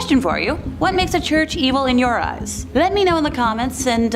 Question for you. What makes a church evil in your eyes? Let me know in the comments and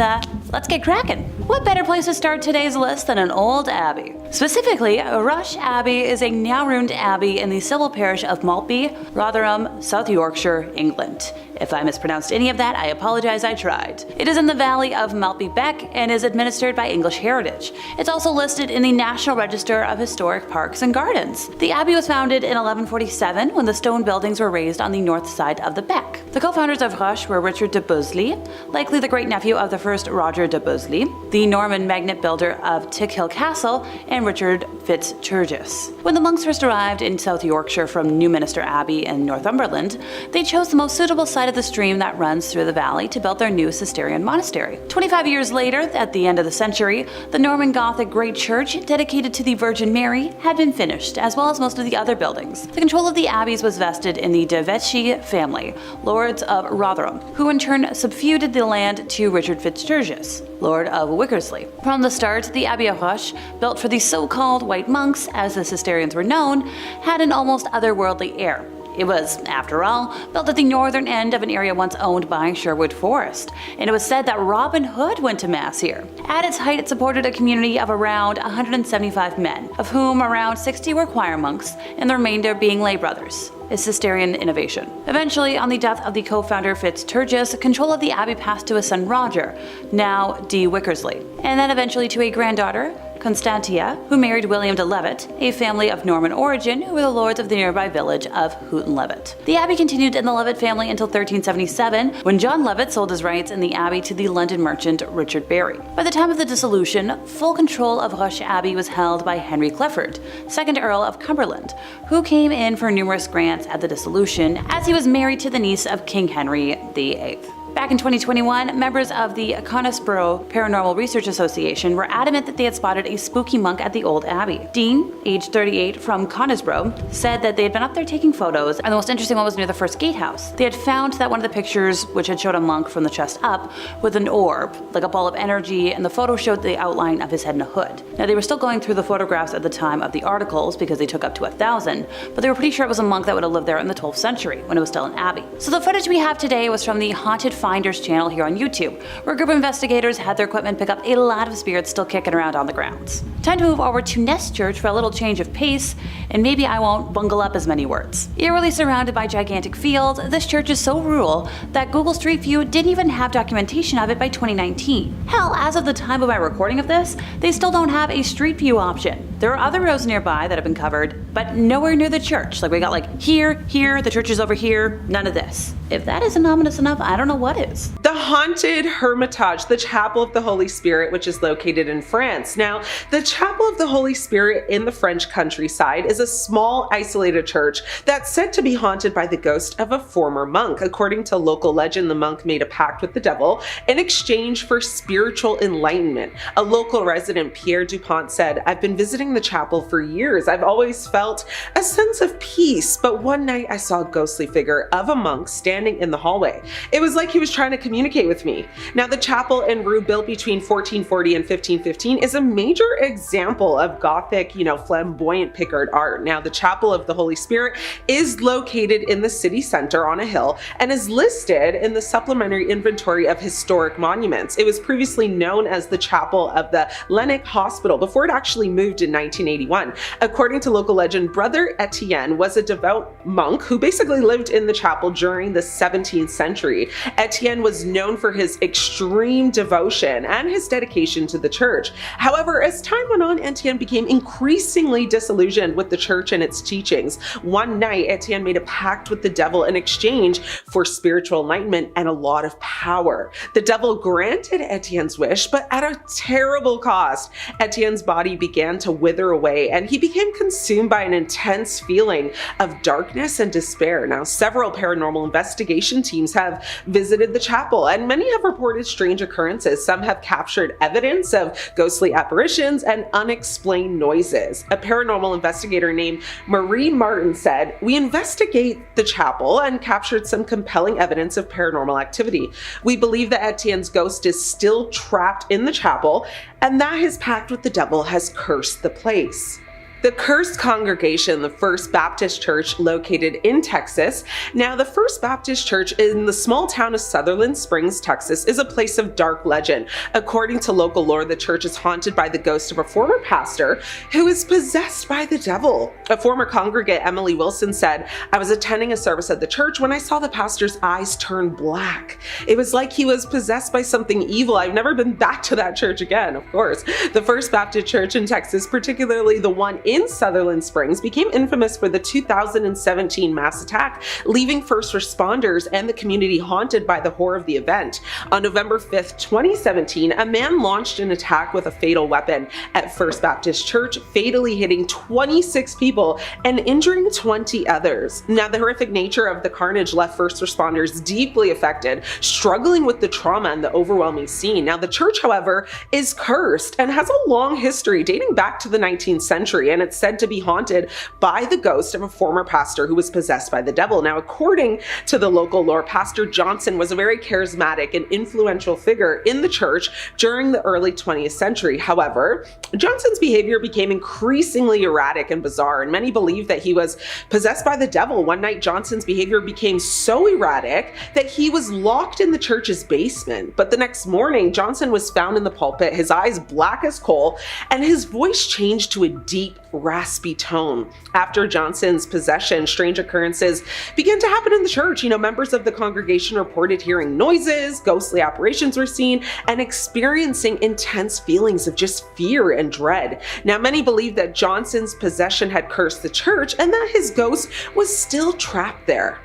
let's get cracking. What better place to start today's list than an old abbey? Specifically, Rush Abbey is a now ruined abbey in the civil parish of Maltby, Rotherham, South Yorkshire, England. If I mispronounced any of that, I apologize, I tried. It is in the valley of Maltby Beck and is administered by English Heritage. It's also listed in the National Register of Historic Parks and Gardens. The abbey was founded in 1147 when the stone buildings were raised on the north side of the Beck. The co-founders of Rush were Richard de Buzzley, likely the great-nephew of the first Roger de Buzzley, the Norman magnate builder of Tickhill Castle, and Richard Fitzgerald. When the monks first arrived in South Yorkshire from Newminster Abbey in Northumberland, they chose the most suitable site of the stream that runs through the valley to build their new Cistercian monastery. 25 years later, at the end of the century, the Norman Gothic Great Church, dedicated to the Virgin Mary, had been finished, as well as most of the other buildings. The control of the abbeys was vested in the de Vesci family, lords of Rotherham, who in turn subfeuded the land to Richard Fitzgerald, Lord of Wickersley. From the start, the Abbey of Rush, built for the so-called white monks, as the Cistercians were known, had an almost otherworldly air. It was, after all, built at the northern end of an area once owned by Sherwood Forest, and it was said that Robin Hood went to mass here. At its height, it supported a community of around 175 men, of whom around 60 were choir monks, and the remainder being lay brothers. A Cistercian innovation. Eventually, on the death of the co-founder Fitzgerald, control of the abbey passed to his son Roger, now de Wickersley, and then eventually to a granddaughter, Constantia, who married William de Levitt, a family of Norman origin who were the lords of the nearby village of Houghton Levitt. The abbey continued in the Levitt family until 1377, when John Levitt sold his rights in the abbey to the London merchant Richard Barry. By the time of the dissolution, full control of Rush Abbey was held by Henry Clifford, 2nd Earl of Cumberland, who came in for numerous grants at the dissolution, as he was married to the niece of King Henry VIII. Back in 2021, members of the Conisbrough Paranormal Research Association were adamant that they had spotted a spooky monk at the old abbey. Dean, age 38, from Conisbrough, said that they had been up there taking photos, and the most interesting one was near the first gatehouse. They had found that one of the pictures, which had showed a monk from the chest up, with an orb, like a ball of energy, and the photo showed the outline of his head and a hood. Now, they were still going through the photographs at the time of the articles, because they took up to 1,000, but they were pretty sure it was a monk that would have lived there in the 12th century, when it was still an abbey. So the footage we have today was from the Haunted Finders channel here on YouTube, where a group of investigators had their equipment pick up a lot of spirits still kicking around on the grounds. Time to move over to Ness Church for a little change of pace, and maybe I won't bungle up as many words. Eerily surrounded by gigantic fields, this church is so rural that Google Street View didn't even have documentation of it by 2019. Hell, as of the time of my recording of this, they still don't have a Street View option. There are other roads nearby that have been covered, but nowhere near the church. Like we got like here, the church is over here, none of this. If that isn't ominous enough, I don't know what is. The haunted Hermitage, the Chapel of the Holy Spirit, which is located in France. Now, the Chapel of the Holy Spirit in the French countryside is a small, isolated church that's said to be haunted by the ghost of a former monk. According to local legend, the monk made a pact with the devil in exchange for spiritual enlightenment. A local resident, Pierre Dupont, said, "I've been visiting the chapel for years. I've always felt a sense of peace, but one night I saw a ghostly figure of a monk standing in the hallway. It was like he was trying to communicate with me." Now, the chapel in Rue, built between 1440 and 1515, is a major example of Gothic, flamboyant Pickard art. Now, the Chapel of the Holy Spirit is located in the city center on a hill and is listed in the Supplementary Inventory of Historic Monuments. It was previously known as the Chapel of the Lennox Hospital before it actually moved in 1981. According to local legend, Brother Etienne was a devout monk who basically lived in the chapel during the 17th century. Etienne was known for his extreme devotion and his dedication to the church. However, as time went on, Etienne became increasingly disillusioned with the church and its teachings. One night, Etienne made a pact with the devil in exchange for spiritual enlightenment and a lot of power. The devil granted Etienne's wish, but at a terrible cost. Etienne's body began to wither away, and he became consumed by an intense feeling of darkness and despair. Now, several paranormal investigation teams have visited the chapel, and many have reported strange occurrences. Some have captured evidence of ghostly apparitions and unexplained noises. A paranormal investigator named Marie Martin said, "We investigate the chapel and captured some compelling evidence of paranormal activity. We believe that Etienne's ghost is still trapped in the chapel and that his pact with the devil has cursed the place." The cursed congregation, the First Baptist Church located in Texas. Now, the First Baptist Church in the small town of Sutherland Springs, Texas, is a place of dark legend. According to local lore, the church is haunted by the ghost of a former pastor who is possessed by the devil. A former congregant, Emily Wilson, said, "I was attending a service at the church when I saw the pastor's eyes turn black. It was like he was possessed by something evil. I've never been back to that church again." Of course, the First Baptist Church in Texas, particularly the one in Sutherland Springs, became infamous for the 2017 mass attack, leaving first responders and the community haunted by the horror of the event. On November 5th, 2017, a man launched an attack with a fatal weapon at First Baptist Church, fatally hitting 26 people and injuring 20 others. Now, the horrific nature of the carnage left first responders deeply affected, struggling with the trauma and the overwhelming scene. Now, the church, however, is cursed and has a long history dating back to the 19th century, and it's said to be haunted by the ghost of a former pastor who was possessed by the devil. Now, according to the local lore, Pastor Johnson was a very charismatic and influential figure in the church during the early 20th century. However, Johnson's behavior became increasingly erratic and bizarre, and many believe that he was possessed by the devil. One night, Johnson's behavior became so erratic that he was locked in the church's basement. But the next morning, Johnson was found in the pulpit, his eyes black as coal, and his voice changed to a deep, raspy tone. After Johnson's possession, strange occurrences began to happen in the church. Members of the congregation reported hearing noises, ghostly apparitions were seen, and experiencing intense feelings of just fear and dread. Now, many believe that Johnson's possession had cursed the church and that his ghost was still trapped there.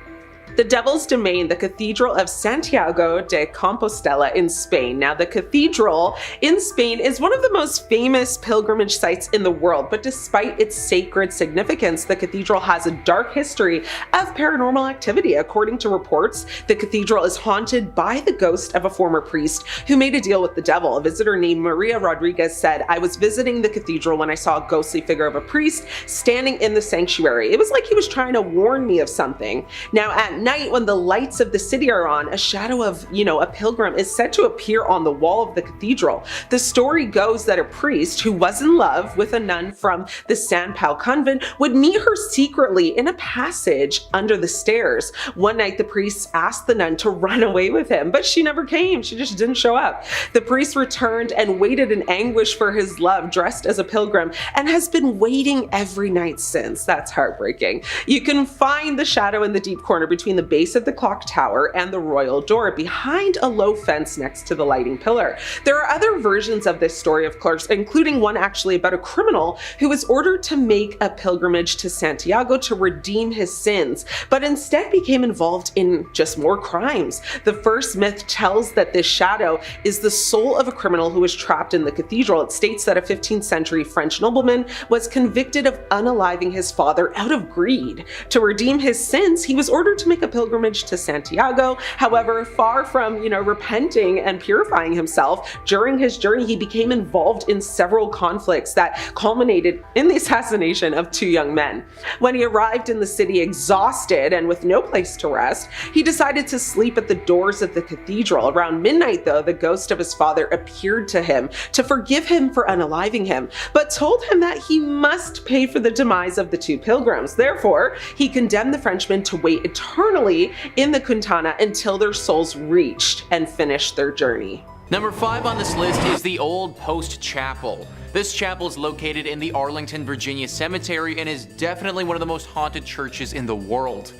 The Devil's Domain, the Cathedral of Santiago de Compostela in Spain. Now, the cathedral in Spain is one of the most famous pilgrimage sites in the world, but despite its sacred significance, the cathedral has a dark history of paranormal activity. According to reports, the cathedral is haunted by the ghost of a former priest who made a deal with the devil. A visitor named Maria Rodriguez said, "I was visiting the cathedral when I saw a ghostly figure of a priest standing in the sanctuary. It was like he was trying to warn me of something." Now, at night, when the lights of the city are on, a shadow of, a pilgrim is said to appear on the wall of the cathedral. The story goes that a priest who was in love with a nun from the San Pao convent would meet her secretly in a passage under the stairs. One night, the priest asked the nun to run away with him, but she never came. She just didn't show up. The priest returned and waited in anguish for his love, dressed as a pilgrim, and has been waiting every night since. That's heartbreaking. You can find the shadow in the deep corner between the base of the clock tower and the royal door, behind a low fence next to the lighting pillar. There are other versions of this story, of course, including one actually about a criminal who was ordered to make a pilgrimage to Santiago to redeem his sins, but instead became involved in just more crimes. The first myth tells that this shadow is the soul of a criminal who was trapped in the cathedral. It states that a 15th century French nobleman was convicted of unaliving his father out of greed. To redeem his sins, he was ordered to make a pilgrimage to Santiago. However, far from, repenting and purifying himself, during his journey, he became involved in several conflicts that culminated in the assassination of 2 young men. When he arrived in the city exhausted and with no place to rest, he decided to sleep at the doors of the cathedral. Around midnight, though, the ghost of his father appeared to him to forgive him for unaliving him, but told him that he must pay for the demise of the 2 pilgrims. Therefore, he condemned the Frenchman to wait eternally in the Quintana until their souls reached and finished their journey. Number 5 on this list is the Old Post Chapel. This chapel is located in the Arlington, Virginia cemetery and is definitely one of the most haunted churches in the world.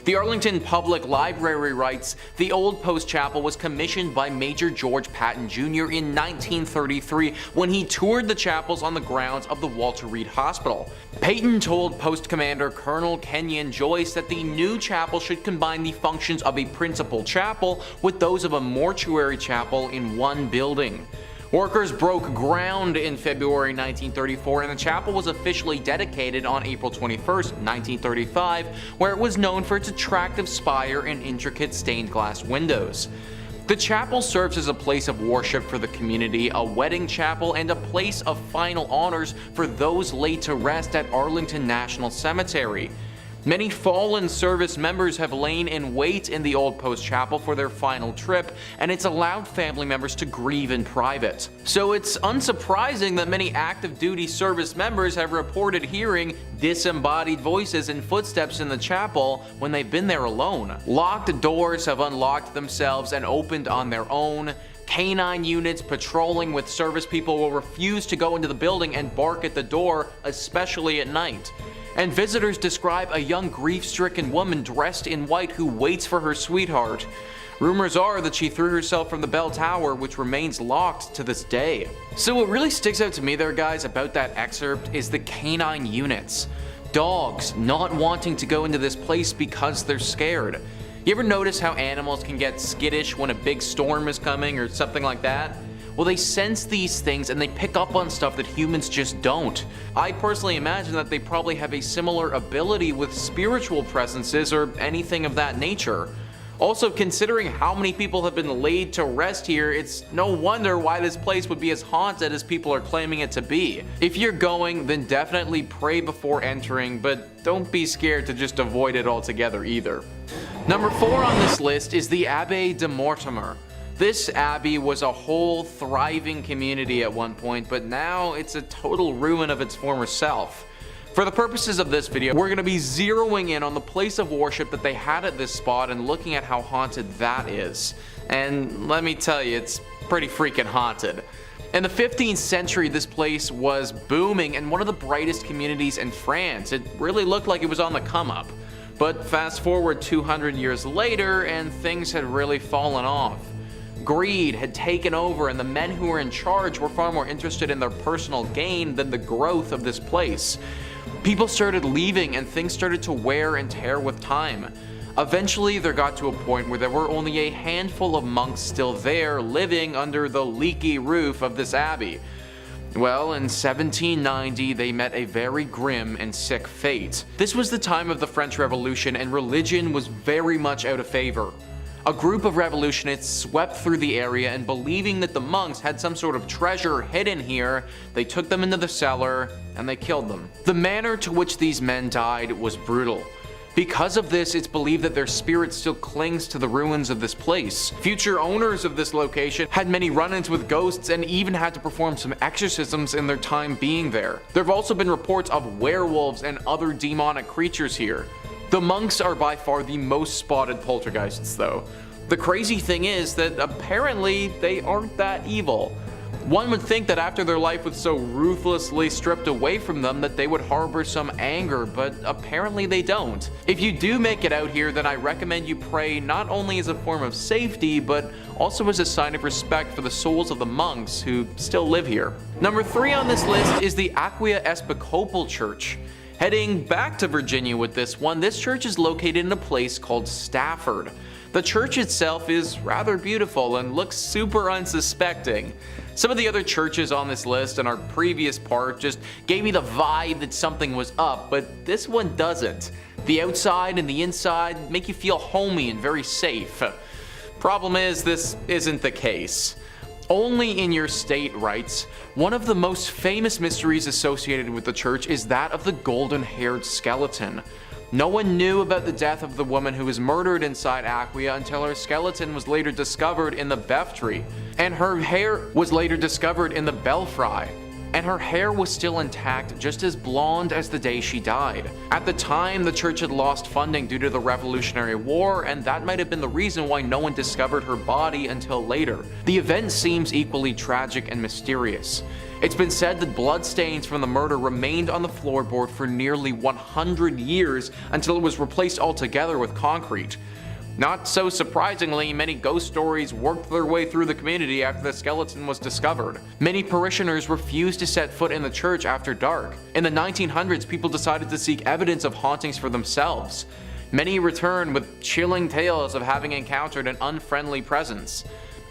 The Arlington Public Library writes, the Old Post Chapel was commissioned by Major George Patton Jr. in 1933 when he toured the chapels on the grounds of the Walter Reed Hospital. Patton told Post Commander Colonel Kenyon Joyce that the new chapel should combine the functions of a principal chapel with those of a mortuary chapel in one building. Workers broke ground in February 1934 and the chapel was officially dedicated on April 21, 1935, where it was known for its attractive spire and intricate stained glass windows. The chapel serves as a place of worship for the community, a wedding chapel, and a place of final honors for those laid to rest at Arlington National Cemetery. Many fallen service members have lain in wait in the old post chapel for their final trip, and it's allowed family members to grieve in private. So it's unsurprising that many active duty service members have reported hearing disembodied voices and footsteps in the chapel when they've been there alone. Locked doors have unlocked themselves and opened on their own. Canine units patrolling with service people will refuse to go into the building and bark at the door, especially at night. And visitors describe a young grief-stricken woman dressed in white who waits for her sweetheart. Rumors are that she threw herself from the bell tower, which remains locked to this day. So what really sticks out to me there, guys, about that excerpt is the canine units. Dogs not wanting to go into this place because they're scared. You ever notice how animals can get skittish when a big storm is coming or something like that? Well, they sense these things and they pick up on stuff that humans just don't. I personally imagine that they probably have a similar ability with spiritual presences or anything of that nature. Also, considering how many people have been laid to rest here, it's no wonder why this place would be as haunted as people are claiming it to be. If you're going, then definitely pray before entering, but don't be scared to just avoid it altogether either. Number 4 on this list is the Abbey of Mortimer. This abbey was a whole thriving community at one point, but now it's a total ruin of its former self. For the purposes of this video, we're going to be zeroing in on the place of worship that they had at this spot and looking at how haunted that is. And let me tell you, it's pretty freaking haunted. In the 15th century, this place was booming and one of the brightest communities in France. It really looked like it was on the come up. But fast forward 200 years later and things had really fallen off. Greed had taken over and the men who were in charge were far more interested in their personal gain than the growth of this place. People started leaving and things started to wear and tear with time. Eventually there got to a point where there were only a handful of monks still there living under the leaky roof of this abbey. Well, in 1790 they met a very grim and sick fate. This was the time of the French Revolution and religion was very much out of favor. A group of revolutionists swept through the area and believing that the monks had some sort of treasure hidden here, they took them into the cellar and they killed them. The manner to which these men died was brutal. Because of this, it's believed that their spirit still clings to the ruins of this place. Future owners of this location had many run-ins with ghosts and even had to perform some exorcisms in their time being there. There have also been reports of werewolves and other demonic creatures here. The monks are by far the most spotted poltergeists though. The crazy thing is that apparently they aren't that evil. One would think that after their life was so ruthlessly stripped away from them that they would harbor some anger, but apparently they don't. If you do make it out here, then I recommend you pray not only as a form of safety, but also as a sign of respect for the souls of the monks who still live here. Number 3 on this list is the Aquia Episcopal Church. Heading back to Virginia with this one, this church is located in a place called Stafford. The church itself is rather beautiful and looks super unsuspecting. Some of the other churches on this list and our previous part just gave me the vibe that something was up, but this one doesn't. The outside and the inside make you feel homey and very safe. Problem is, this isn't the case. Only in your state writes, one of the most famous mysteries associated with the church is that of the golden-haired skeleton. No one knew about the death of the woman who was murdered inside Aquia until her skeleton was later discovered in the Belvoir, and her hair was later discovered in the Belvoir. And her hair was still intact, just as blonde as the day she died. At the time, the church had lost funding due to the Revolutionary War, and that might have been the reason why no one discovered her body until later. The event seems equally tragic and mysterious. It's been said that bloodstains from the murder remained on the floorboard for nearly 100 years until it was replaced altogether with concrete. Not so surprisingly, many ghost stories worked their way through the community after the skeleton was discovered. Many parishioners refused to set foot in the church after dark. In the 1900s, people decided to seek evidence of hauntings for themselves. Many returned with chilling tales of having encountered an unfriendly presence.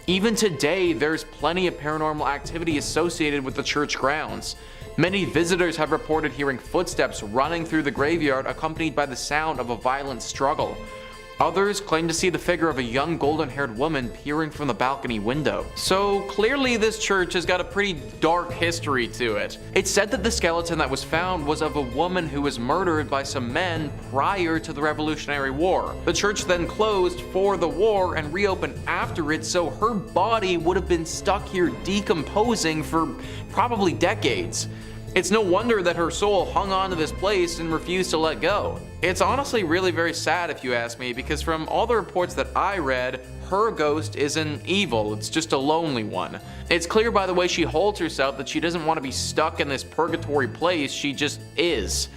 Even today, there's plenty of paranormal activity associated with the church grounds. Many visitors have reported hearing footsteps running through the graveyard accompanied by the sound of a violent struggle. Others claim to see the figure of a young golden-haired woman peering from the balcony window. So clearly this church has got a pretty dark history to it. It's said that the skeleton that was found was of a woman who was murdered by some men prior to the Revolutionary War. The church then closed for the war and reopened after it, so her body would have been stuck here decomposing for probably decades. It's no wonder that her soul hung on to this place and refused to let go. It's honestly really very sad if you ask me, because from all the reports that I read, her ghost isn't evil, it's just a lonely one. It's clear by the way she holds herself that she doesn't want to be stuck in this purgatory place, she just is.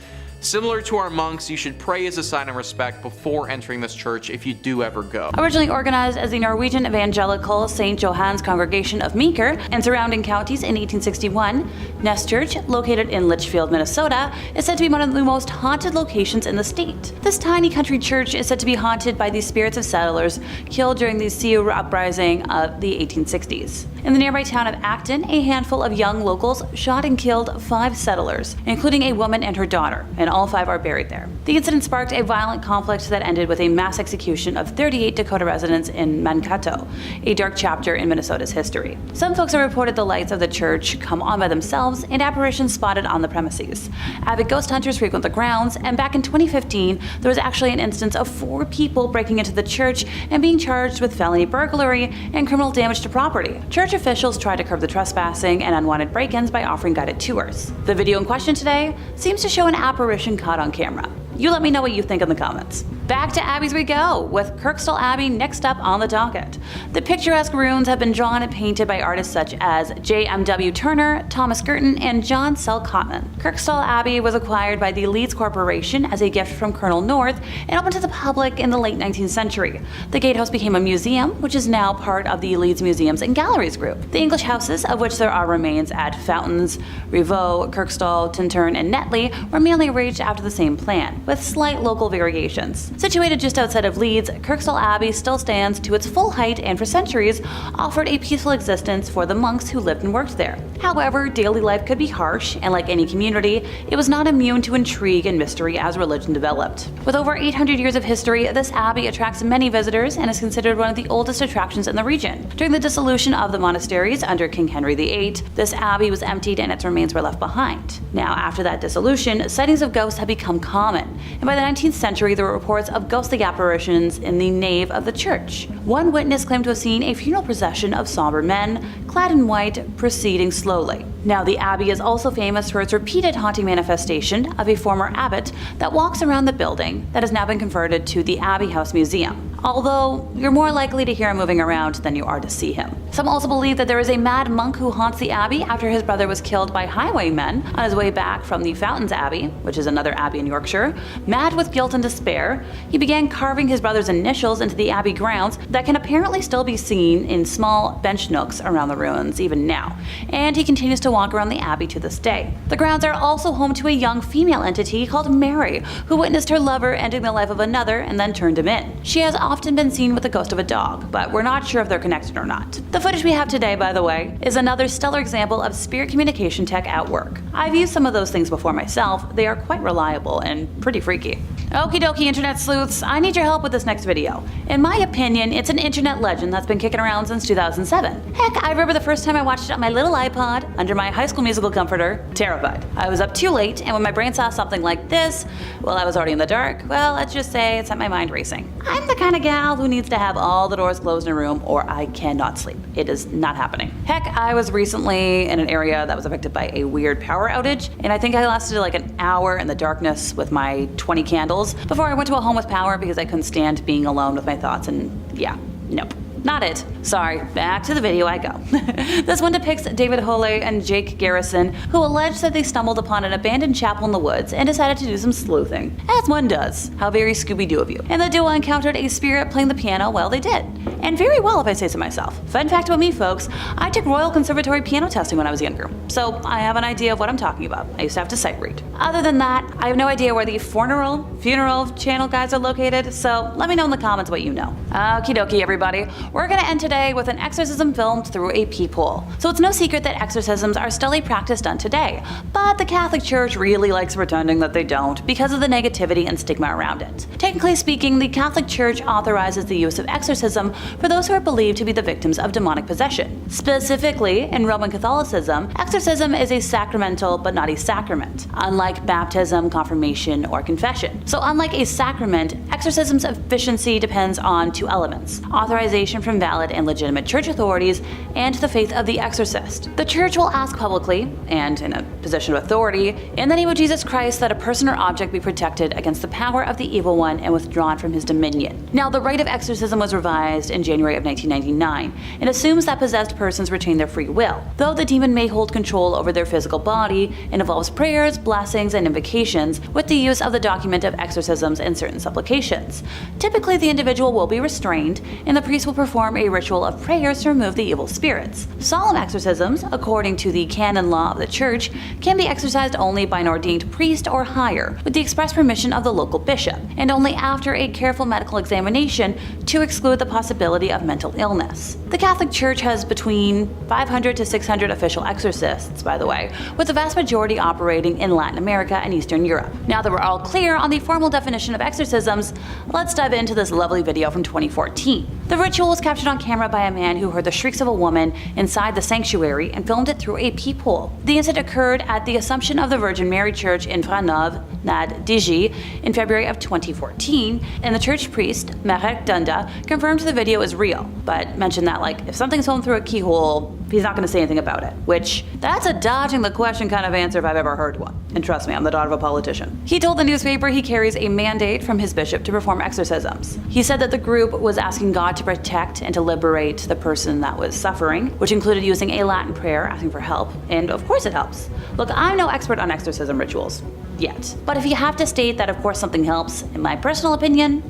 Similar to our monks, you should pray as a sign of respect before entering this church if you do ever go. Originally organized as the Norwegian Evangelical St. Johan's Congregation of Meeker and surrounding counties in 1861, Ness Church, located in Litchfield, Minnesota, is said to be one of the most haunted locations in the state. This tiny country church is said to be haunted by the spirits of settlers killed during the Sioux uprising of the 1860s. In the nearby town of Acton, a handful of young locals shot and killed 5 settlers, including a woman and her daughter, and all 5 are buried there. The incident sparked a violent conflict that ended with a mass execution of 38 Dakota residents in Mankato, a dark chapter in Minnesota's history. Some folks have reported the lights of the church come on by themselves and apparitions spotted on the premises. Avid ghost hunters frequent the grounds, and back in 2015, there was actually an instance of 4 people breaking into the church and being charged with felony burglary and criminal damage to property. Church officials tried to curb the trespassing and unwanted break-ins by offering guided tours. The video in question today seems to show an apparition caught on camera. You let me know what you think in the comments. Back to abbeys we go, with Kirkstall Abbey next up on the docket. The picturesque ruins have been drawn and painted by artists such as J.M.W. Turner, Thomas Girton, and John Sell Cotman. Kirkstall Abbey was acquired by the Leeds Corporation as a gift from Colonel North and opened to the public in the late 19th century. The gatehouse became a museum, which is now part of the Leeds Museums and Galleries group. The English houses, of which there are remains at Fountains, Rievaulx, Kirkstall, Tintern, and Netley, were mainly arranged after the same plan, with slight local variations. Situated just outside of Leeds, Kirkstall Abbey still stands to its full height and for centuries offered a peaceful existence for the monks who lived and worked there. However, daily life could be harsh, and like any community, it was not immune to intrigue and mystery as religion developed. With over 800 years of history, this abbey attracts many visitors and is considered one of the oldest attractions in the region. During the dissolution of the monasteries under King Henry VIII, this abbey was emptied and its remains were left behind. Now, after that dissolution, sightings of ghosts have become common, and by the 19th century there were reports of ghostly apparitions in the nave of the church. One witness claimed to have seen a funeral procession of somber men, clad in white, proceeding slowly. Now, the abbey is also famous for its repeated haunting manifestation of a former abbot that walks around the building that has now been converted to the Abbey House Museum, although you're more likely to hear him moving around than you are to see him. Some also believe that there is a mad monk who haunts the abbey after his brother was killed by highwaymen on his way back from the Fountains Abbey, which is another abbey in Yorkshire. Mad with guilt and despair, he began carving his brother's initials into the abbey grounds that can apparently still be seen in small bench nooks around the ruins even now, and he continues to walk around the abbey to this day. The grounds are also home to a young female entity called Mary, who witnessed her lover ending the life of another and then turned him in. She has often been seen with the ghost of a dog, but we're not sure if they're connected or not. The footage we have today, by the way, is another stellar example of spirit communication tech at work. I've used some of those things before myself. They are quite reliable and pretty freaky. Okie dokie, internet sleuths, I need your help with this next video. In my opinion, it's an internet legend that's been kicking around since 2007. Heck, I remember the first time I watched it on my little iPod under my High School Musical comforter, terrified. I was up too late, and when my brain saw something like this, while I was already in the dark, well, let's just say it set my mind racing. I'm the kind of gal who needs to have all the doors closed in a room or I cannot sleep. It is not happening. Heck, I was recently in an area that was affected by a weird power outage, and I think I lasted like an hour in the darkness with my 20 candles before I went to a home with power because I couldn't stand being alone with my thoughts, and yeah, nope. Not it. Sorry, back to the video I go. This one depicts David Holley and Jake Garrison, who alleged that they stumbled upon an abandoned chapel in the woods and decided to do some sleuthing. As one does. How very Scooby-Doo of you. And the duo encountered a spirit playing the piano while they did. And very well, if I say so myself. Fun fact about me, folks, I took Royal Conservatory piano testing when I was younger, so I have an idea of what I'm talking about. I used to have to sight read. Other than that, I have no idea where the funeral channel guys are located, so let me know in the comments what you know. Okie dokie, everybody. We're gonna end today with an exorcism filmed through a peephole. So it's no secret that exorcisms are still a practice done today, but the Catholic Church really likes pretending that they don't because of the negativity and stigma around it. Technically speaking, the Catholic Church authorizes the use of exorcism for those who are believed to be the victims of demonic possession. Specifically, in Roman Catholicism, exorcism is a sacramental but not a sacrament, unlike baptism, confirmation, or confession. So unlike a sacrament, exorcism's efficiency depends on two elements: authorization from valid and legitimate church authorities and the faith of the exorcist. The church will ask publicly, and in a position of authority, in the name of Jesus Christ, that a person or object be protected against the power of the evil one and withdrawn from his dominion. Now, the rite of exorcism was revised in January of 1999 and assumes that possessed persons retain their free will, though the demon may hold control over their physical body, and involves prayers, blessings, and invocations with the use of the document of exorcisms and certain supplications. Typically, the individual will be restrained, and the priest will perform a ritual of prayers to remove the evil spirits. Solemn exorcisms, according to the canon law of the church, can be exercised only by an ordained priest or higher, with the express permission of the local bishop, and only after a careful medical examination to exclude the possibility of mental illness. The Catholic Church has between 500 to 600 official exorcists, by the way, with the vast majority operating in Latin America and Eastern Europe. Now that we're all clear on the formal definition of exorcisms, let's dive into this lovely video from 2014. The ritual was captured on camera by a man who heard the shrieks of a woman inside the sanctuary and filmed it through a peephole. The incident occurred at the Assumption of the Virgin Mary Church in Franov nad Digi in February of 2014, and the church priest, Marek Dunda, confirmed the video is real, but mentioned that if something's filmed through a keyhole, he's not going to say anything about it, which that's a dodging the question kind of answer if I've ever heard one. And trust me, I'm the daughter of a politician. He told the newspaper he carries a mandate from his bishop to perform exorcisms. He said that the group was asking God to protect and to liberate the person that was suffering, which included using a Latin prayer asking for help, and of course it helps. Look, I'm no expert on exorcism rituals, yet. But if you have to state that of course something helps, in my personal opinion,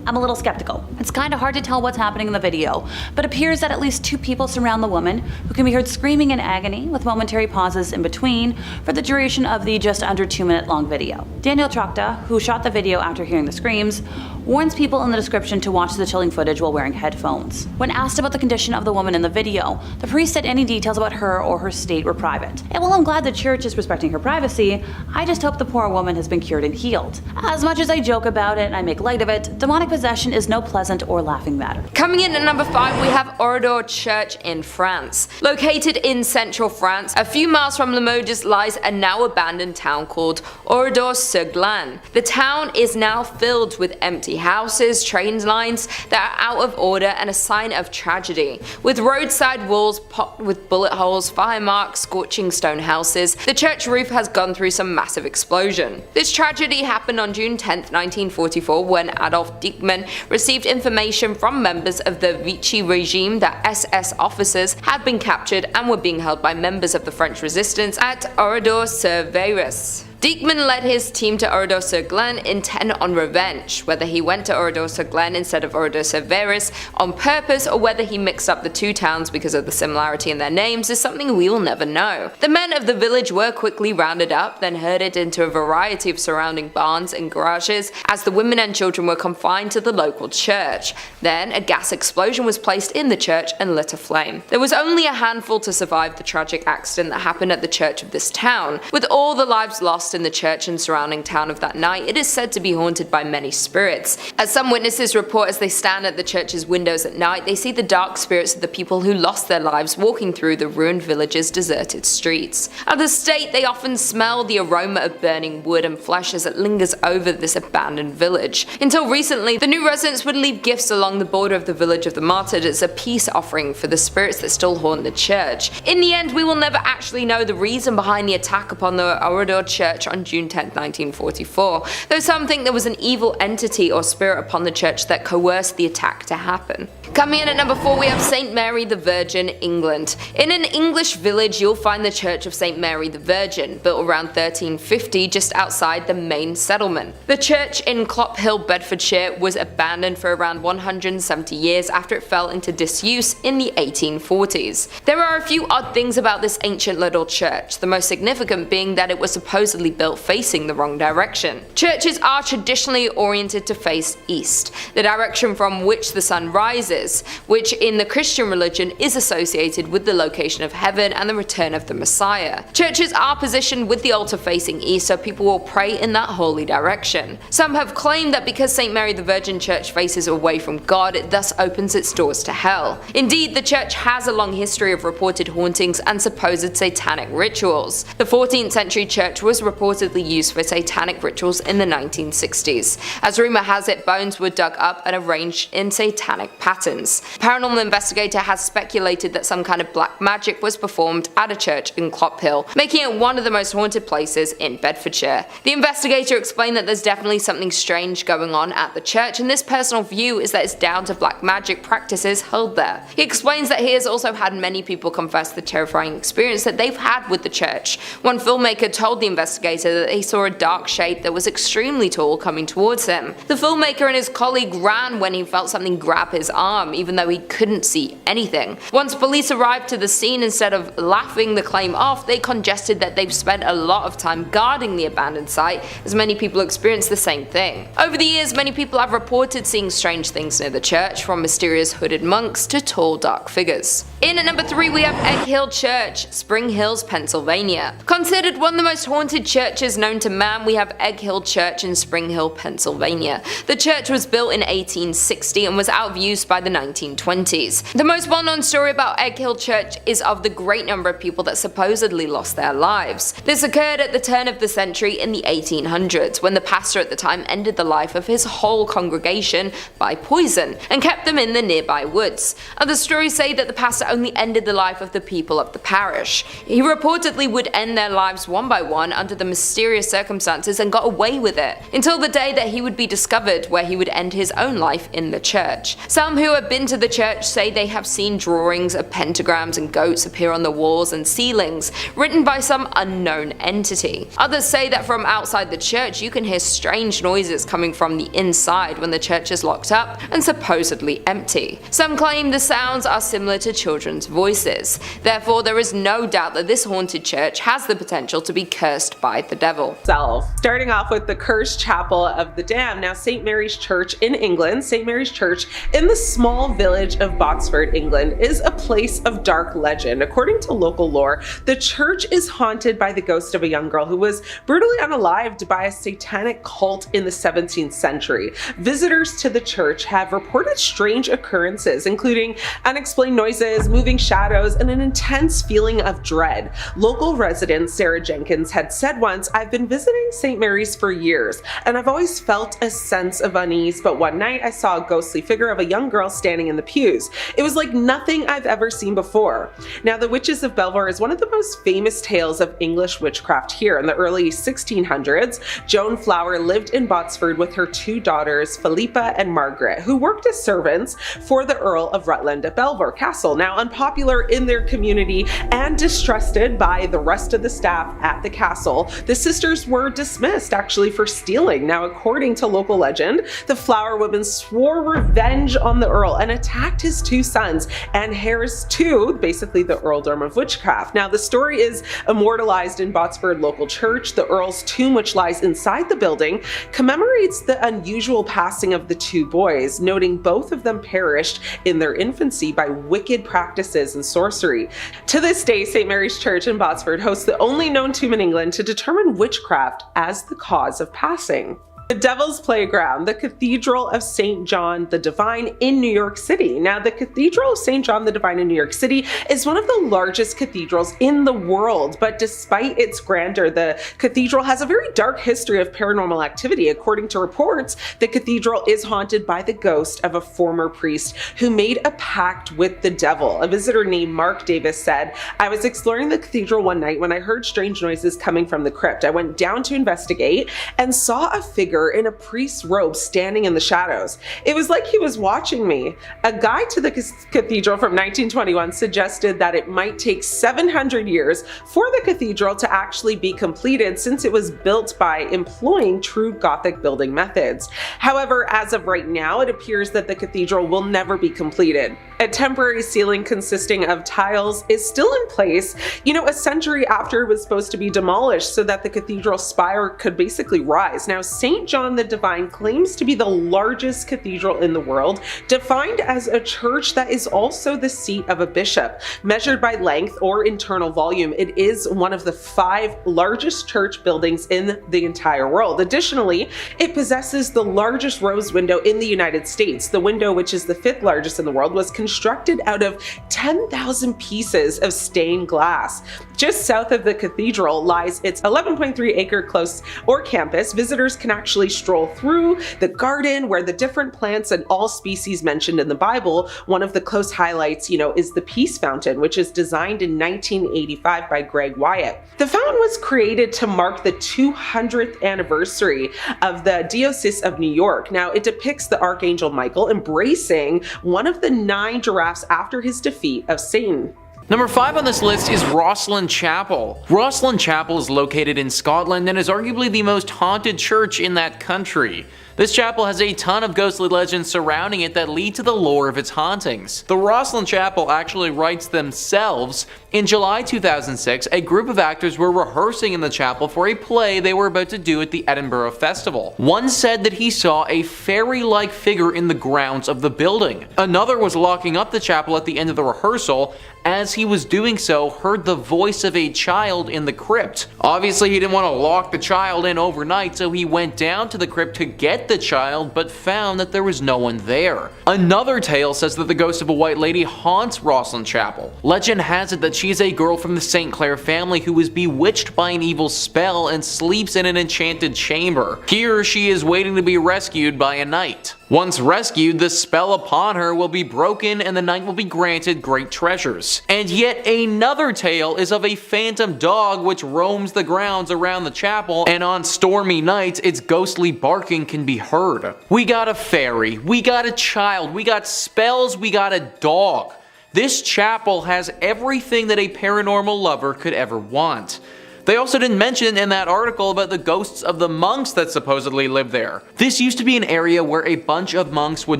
I'm a little skeptical. It's kind of hard to tell what's happening in the video, but it appears that at least two people surround the woman, who can be heard screaming in agony with momentary pauses in between for the duration of the just under 2-minute long video. Daniel Chokta, who shot the video after hearing the screams, warns people in the description to watch the chilling footage while wearing headphones. When asked about the condition of the woman in the video, the priest said any details about her or her state were private. And while I'm glad the church is respecting her privacy, I just hope the poor woman has been cured and healed. As much as I joke about it and I make light of it, demonic possession is no pleasant or laughing matter. Coming in at number 5, we have Oradour Church in France. Located in central France, a few miles from Limoges lies a now abandoned town called Oradour-sur-Glane. The town is now filled with empty houses, train lines that are out of order, and a sign of tragedy. With roadside walls pocked with bullet holes, fire marks, scorching stone houses, the church roof has gone through some massive explosion. This tragedy happened on June 10, 1944, when Adolf Diekmann received information from members of the Vichy regime that SS officers had been captured and were being held by members of the French resistance at Oradour-sur-Glane. Diekmann led his team to Oradour-sur-Glane intent on revenge. Whether he went to Oradour-sur-Glane instead of Oradour-sur-Varis on purpose, or whether he mixed up the two towns because of the similarity in their names, is something we will never know. The men of the village were quickly rounded up, then herded into a variety of surrounding barns and garages, as the women and children were confined to the local church. Then a gas explosion was placed in the church and lit aflame. There was only a handful to survive the tragic accident that happened at the church of this town. With all the lives lost in the church and surrounding town of that night, it is said to be haunted by many spirits. As some witnesses report, as they stand at the church's windows at night, they see the dark spirits of the people who lost their lives walking through the ruined village's deserted streets. Others state they often smell the aroma of burning wood and flesh as it lingers over this abandoned village. Until recently, the new residents would leave gifts along the border of the village of the martyred as a peace offering for the spirits that still haunt the church. In the end, we will never actually know the reason behind the attack upon the Oradour Church on June 10, 1944, though some think there was an evil entity or spirit upon the church that coerced the attack to happen. Coming in at number 4, we have St. Mary the Virgin, England. In an English village, you'll find the Church of St. Mary the Virgin, built around 1350 just outside the main settlement. The church in Clophill, Bedfordshire was abandoned for around 170 years after it fell into disuse in the 1840s. There are a few odd things about this ancient little church, the most significant being that it was supposedly built facing the wrong direction. Churches are traditionally oriented to face east, the direction from which the sun rises, which in the Christian religion is associated with the location of heaven and the return of the Messiah. Churches are positioned with the altar facing east so people will pray in that holy direction. Some have claimed that because St. Mary the Virgin Church faces away from God, it thus opens its doors to hell. Indeed, the church has a long history of reported hauntings and supposed satanic rituals. The 14th century church was reportedly used for satanic rituals in the 1960s. As rumor has it, bones were dug up and arranged in satanic patterns. A paranormal investigator has speculated that some kind of black magic was performed at a church in Clophill, making it one of the most haunted places in Bedfordshire. The investigator explained that there's definitely something strange going on at the church, and this personal view is that it's down to black magic practices held there. He explains that he has also had many people confess the terrifying experience that they've had with the church. One filmmaker told the investigator that he saw a dark shape that was extremely tall coming towards him. The filmmaker and his colleague ran when he felt something grab his arm, even though he couldn't see anything. Once police arrived to the scene, instead of laughing the claim off, they congested that they've spent a lot of time guarding the abandoned site, as many people experienced the same thing. Over the years, many people have reported seeing strange things near the church, from mysterious hooded monks to tall dark figures. In at number 3 we have Egg Hill Church, Spring Hills, Pennsylvania. Considered one of the most haunted churches known to man, we have Egg Hill Church in Spring Hill, Pennsylvania. The church was built in 1860 and was out of use by the 1920s. The most well-known story about Egg Hill Church is of the great number of people that supposedly lost their lives. This occurred at the turn of the century in the 1800s, when the pastor at the time ended the life of his whole congregation by poison and kept them in the nearby woods. Other stories say that the pastor only ended the life of the people of the parish. He reportedly would end their lives one by one under the mysterious circumstances and got away with it, until the day that he would be discovered, where he would end his own life in the church. Some who have been to the church say they have seen drawings of pentagrams and goats appear on the walls and ceilings, written by some unknown entity. Others say that from outside the church you can hear strange noises coming from the inside when the church is locked up and supposedly empty. Some claim the sounds are similar to children's voices. Therefore, there is no doubt that this haunted church has the potential to be cursed by the devil. Starting off with the cursed chapel of the damned. Now, St. Mary's Church in England, St. Mary's Church in the small village of Botsford, England, is a place of dark legend. According to local lore, the church is haunted by the ghost of a young girl who was brutally unalived by a satanic cult in the 17th century. Visitors to the church have reported strange occurrences, including unexplained noises, moving shadows, and an intense feeling of dread. Local resident Sarah Jenkins had said once, "I've been visiting St. Mary's for years, and I've always felt a sense of unease, but one night I saw a ghostly figure of a young girl standing in the pews. It was like nothing I've ever seen before." Now, the Witches of Belvoir is one of the most famous tales of English witchcraft here. In the early 1600s, Joan Flower lived in Botsford with her 2 daughters, Philippa and Margaret, who worked as servants for the Earl of Rutland at Belvoir Castle. Now, unpopular in their community and distrusted by the rest of the staff at the castle, the sisters were dismissed actually for stealing. Now, according to local legend, the Flower woman swore revenge on the Earl and attacked his 2 sons and heirs to basically the earldom of witchcraft. Now, the story is immortalized in Botsford local church. The Earl's tomb, which lies inside the building, commemorates the unusual passing of the 2 boys, noting both of them perished in their infancy by wicked practices and sorcery. To this day, St. Mary's Church in Botsford hosts the only known tomb in England to determine witchcraft as the cause of passing. The Devil's Playground, the Cathedral of St. John the Divine in New York City. Now, the Cathedral of St. John the Divine in New York City is one of the largest cathedrals in the world, but despite its grandeur, the cathedral has a very dark history of paranormal activity. According to reports, the cathedral is haunted by the ghost of a former priest who made a pact with the devil. A visitor named Mark Davis said, "I was exploring the cathedral one night when I heard strange noises coming from the crypt. I went down to investigate and saw a figure figure in a priest's robe standing in the shadows. It was like he was watching me. A guide to the cathedral from 1921 suggested that it might take 700 years for the cathedral to actually be completed, since it was built by employing true Gothic building methods. However, as of right now, it appears that the cathedral will never be completed. A temporary ceiling consisting of tiles is still in place, a century after it was supposed to be demolished so that the cathedral spire could basically rise. Now, St. John the Divine claims to be the largest cathedral in the world, defined as a church that is also the seat of a bishop. Measured by length or internal volume, it is one of the 5 largest church buildings in the entire world. Additionally, it possesses the largest rose window in the United States. The window, which is the 5th largest in the world, was constructed out of 10,000 pieces of stained glass. Just south of the cathedral lies its 11.3-acre close or campus. Visitors can actually stroll through the garden where the different plants and all species mentioned in the Bible. One of the close highlights, is the Peace Fountain, which is designed in 1985 by Greg Wyatt. The fountain was created to mark the 200th anniversary of the Diocese of New York. Now, it depicts the Archangel Michael embracing one of the 9 giraffes after his defeat of Satan. Number 5 on this list is Roslin Chapel. Roslin Chapel is located in Scotland and is arguably the most haunted church in that country. This chapel has a ton of ghostly legends surrounding it that lead to the lore of its hauntings. The Roslin Chapel actually writes themselves. In July 2006, a group of actors were rehearsing in the chapel for a play they were about to do at the Edinburgh Festival. One said that he saw a fairy-like figure in the grounds of the building. Another was locking up the chapel at the end of the rehearsal. As he was doing so, heard the voice of a child in the crypt. Obviously, he didn't want to lock the child in overnight, so he went down to the crypt to get the child, but found that there was no one there. Another tale says that the ghost of a white lady haunts Roslin Chapel. Legend has it that she is a girl from the St. Clair family who was bewitched by an evil spell and sleeps in an enchanted chamber. Here, she is waiting to be rescued by a knight. Once rescued, the spell upon her will be broken and the knight will be granted great treasures. And yet another tale is of a phantom dog which roams the grounds around the chapel, and on stormy nights its ghostly barking can be heard. We got a fairy, we got a child, we got spells, we got a dog. This chapel has everything that a paranormal lover could ever want. They also didn't mention in that article about the ghosts of the monks that supposedly lived there. This used to be an area where a bunch of monks would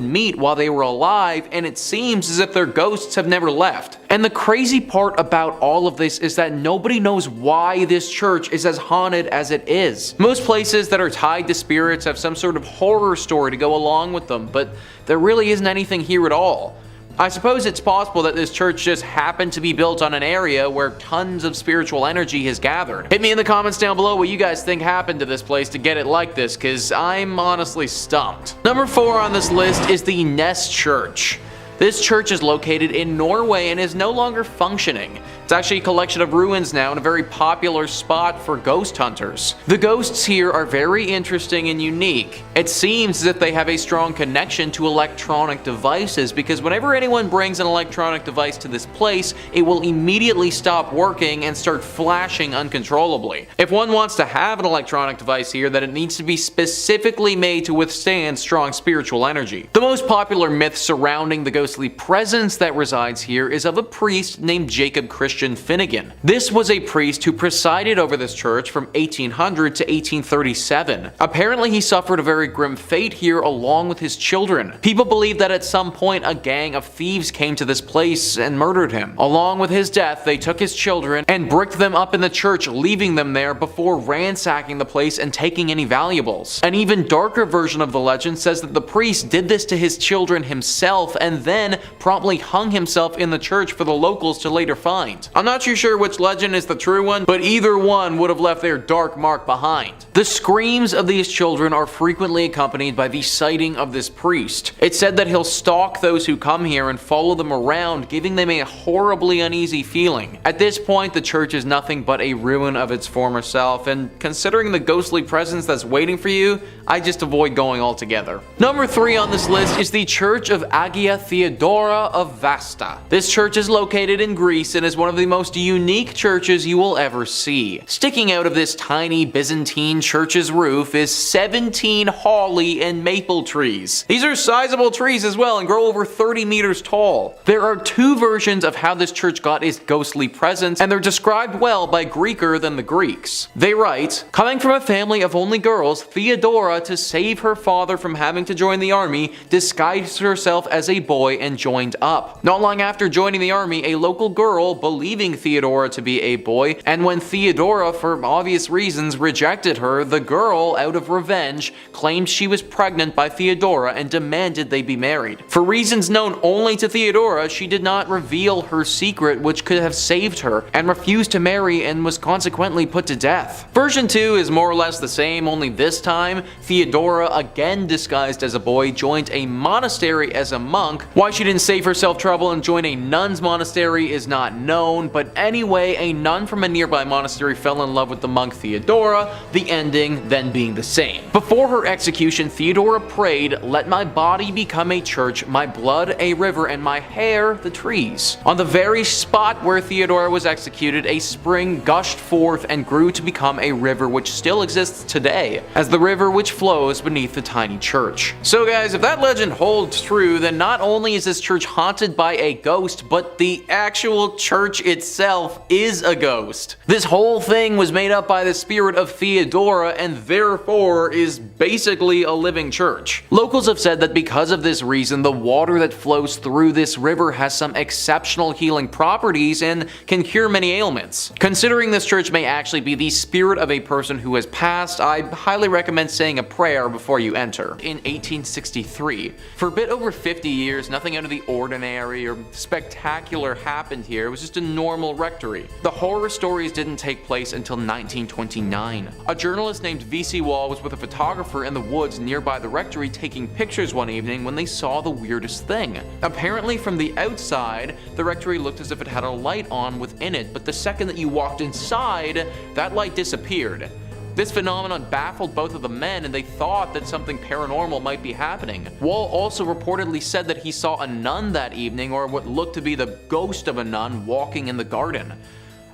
meet while they were alive, and it seems as if their ghosts have never left. And the crazy part about all of this is that nobody knows why this church is as haunted as it is. Most places that are tied to spirits have some sort of horror story to go along with them, but there really isn't anything here at all. I suppose it's possible that this church just happened to be built on an area where tons of spiritual energy has gathered. Hit me in the comments down below what you guys think happened to this place to get it like this, cause I'm honestly stumped. Number 4 on this list is the Ness Church. This church is located in Norway and is no longer functioning. It's actually a collection of ruins now and a very popular spot for ghost hunters. The ghosts here are very interesting and unique. It seems as if they have a strong connection to electronic devices, because whenever anyone brings an electronic device to this place, it will immediately stop working and start flashing uncontrollably. If one wants to have an electronic device here, then it needs to be specifically made to withstand strong spiritual energy. The most popular myth surrounding the ghostly presence that resides here is of a priest named Jacob Christian Finnegan. This was a priest who presided over this church from 1800 to 1837. Apparently he suffered a very grim fate here along with his children. People believe that at some point a gang of thieves came to this place and murdered him. Along with his death, they took his children and bricked them up in the church, leaving them there before ransacking the place and taking any valuables. An even darker version of the legend says that the priest did this to his children himself and then promptly hung himself in the church for the locals to later find. I'm not too sure which legend is the true one, but either one would have left their dark mark behind. The screams of these children are frequently accompanied by the sighting of this priest. It's said that he'll stalk those who come here and follow them around, giving them a horribly uneasy feeling. At this point, the church is nothing but a ruin of its former self, and considering the ghostly presence that's waiting for you, I just avoid going altogether. Number 3 on this list is the Church of Agia Theodora of Vasta. This church is located in Greece and is one of of the most unique churches you will ever see. Sticking out of this tiny Byzantine church's roof is 17 holly and maple trees. These are sizable trees as well and grow over 30 meters tall. There are two versions of how this church got its ghostly presence, and they're described well by Greeker than the Greeks. They write, coming from a family of only girls, Theodora, to save her father from having to join the army, disguised herself as a boy and joined up. Not long after joining the army, a local girl, believing Theodora to be a boy, and when Theodora, for obvious reasons, rejected her, the girl, out of revenge, claimed she was pregnant by Theodora and demanded they be married. For reasons known only to Theodora, she did not reveal her secret, which could have saved her, and refused to marry and was consequently put to death. Version 2 is more or less the same, only this time, Theodora, again disguised as a boy, joined a monastery as a monk. Why she didn't save herself trouble and join a nun's monastery is not known, but anyway, a nun from a nearby monastery fell in love with the monk Theodora, the ending then being the same. Before her execution, Theodora prayed, "Let my body become a church, my blood a river, and my hair the trees." On the very spot where Theodora was executed, a spring gushed forth and grew to become a river which still exists today, as the river which flows beneath the tiny church. So guys, if that legend holds true, then not only is this church haunted by a ghost, but the actual church itself is a ghost. This whole thing was made up by the spirit of Theodora and therefore is basically a living church. Locals have said that because of this reason, the water that flows through this river has some exceptional healing properties and can cure many ailments. Considering this church may actually be the spirit of a person who has passed, I highly recommend saying a prayer before you enter. In 1863, for a bit over 50 years, nothing out of the ordinary or spectacular happened here. It was just a normal rectory. The horror stories didn't take place until 1929. A journalist named V.C. Wall was with a photographer in the woods nearby the rectory taking pictures one evening when they saw the weirdest thing. Apparently from the outside, the rectory looked as if it had a light on within it, but the second that you walked inside, that light disappeared. This phenomenon baffled both of the men, and they thought that something paranormal might be happening. Wall also reportedly said that he saw a nun that evening, or what looked to be the ghost of a nun, walking in the garden.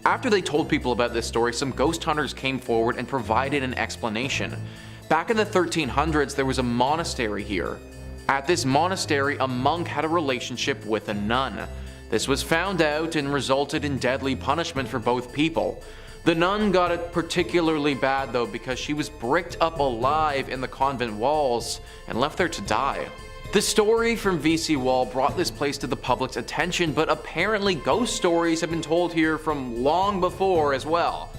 After they told people about this story, some ghost hunters came forward and provided an explanation. Back in the 1300s, there was a monastery here. At this monastery, a monk had a relationship with a nun. This was found out and resulted in deadly punishment for both people. The nun got it particularly bad though, because she was bricked up alive in the convent walls and left there to die. The story from V.C. Wall brought this place to the public's attention, but apparently ghost stories have been told here from long before as well.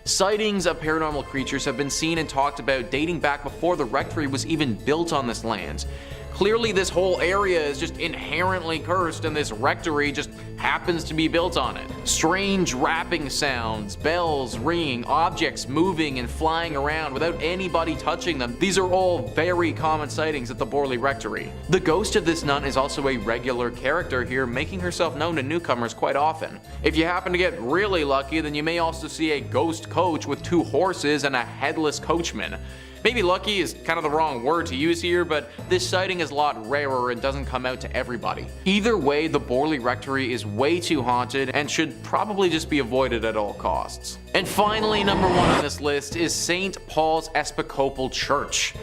Sightings of paranormal creatures have been seen and talked about dating back before the rectory was even built on this land. Clearly this whole area is just inherently cursed and this rectory just happens to be built on it. Strange rapping sounds, bells ringing, objects moving and flying around without anybody touching them. These are all very common sightings at the Borley Rectory. The ghost of this nun is also a regular character here, making herself known to newcomers quite often. If you happen to get really lucky, then you may also see a ghost coach with 2 horses and a headless coachman. Maybe lucky is kind of the wrong word to use here, but this sighting is a lot rarer and doesn't come out to everybody. Either way, the Borley Rectory is way too haunted and should probably just be avoided at all costs. And finally, number 1 on this list is St. Paul's Episcopal Church.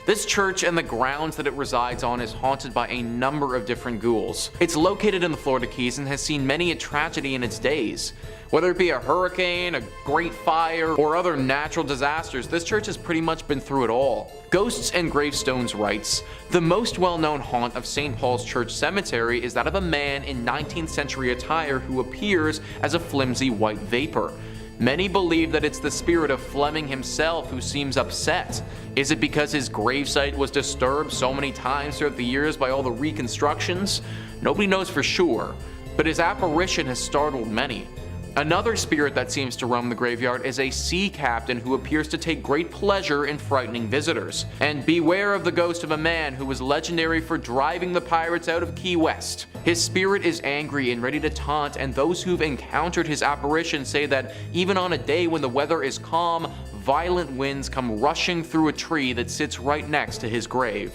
This church and the grounds that it resides on is haunted by a number of different ghouls. It's located in the Florida Keys and has seen many a tragedy in its days. Whether it be a hurricane, a great fire, or other natural disasters, this church has pretty much been through it all. Ghosts and Gravestones writes, "The most well-known haunt of St. Paul's Church Cemetery is that of a man in 19th century attire who appears as a flimsy white vapor. Many believe that it's the spirit of Fleming himself who seems upset. Is it because his gravesite was disturbed so many times throughout the years by all the reconstructions? Nobody knows for sure, but his apparition has startled many. Another spirit that seems to roam the graveyard is a sea captain who appears to take great pleasure in frightening visitors. And beware of the ghost of a man who was legendary for driving the pirates out of Key West. His spirit is angry and ready to taunt, and those who've encountered his apparition say that even on a day when the weather is calm, violent winds come rushing through a tree that sits right next to his grave."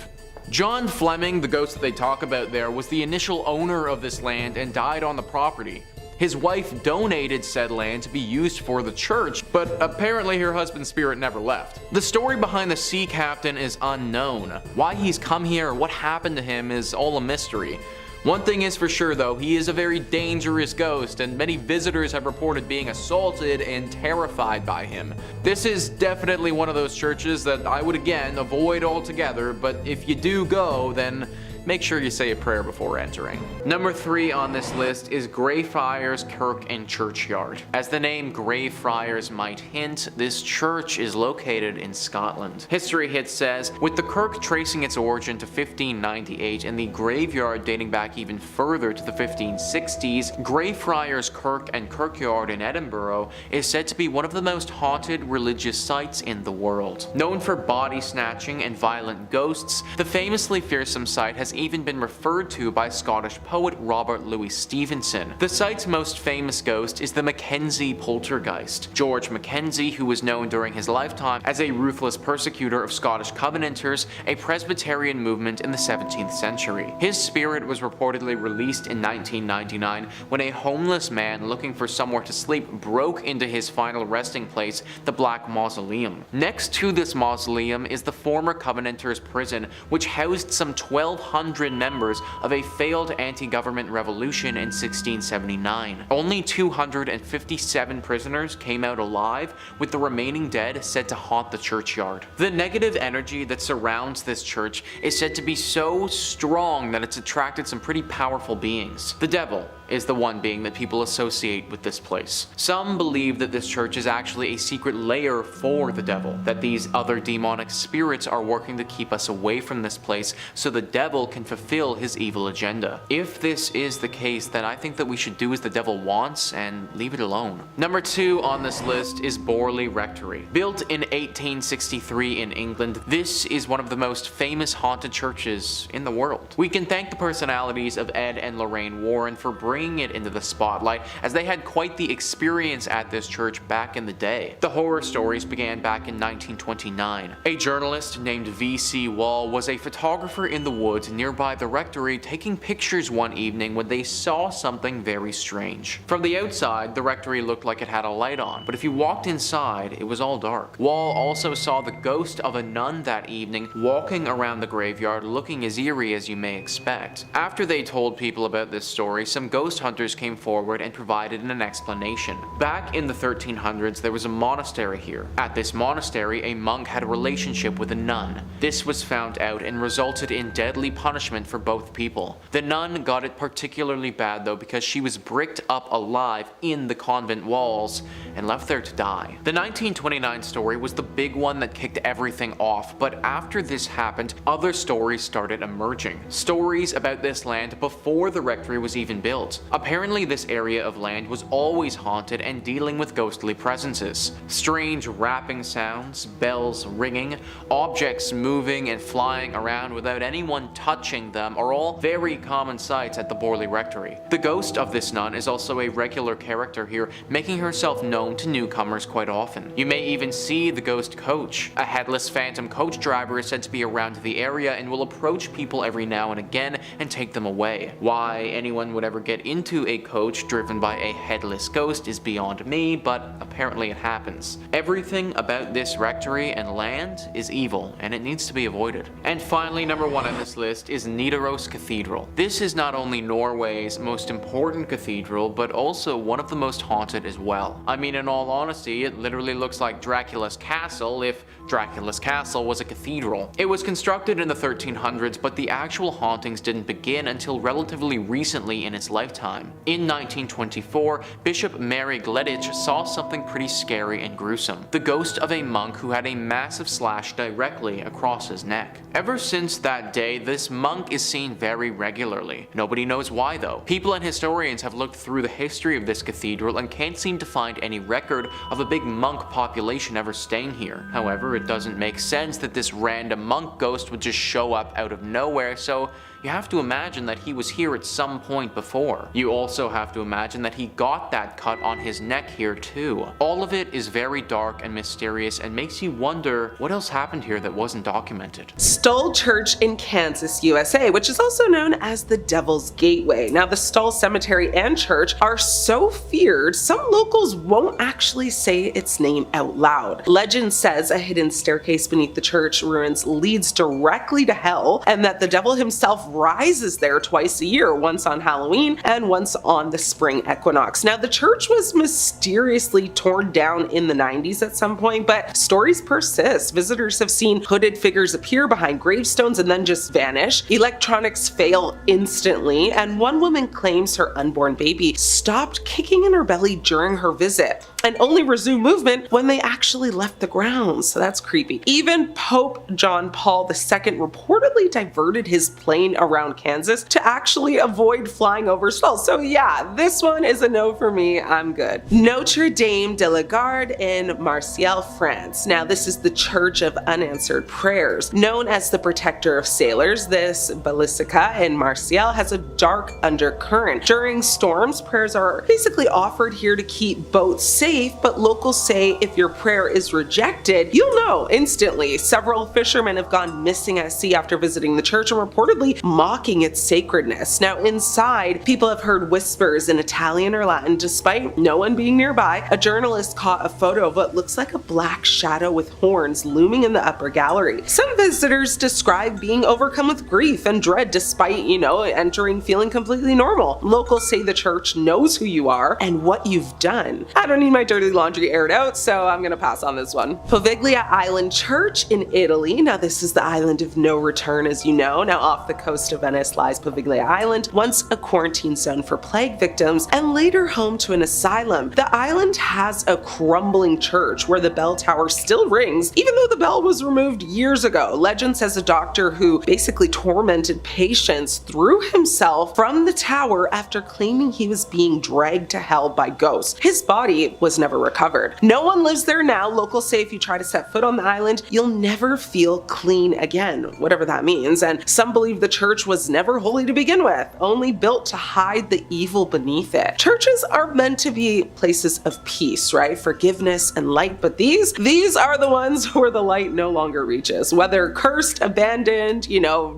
John Fleming, the ghost that they talk about there, was the initial owner of this land and died on the property. His wife donated said land to be used for the church, but apparently her husband's spirit never left. The story behind the sea captain is unknown. Why he's come here or what happened to him is all a mystery. One thing is for sure though, he is a very dangerous ghost, and many visitors have reported being assaulted and terrified by him. This is definitely one of those churches that I would again avoid altogether, but if you do go, then make sure you say a prayer before entering. Number 3 on this list is Greyfriars Kirk and Churchyard. As the name Greyfriars might hint, this church is located in Scotland. History Hit says, with the kirk tracing its origin to 1598 and the graveyard dating back even further to the 1560s, Greyfriars Kirk and Kirkyard in Edinburgh is said to be one of the most haunted religious sites in the world. Known for body snatching and violent ghosts, the famously fearsome site has even been referred to by Scottish poet Robert Louis Stevenson. The site's most famous ghost is the McKenzie Poltergeist. George McKenzie, who was known during his lifetime as a ruthless persecutor of Scottish Covenanters, a Presbyterian movement in the 17th century. His spirit was reportedly released in 1999 when a homeless man looking for somewhere to sleep broke into his final resting place, the Black Mausoleum. Next to this mausoleum is the former Covenanters prison, which housed some 1,200 members of a failed anti-government revolution in 1679. Only 257 prisoners came out alive, with the remaining dead said to haunt the churchyard. The negative energy that surrounds this church is said to be so strong that it's attracted some pretty powerful beings. The devil is the one being that people associate with this place. Some believe that this church is actually a secret lair for the devil, that these other demonic spirits are working to keep us away from this place so the devil can fulfill his evil agenda. If this is the case, then I think that we should do as the devil wants and leave it alone. Number 2 on this list is Borley Rectory. Built in 1863 in England, this is one of the most famous haunted churches in the world. We can thank the personalities of Ed and Lorraine Warren for bringing it into the spotlight, as they had quite the experience at this church back in the day. The horror stories began back in 1929. A journalist named V.C. Wall was a photographer in the woods nearby the rectory taking pictures one evening when they saw something very strange. From the outside, the rectory looked like it had a light on, but if you walked inside, it was all dark. Wall also saw the ghost of a nun that evening walking around the graveyard looking as eerie as you may expect. After they told people about this story, some ghost hunters came forward and provided an explanation. Back in the 1300s, there was a monastery here. At this monastery, a monk had a relationship with a nun. This was found out and resulted in deadly punishment for both people. The nun got it particularly bad though, because she was bricked up alive in the convent walls and left there to die. The 1929 story was the big one that kicked everything off, but after this happened, other stories started emerging. Stories about this land before the rectory was even built. Apparently this area of land was always haunted and dealing with ghostly presences. Strange rapping sounds, bells ringing, objects moving and flying around without anyone touching them are all very common sights at the Borley Rectory. The ghost of this nun is also a regular character here, making herself known to newcomers quite often. You may even see the ghost coach. A headless phantom coach driver is said to be around the area and will approach people every now and again and take them away. Why anyone would ever get into a coach driven by a headless ghost is beyond me, but apparently it happens. Everything about this rectory and land is evil, and it needs to be avoided. And finally, number 1 on this list is Nidaros Cathedral. This is not only Norway's most important cathedral, but also one of the most haunted as well. I mean, in all honesty, it literally looks like Dracula's castle if Dracula's castle was a cathedral. It was constructed in the 1300s, but the actual hauntings didn't begin until relatively recently in its lifetime. In 1924, Bishop Mary Gleditch saw something pretty scary and gruesome. The ghost of a monk who had a massive slash directly across his neck. Ever since that day, this monk is seen very regularly. Nobody knows why though. People and historians have looked through the history of this cathedral and can't seem to find any record of a big monk population ever staying here. However, it doesn't make sense that this random monk ghost would just show up out of nowhere, so you have to imagine that he was here at some point before. You also have to imagine that he got that cut on his neck here too. All of it is very dark and mysterious and makes you wonder what else happened here that wasn't documented. Stull Church in Kansas, USA, which is also known as the Devil's Gateway. Now, the Stull Cemetery and church are so feared, some locals won't actually say its name out loud. Legend says a hidden staircase beneath the church ruins leads directly to hell, and that the devil himself rises there twice a year, once on Halloween and once on the spring equinox. Now, the church was mysteriously torn down in the 90s at some point, but stories persist. Visitors have seen hooded figures appear behind gravestones and then just vanish. Electronics fail instantly, and one woman claims her unborn baby stopped kicking in her belly during her visit and only resumed movement when they actually left the grounds. So that's creepy. Even Pope John Paul II reportedly diverted his plane around Kansas to actually avoid flying over Stull. So yeah, this one is a no for me. I'm good. Notre Dame de la Garde in Marseille, France. Now, this is the Church of Unanswered Prayers. Known as the protector of sailors, this basilica in Marseille has a dark undercurrent. During storms, prayers are basically offered here to keep boats safe, but locals say if your prayer is rejected, you'll know instantly. Several fishermen have gone missing at sea after visiting the church and reportedly mocking its sacredness. Now, inside, people have heard whispers in Italian or Latin despite no one being nearby. A journalist caught a photo of what looks like a black shadow with horns looming in the upper gallery. Some visitors describe being overcome with grief and dread despite, entering feeling completely normal. Locals say the church knows who you are and what you've done. I don't need my dirty laundry aired out, so I'm gonna pass on this one. Poveglia Island Church in Italy. Now, this is the island of no return, as you know. Now, off the coast of Venice lies Poveglia Island, once a quarantine zone for plague victims and later home to an asylum. The island has a crumbling church where the bell tower still rings, even though the bell was removed years ago. Legend says a doctor who basically tormented patients threw himself from the tower after claiming he was being dragged to hell by ghosts. His body was never recovered. No one lives there now. Locals say if you try to set foot on the island, you'll never feel clean again, whatever that means. And some believe the church was never holy to begin with, only built to hide the evil beneath it. Churches are meant to be places of peace, right? Forgiveness and light, but these are the ones where the light no longer reaches. Whether cursed, abandoned,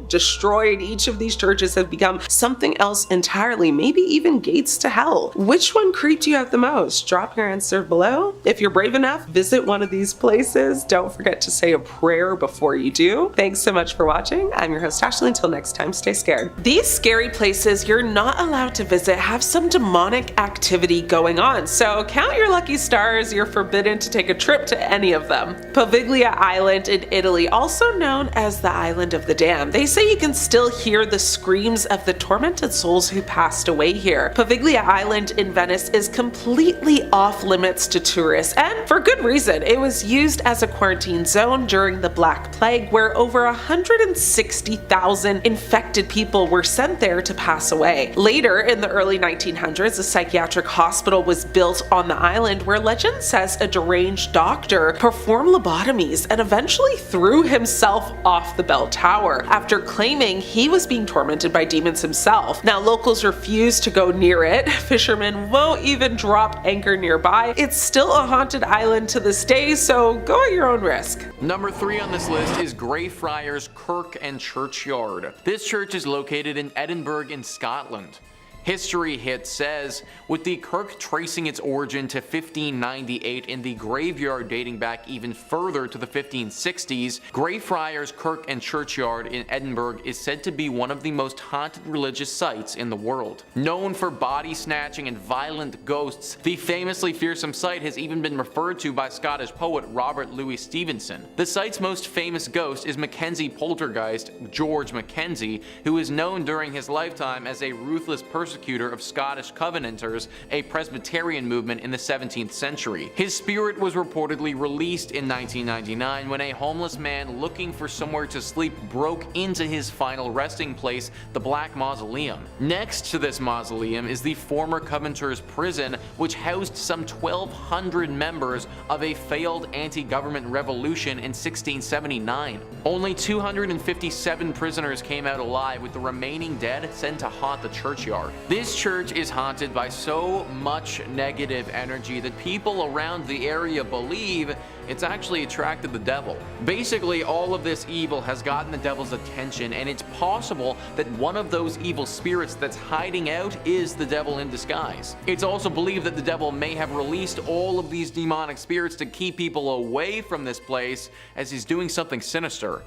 destroyed, each of these churches have become something else entirely, maybe even gates to hell. Which one creeped you out the most? Drop your answer below. If you're brave enough, visit one of these places. Don't forget to say a prayer before you do. Thanks so much for watching. I'm your host Ashley. Until next time, stay scared. These scary places you're not allowed to visit have some demonic activity going on, so count your lucky stars. You're forbidden to take a trip to any of them. Poveglia Island in Italy, also known as the Island of the Damned. They say you can still hear the screams of the tormented souls who passed away here. Poveglia Island in Venice is completely off limits to tourists, and for good reason. It was used as a quarantine zone during the Black Plague, where over 160,000 infected people were sent there to pass away. Later, in the early 1900s, a psychiatric hospital was built on the island where legend says a deranged doctor performed lobotomies and eventually threw himself off the bell tower after claiming he was being tormented by demons himself. Now, locals refuse to go near it. Fishermen won't even drop anchor nearby. It's still a haunted island to this day, so go at your own risk. Number 3 on this list is Greyfriars Kirk and Churchyard. This church is located in Edinburgh in Scotland. History Hit says, with the Kirk tracing its origin to 1598 and the graveyard dating back even further to the 1560s, Greyfriars Kirk and Churchyard in Edinburgh is said to be one of the most haunted religious sites in the world. Known for body snatching and violent ghosts, the famously fearsome site has even been referred to by Scottish poet Robert Louis Stevenson. The site's most famous ghost is McKenzie Poltergeist, George McKenzie, who is known during his lifetime as a ruthless persecutor persecutor of Scottish Covenanters, a Presbyterian movement in the 17th century. His spirit was reportedly released in 1999 when a homeless man looking for somewhere to sleep broke into his final resting place, the Black Mausoleum. Next to this mausoleum is the former Covenanters prison, which housed some 1,200 members of a failed anti-government revolution in 1679. Only 257 prisoners came out alive, with the remaining dead sent to haunt the churchyard. This church is haunted by so much negative energy that people around the area believe it's actually attracted the devil. Basically, all of this evil has gotten the devil's attention, and it's possible that one of those evil spirits that's hiding out is the devil in disguise. It's also believed that the devil may have released all of these demonic spirits to keep people away from this place, as he's doing something sinister.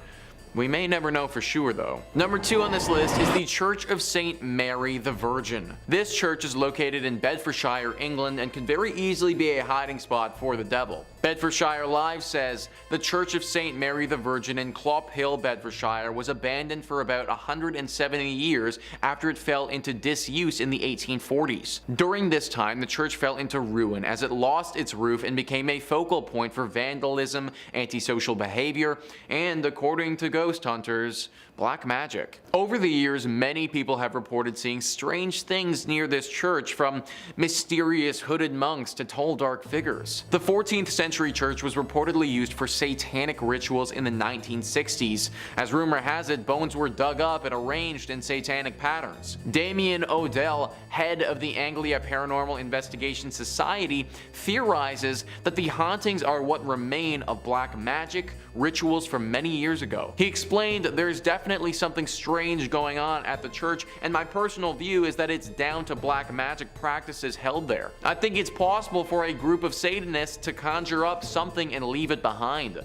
We may never know for sure though. Number 2 on this list is the Church of St. Mary the Virgin. This church is located in Bedfordshire, England, and can very easily be a hiding spot for the devil. Bedfordshire Live says, the Church of St. Mary the Virgin in Clop Hill, Bedfordshire was abandoned for about 170 years after it fell into disuse in the 1840s. During this time, the church fell into ruin as it lost its roof and became a focal point for vandalism, antisocial behavior, and, according to ghost hunters, black magic. Over the years, many people have reported seeing strange things near this church, from mysterious hooded monks to tall dark figures. The 14th century church was reportedly used for satanic rituals in the 1960s. As rumor has it, bones were dug up and arranged in satanic patterns. Damien Odell, head of the Anglia Paranormal Investigation Society, theorizes that the hauntings are what remain of black magic rituals from many years ago. He explained, there's definitely something strange going on at the church, and my personal view is that it's down to black magic practices held there. I think it's possible for a group of Satanists to conjure up something and leave it behind.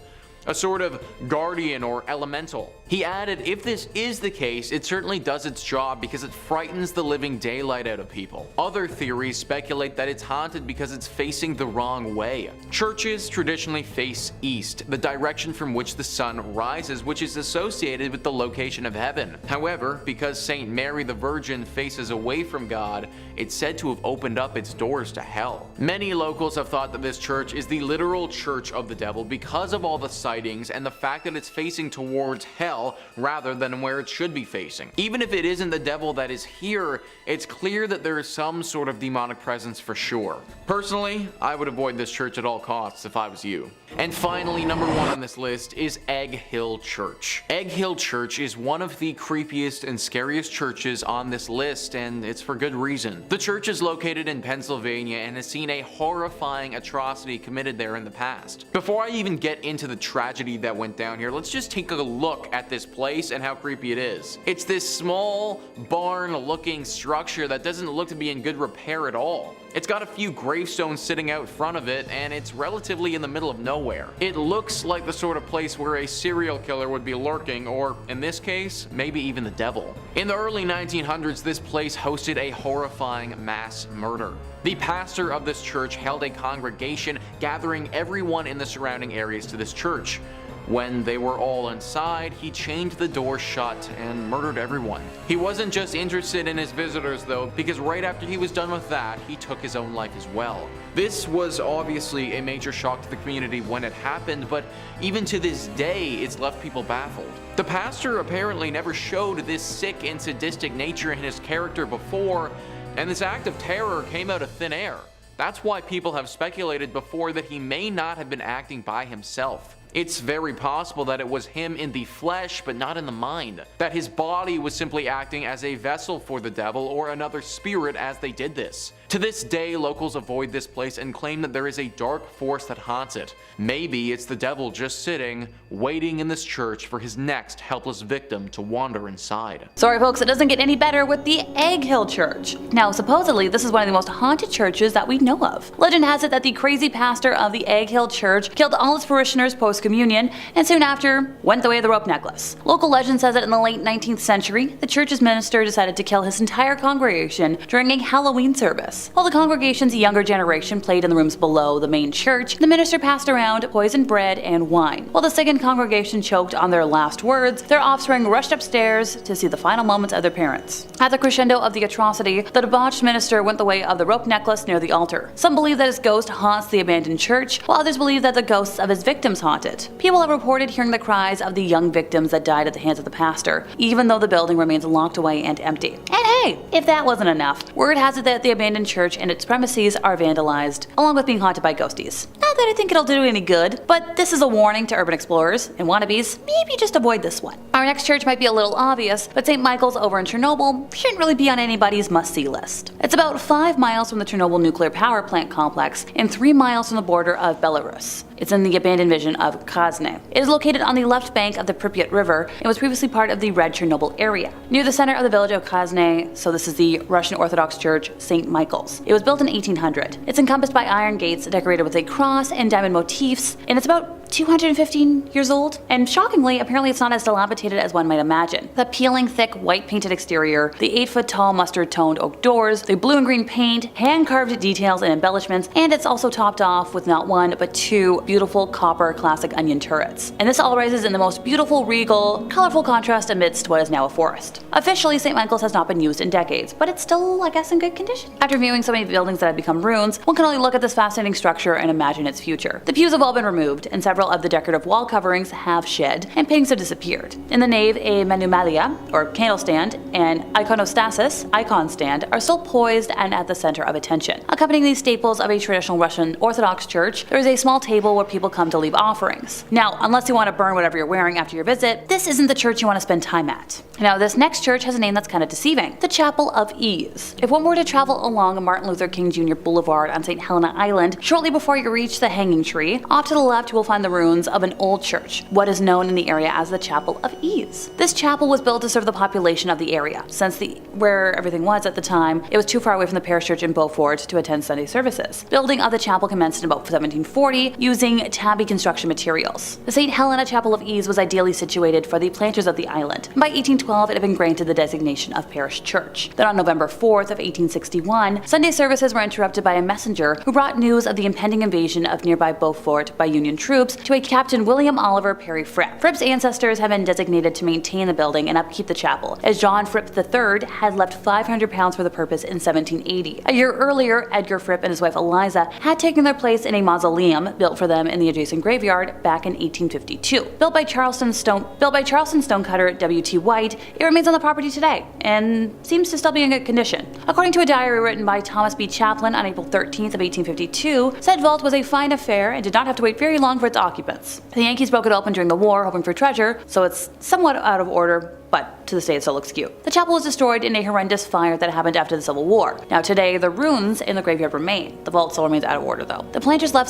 A sort of guardian or elemental. He added, if this is the case, it certainly does its job because it frightens the living daylight out of people. Other theories speculate that it's haunted because it's facing the wrong way. Churches traditionally face east, the direction from which the sun rises, which is associated with the location of heaven. However, because St. Mary the Virgin faces away from God, it's said to have opened up its doors to hell. Many locals have thought that this church is the literal church of the devil because of all the sightings and the fact that it's facing towards hell rather than where it should be facing. Even if it isn't the devil that is here, it's clear that there is some sort of demonic presence for sure. Personally, I would avoid this church at all costs if I was you. And finally, number 1 on this list is Egg Hill Church. Egg Hill Church is one of the creepiest and scariest churches on this list, and it's for good reason. The church is located in Pennsylvania and has seen a horrifying atrocity committed there in the past. Before I even get into the tragedy that went down here, let's just take a look at this place and how creepy it is. It's this small barn-looking structure that doesn't look to be in good repair at all. It's got a few gravestones sitting out front of it, and it's relatively in the middle of nowhere. It looks like the sort of place where a serial killer would be lurking, or in this case, maybe even the devil. In the early 1900s, this place hosted a horrifying mass murder. The pastor of this church held a congregation, gathering everyone in the surrounding areas to this church. When they were all inside, he chained the door shut and murdered everyone. He wasn't just interested in his visitors though, because right after he was done with that, he took his own life as well. This was obviously a major shock to the community when it happened, but even to this day, it's left people baffled. The pastor apparently never showed this sick and sadistic nature in his character before, and this act of terror came out of thin air. That's why people have speculated before that he may not have been acting by himself. It's very possible that it was him in the flesh, but not in the mind. That his body was simply acting as a vessel for the devil or another spirit as they did this. To this day, locals avoid this place and claim that there is a dark force that haunts it. Maybe it's the devil just sitting, waiting in this church for his next helpless victim to wander inside. Sorry folks, it doesn't get any better with the Egg Hill Church. Now supposedly this is one of the most haunted churches that we know of. Legend has it that the crazy pastor of the Egg Hill Church killed all his parishioners post First Communion, and soon after went the way of the rope necklace. Local legend says that in the late 19th century, the church's minister decided to kill his entire congregation during a Halloween service. While the congregation's younger generation played in the rooms below the main church, the minister passed around poisoned bread and wine. While the second congregation choked on their last words, their offspring rushed upstairs to see the final moments of their parents. At the crescendo of the atrocity, the debauched minister went the way of the rope necklace near the altar. Some believe that his ghost haunts the abandoned church, while others believe that the ghosts of his victims haunt it. People have reported hearing the cries of the young victims that died at the hands of the pastor, even though the building remains locked away and empty. And hey, if that wasn't enough, word has it that the abandoned church and its premises are vandalized, along with being haunted by ghosties. Not that I think it'll do any good, but this is a warning to urban explorers and wannabes, maybe just avoid this one. Our next church might be a little obvious, but St. Michael's over in Chernobyl shouldn't really be on anybody's must-see list. It's about 5 miles from the Chernobyl nuclear power plant complex and 3 miles from the border of Belarus. It's in the abandoned vision of Krasny. It is located on the left bank of the Pripyat River and was previously part of the Red Chernobyl area, near the center of the village of Krasny, so this is the Russian Orthodox Church, St. Michael's. It was built in 1800. It's encompassed by iron gates decorated with a cross and diamond motifs, and it's about 215 years old, and shockingly, apparently it's not as dilapidated as one might imagine. The peeling, thick, white painted exterior, the 8-foot-tall mustard-toned oak doors, the blue and green paint, hand-carved details and embellishments, and it's also topped off with not one, but 2 beautiful copper classic onion turrets. And this all rises in the most beautiful, regal, colorful contrast amidst what is now a forest. Officially, St. Michael's has not been used in decades, but it's still, I guess, in good condition. After viewing so many buildings that have become ruins, one can only look at this fascinating structure and imagine its future. The pews have all been removed, and several of the decorative wall coverings have shed, and paintings have disappeared. In the nave, a manumalia, or candle stand, and iconostasis, icon stand, are still poised and at the center of attention. Accompanying these staples of a traditional Russian Orthodox church, there is a small table where people come to leave offerings. Now, unless you want to burn whatever you're wearing after your visit, this isn't the church you want to spend time at. Now, this next church has a name that's kind of deceiving: the Chapel of Ease. If one were to travel along Martin Luther King Jr. Boulevard on St. Helena Island, shortly before you reach the Hanging Tree, off to the left you will find the ruins of an old church, what is known in the area as the Chapel of Ease. This chapel was built to serve the population of the area, since where everything was at the time, it was too far away from the parish church in Beaufort to attend Sunday services. Building of the chapel commenced in about 1740 using tabby construction materials. The St. Helena Chapel of Ease was ideally situated for the planters of the island. By 1812, it had been granted the designation of parish church. Then on November 4th of 1861, Sunday services were interrupted by a messenger who brought news of the impending invasion of nearby Beaufort by Union troops to a Captain William Oliver Perry Fripp. Fripp's ancestors had been designated to maintain the building and upkeep the chapel, as John Fripp III had left £500 for the purpose in 1780. A year earlier, Edgar Fripp and his wife Eliza had taken their place in a mausoleum built for them in the adjacent graveyard back in 1852. Built by Charleston stonecutter W.T. White, it remains on the property today and seems to still be in good condition. According to a diary written by Thomas B. Chaplin on April 13th of 1852, said vault was a fine affair and did not have to wait very long for its occupants. The Yankees broke it open during the war, hoping for treasure, so it's somewhat out of order, but to this day it still looks cute. The chapel was destroyed in a horrendous fire that happened after the Civil War. Now today, the ruins in the graveyard remain. The vault still remains out of order though. The planters left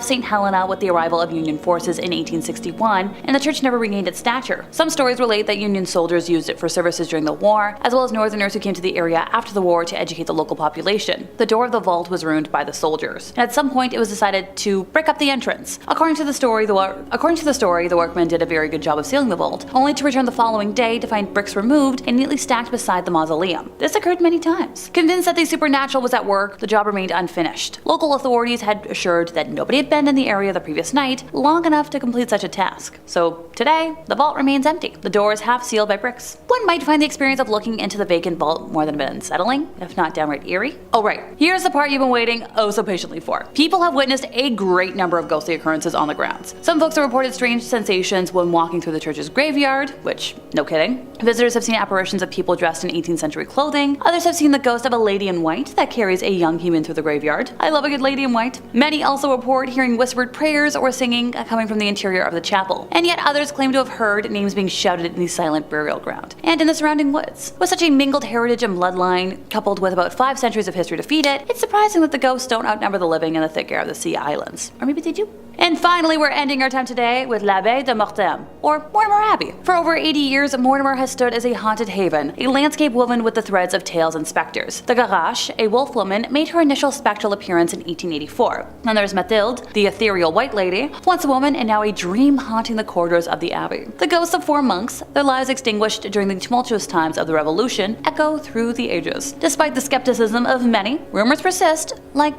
St. Helena with the arrival of Union forces in 1861, and the church never regained its stature. Some stories relate that Union soldiers used it for services during the war, as well as Northerners who came to the area after the war to educate the local population. The door of the vault was ruined by the soldiers, and at some point it was decided to brick up the entrance. According to the story, the workmen did a very good job of sealing the vault, only to return the following day to find bricks removed and neatly stacked beside the mausoleum. This occurred many times. Convinced that the supernatural was at work, the job remained unfinished. Local authorities had assured that nobody had been in the area the previous night long enough to complete such a task. So today, the vault remains empty. The door is half sealed by bricks. One might find the experience of looking into the vacant vault more than a bit unsettling, if not downright eerie. Oh right, here's the part you've been waiting oh so patiently for. People have witnessed a great number of ghostly occurrences on the grounds. Some folks have reported strange sensations when walking through the church's graveyard, which, no kidding. Visitors have seen apparitions of people dressed in 18th century clothing. Others have seen the ghost of a lady in white that carries a young human through the graveyard. I love a good lady in white. Many also report hearing whispered prayers or singing coming from the interior of the chapel. And yet others claim to have heard names being shouted in the silent burial ground and in the surrounding woods. With such a mingled heritage and bloodline, coupled with about 5 centuries of history to feed it, it's surprising that the ghosts don't outnumber the living in the thick air of the Sea Islands. Or maybe they do. And finally, we're ending our time today with l'Abbey de Mortimer, or Mortimer Abbey. For over 80 years, Mortimer has stood as a haunted haven, a landscape woven with the threads of tales and specters. The Garage, a wolf woman, made her initial spectral appearance in 1884. Then there's Mathilde, the ethereal white lady, once a woman and now a dream haunting the corridors of the abbey. The ghosts of 4 monks, their lives extinguished during the tumultuous times of the Revolution, echo through the ages. Despite the skepticism of many, rumors persist, like,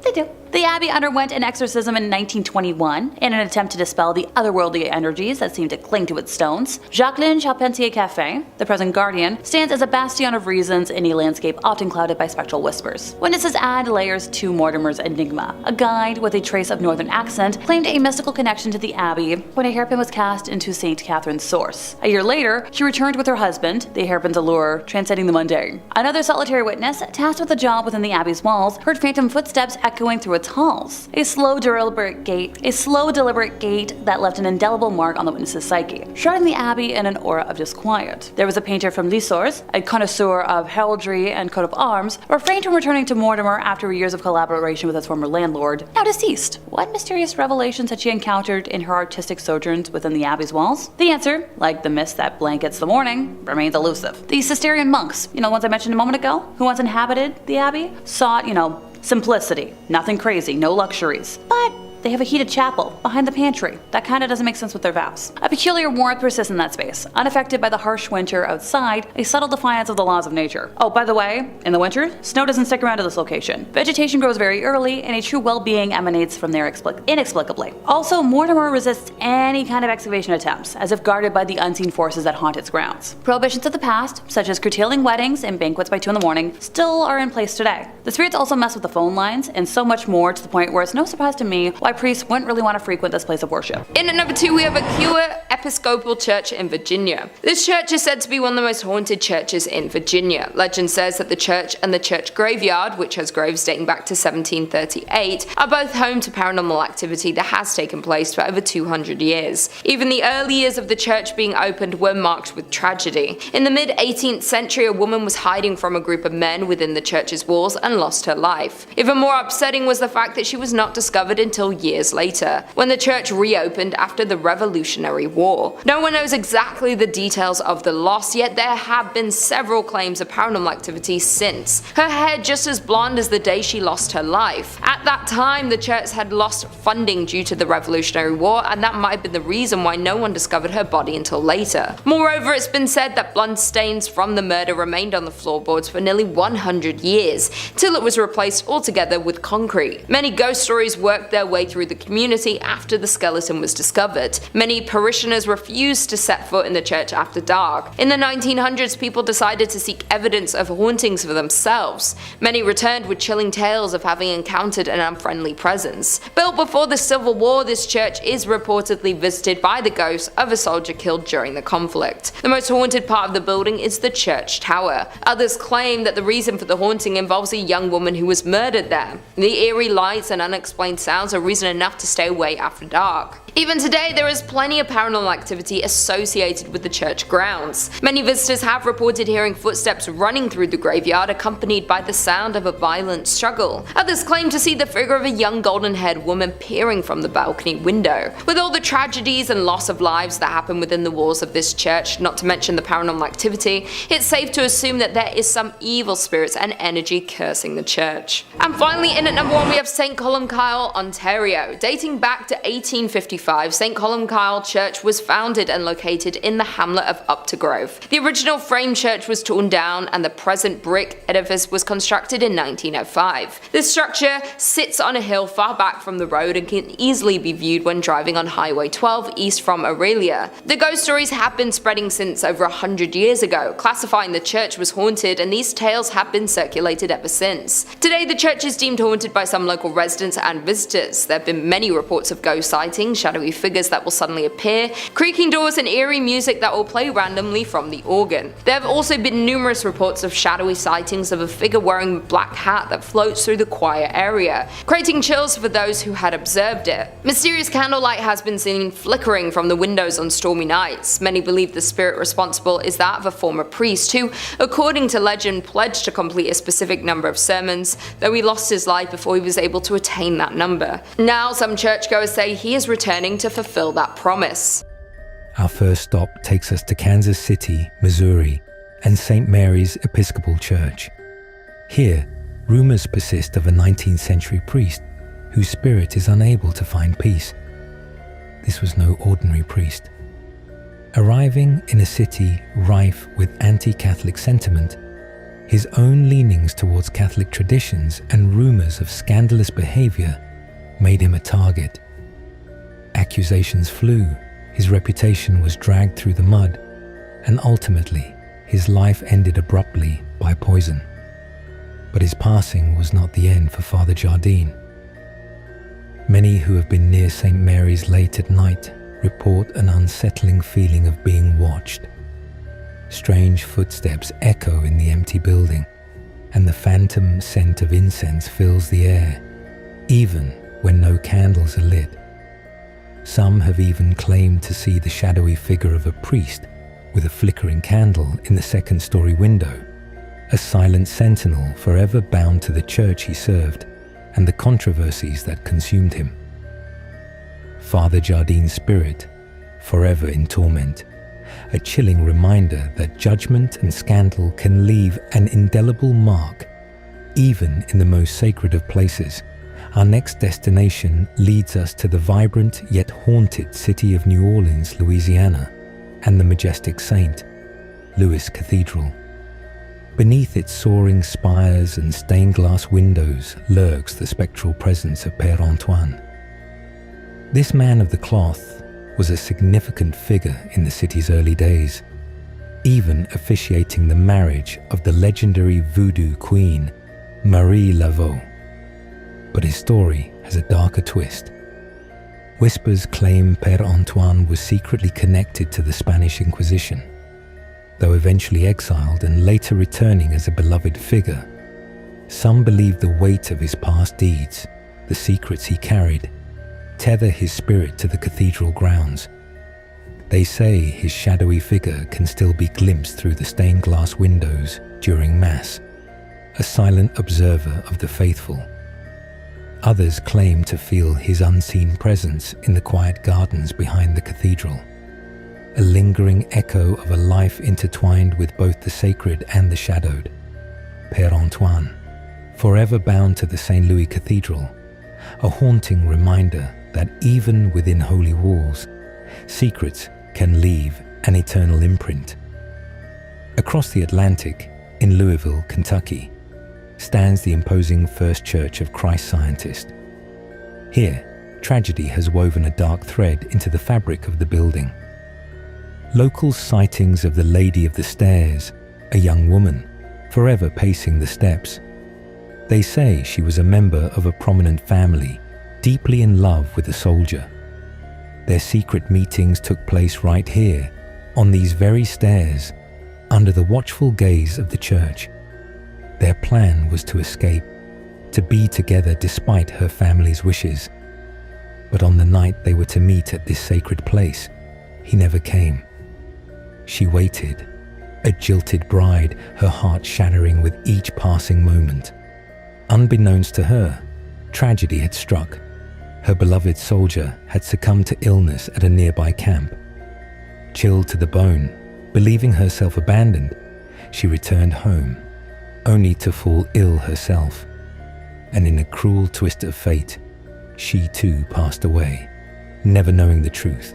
they do. The abbey underwent an exorcism in 1921 in an attempt to dispel the otherworldly energies that seemed to cling to its stones. Jacqueline Charpentier Café, the present guardian, stands as a bastion of reasons in a landscape often clouded by spectral whispers. Witnesses add layers to Mortimer's enigma. A guide with a trace of northern accent claimed a mystical connection to the abbey when a hairpin was cast into St. Catherine's source. A year later, she returned with her husband, the hairpin's allure transcending the mundane. Another solitary witness, tasked with a job within the abbey's walls, heard phantom footsteps echoing through its halls. A slow, deliberate gait that left an indelible mark on the witness's psyche, shrouding the abbey in an aura of disquiet. There was a painter from Lissors, a connoisseur of heraldry and coat of arms, refrained from returning to Mortimer after years of collaboration with his former landlord, now deceased. What mysterious revelations had she encountered in her artistic sojourns within the abbey's walls? The answer, like the mist that blankets the morning, remains elusive. The Cistercian monks, the ones I mentioned a moment ago, who once inhabited the abbey, sought, simplicity, nothing crazy, no luxuries. But they have a heated chapel behind the pantry. That kinda doesn't make sense with their vows. A peculiar warmth persists in that space, unaffected by the harsh winter outside, a subtle defiance of the laws of nature. Oh, by the way, in the winter, snow doesn't stick around to this location. Vegetation grows very early, and a true well-being emanates from there inexplicably. Also, Mortimer resists any kind of excavation attempts, as if guarded by the unseen forces that haunt its grounds. Prohibitions of the past, such as curtailing weddings and banquets by 2 in the still are in place today. The spirits also mess with the phone lines, and so much more, to the point where it's no surprise to me why priests wouldn't really want to frequent this place of worship. In at number 2, we have Aquia Episcopal Church in Virginia. This church is said to be one of the most haunted churches in Virginia. Legend says that the church and the church graveyard, which has graves dating back to 1738, are both home to paranormal activity that has taken place for over 200 years. Even the early years of the church being opened were marked with tragedy. In the mid-18th century, a woman was hiding from a group of men within the church's walls and lost her life. Even more upsetting was the fact that she was not discovered until years later, when the church reopened after the Revolutionary War. No one knows exactly the details of the loss, yet there have been several claims of paranormal activity since. Her hair just as blonde as the day she lost her life. At that time, the church had lost funding due to the Revolutionary War, and that might have been the reason why no one discovered her body until later. Moreover, it's been said that blood stains from the murder remained on the floorboards for nearly 100 years, till it was replaced altogether with concrete. Many ghost stories worked their way through the community after the skeleton was discovered. Many parishioners refused to set foot in the church after dark. In the 1900s, people decided to seek evidence of hauntings for themselves. Many returned with chilling tales of having encountered an unfriendly presence. Built before the Civil War, this church is reportedly visited by the ghost of a soldier killed during the conflict. The most haunted part of the building is the church tower. Others claim that the reason for the haunting involves a young woman who was murdered there. The eerie lights and unexplained sounds are reason enough to stay away after dark. Even today, there is plenty of paranormal activity associated with the church grounds. Many visitors have reported hearing footsteps running through the graveyard accompanied by the sound of a violent struggle. Others claim to see the figure of a young golden-haired woman peering from the balcony window. With all the tragedies and loss of lives that happen within the walls of this church, not to mention the paranormal activity, it's safe to assume that there is some evil spirits and energy cursing the church. And finally, in at number 1, we have St. Columcille, Ontario. Dating back to 1855, St. Columcille Church was founded and located in the hamlet of Uptergrove. The original frame church was torn down and the present brick edifice was constructed in 1905. This structure sits on a hill far back from the road and can easily be viewed when driving on Highway 12 east from Aurelia. The ghost stories have been spreading since over 100 years ago, classifying the church was haunted, and these tales have been circulated ever since. Today, the church is deemed haunted by some local residents and visitors. There have been many reports of ghost sightings, shadowy figures that will suddenly appear, creaking doors and eerie music that will play randomly from the organ. There have also been numerous reports of shadowy sightings of a figure wearing a black hat that floats through the choir area, creating chills for those who had observed it. Mysterious candlelight has been seen flickering from the windows on stormy nights. Many believe the spirit responsible is that of a former priest who, according to legend, pledged to complete a specific number of sermons, though he lost his life before he was able to attain that number. Now some churchgoers say he is returning to fulfill that promise. Our first stop takes us to Kansas City, Missouri, and St. Mary's Episcopal Church. Here, rumors persist of a 19th century priest whose spirit is unable to find peace. This was no ordinary priest. Arriving in a city rife with anti-Catholic sentiment, his own leanings towards Catholic traditions and rumors of scandalous behavior made him a target. Accusations flew, his reputation was dragged through the mud, and ultimately, his life ended abruptly by poison. But his passing was not the end for Father Jardine. Many who have been near St. Mary's late at night report an unsettling feeling of being watched. Strange footsteps echo in the empty building, and the phantom scent of incense fills the air, even when no candles are lit. Some have even claimed to see the shadowy figure of a priest with a flickering candle in the second-story window, a silent sentinel forever bound to the church he served and the controversies that consumed him. Father Jardine's spirit, forever in torment, a chilling reminder that judgment and scandal can leave an indelible mark, even in the most sacred of places. Our next destination leads us to the vibrant yet haunted city of New Orleans, Louisiana, and the majestic St. Louis Cathedral. Beneath its soaring spires and stained glass windows lurks the spectral presence of Père Antoine. This man of the cloth was a significant figure in the city's early days, even officiating the marriage of the legendary voodoo queen, Marie Laveau. But his story has a darker twist. Whispers claim Père Antoine was secretly connected to the Spanish Inquisition, though eventually exiled and later returning as a beloved figure. Some believe the weight of his past deeds, the secrets he carried, tether his spirit to the cathedral grounds. They say his shadowy figure can still be glimpsed through the stained glass windows during Mass, a silent observer of the faithful. Others claim to feel his unseen presence in the quiet gardens behind the cathedral, a lingering echo of a life intertwined with both the sacred and the shadowed. Père Antoine, forever bound to the St. Louis Cathedral, a haunting reminder that even within holy walls, secrets can leave an eternal imprint. Across the Atlantic, in Louisville, Kentucky, stands the imposing First Church of Christ Scientist. Here, tragedy has woven a dark thread into the fabric of the building. Local sightings of the Lady of the Stairs, a young woman, forever pacing the steps. They say she was a member of a prominent family, deeply in love with a soldier. Their secret meetings took place right here, on these very stairs, under the watchful gaze of the church. Their plan was to escape, to be together despite her family's wishes. But on the night they were to meet at this sacred place, he never came. She waited, a jilted bride, her heart shattering with each passing moment. Unbeknownst to her, tragedy had struck. Her beloved soldier had succumbed to illness at a nearby camp. Chilled to the bone, believing herself abandoned, she returned home, only to fall ill herself. And in a cruel twist of fate, she too passed away, never knowing the truth.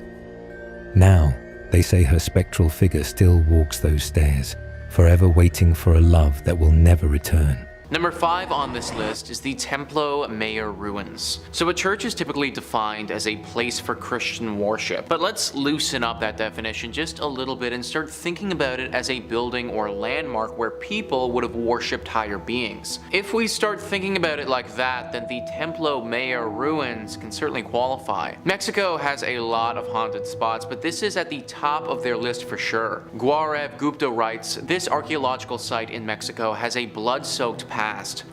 Now, they say her spectral figure still walks those stairs, forever waiting for a love that will never return. Number 5 on this list is the Templa Mayor ruins. So a church is typically defined as a place for Christian worship, but let's loosen up that definition just a little bit and start thinking about it as a building or landmark where people would have worshipped higher beings. If we start thinking about it like that, then the Templa Mayor ruins can certainly qualify. Mexico has a lot of haunted spots, but this is at the top of their list for sure. Gaurav Gupta writes, this archaeological site in Mexico has a blood-soaked past.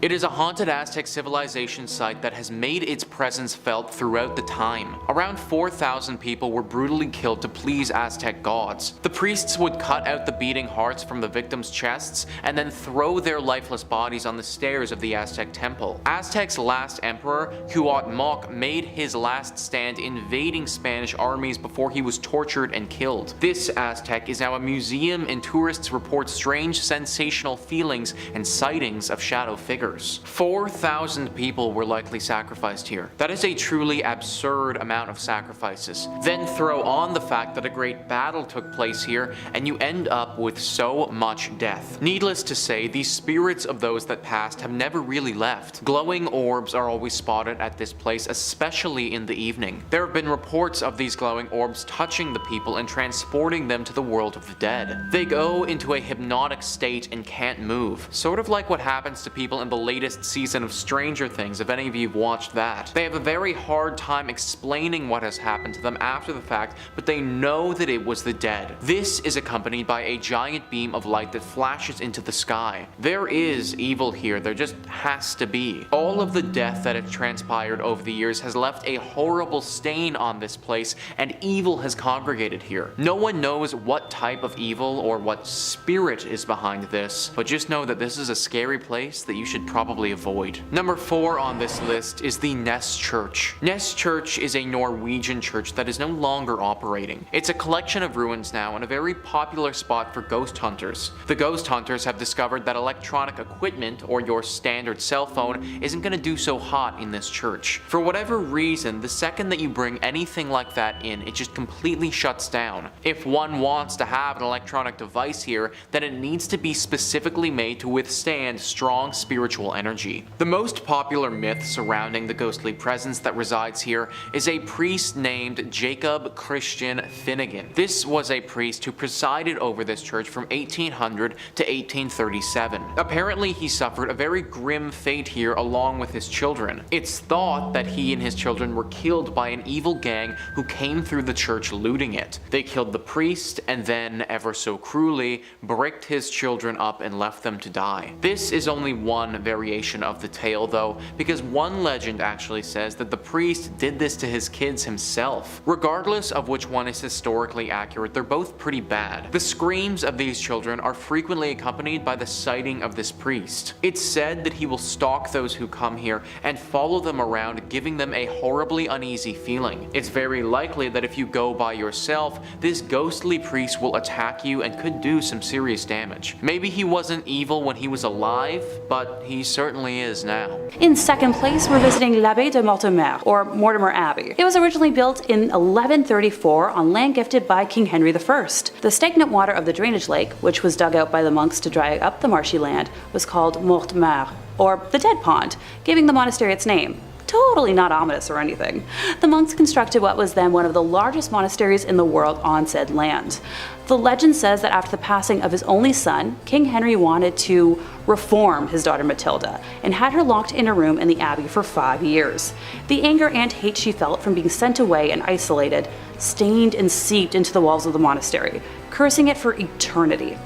It is a haunted Aztec civilization site that has made its presence felt throughout the time. Around 4,000 people were brutally killed to please Aztec gods. The priests would cut out the beating hearts from the victims' chests and then throw their lifeless bodies on the stairs of the Aztec temple. Aztec's last emperor, Cuauhtémoc, made his last stand invading Spanish armies before he was tortured and killed. This Aztec is now a museum, and tourists report strange sensational feelings and sightings of shadow figures. 4,000 people were likely sacrificed here. That is a truly absurd amount of sacrifices. Then throw on the fact that a great battle took place here, and you end up with so much death. Needless to say, the spirits of those that passed have never really left. Glowing orbs are always spotted at this place, especially in the evening. There have been reports of these glowing orbs touching the people and transporting them to the world of the dead. They go into a hypnotic state and can't move, sort of like what happens to people in the latest season of Stranger Things, if any of you have watched that. They have a very hard time explaining what has happened to them after the fact, but they know that it was the dead. This is accompanied by a giant beam of light that flashes into the sky. There is evil here, there just has to be. All of the death that has transpired over the years has left a horrible stain on this place, and evil has congregated here. No one knows what type of evil or what spirit is behind this, but just know that this is a scary place that you should probably avoid. Number 4 on this list is the Ness Church. Ness Church is a Norwegian church that is no longer operating. It's a collection of ruins now and a very popular spot for ghost hunters. The ghost hunters have discovered that electronic equipment, or your standard cell phone, isn't going to do so hot in this church. For whatever reason, the second that you bring anything like that in, it just completely shuts down. If one wants to have an electronic device here, then it needs to be specifically made to withstand strong spiritual energy. The most popular myth surrounding the ghostly presence that resides here is a priest named Jacob Christian Finnegan. This was a priest who presided over this church from 1800 to 1837. Apparently, he suffered a very grim fate here along with his children. It's thought that he and his children were killed by an evil gang who came through the church looting it. They killed the priest and then, ever so cruelly, bricked his children up and left them to die. This is only one variation of the tale though, because one legend actually says that the priest did this to his kids himself. Regardless of which one is historically accurate, they're both pretty bad. The screams of these children are frequently accompanied by the sighting of this priest. It's said that he will stalk those who come here and follow them around, giving them a horribly uneasy feeling. It's very likely that if you go by yourself, this ghostly priest will attack you and could do some serious damage. Maybe he wasn't evil when he was alive, but he certainly is now. In second place, we're visiting l'Abbey de Mortimer, or Mortimer Abbey. It was originally built in 1134 on land gifted by King Henry I. The stagnant water of the drainage lake, which was dug out by the monks to dry up the marshy land, was called Mortimer, or the Dead Pond, giving the monastery its name. Totally not ominous or anything. The monks constructed what was then one of the largest monasteries in the world on said land. The legend says that after the passing of his only son, King Henry wanted to reform his daughter Matilda and had her locked in a room in the abbey for 5 years. The anger and hate she felt from being sent away and isolated stained and seeped into the walls of the monastery, cursing it for eternity.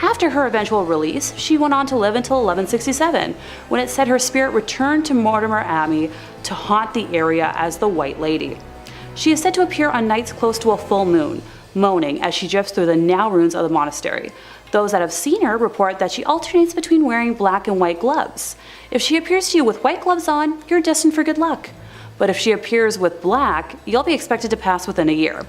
After her eventual release, she went on to live until 1167, when it said her spirit returned to Mortimer Abbey to haunt the area as the White Lady. She is said to appear on nights close to a full moon, moaning as she drifts through the now ruins of the monastery. Those that have seen her report that she alternates between wearing black and white gloves. If she appears to you with white gloves on, you're destined for good luck. But if she appears with black, you'll be expected to pass within a year.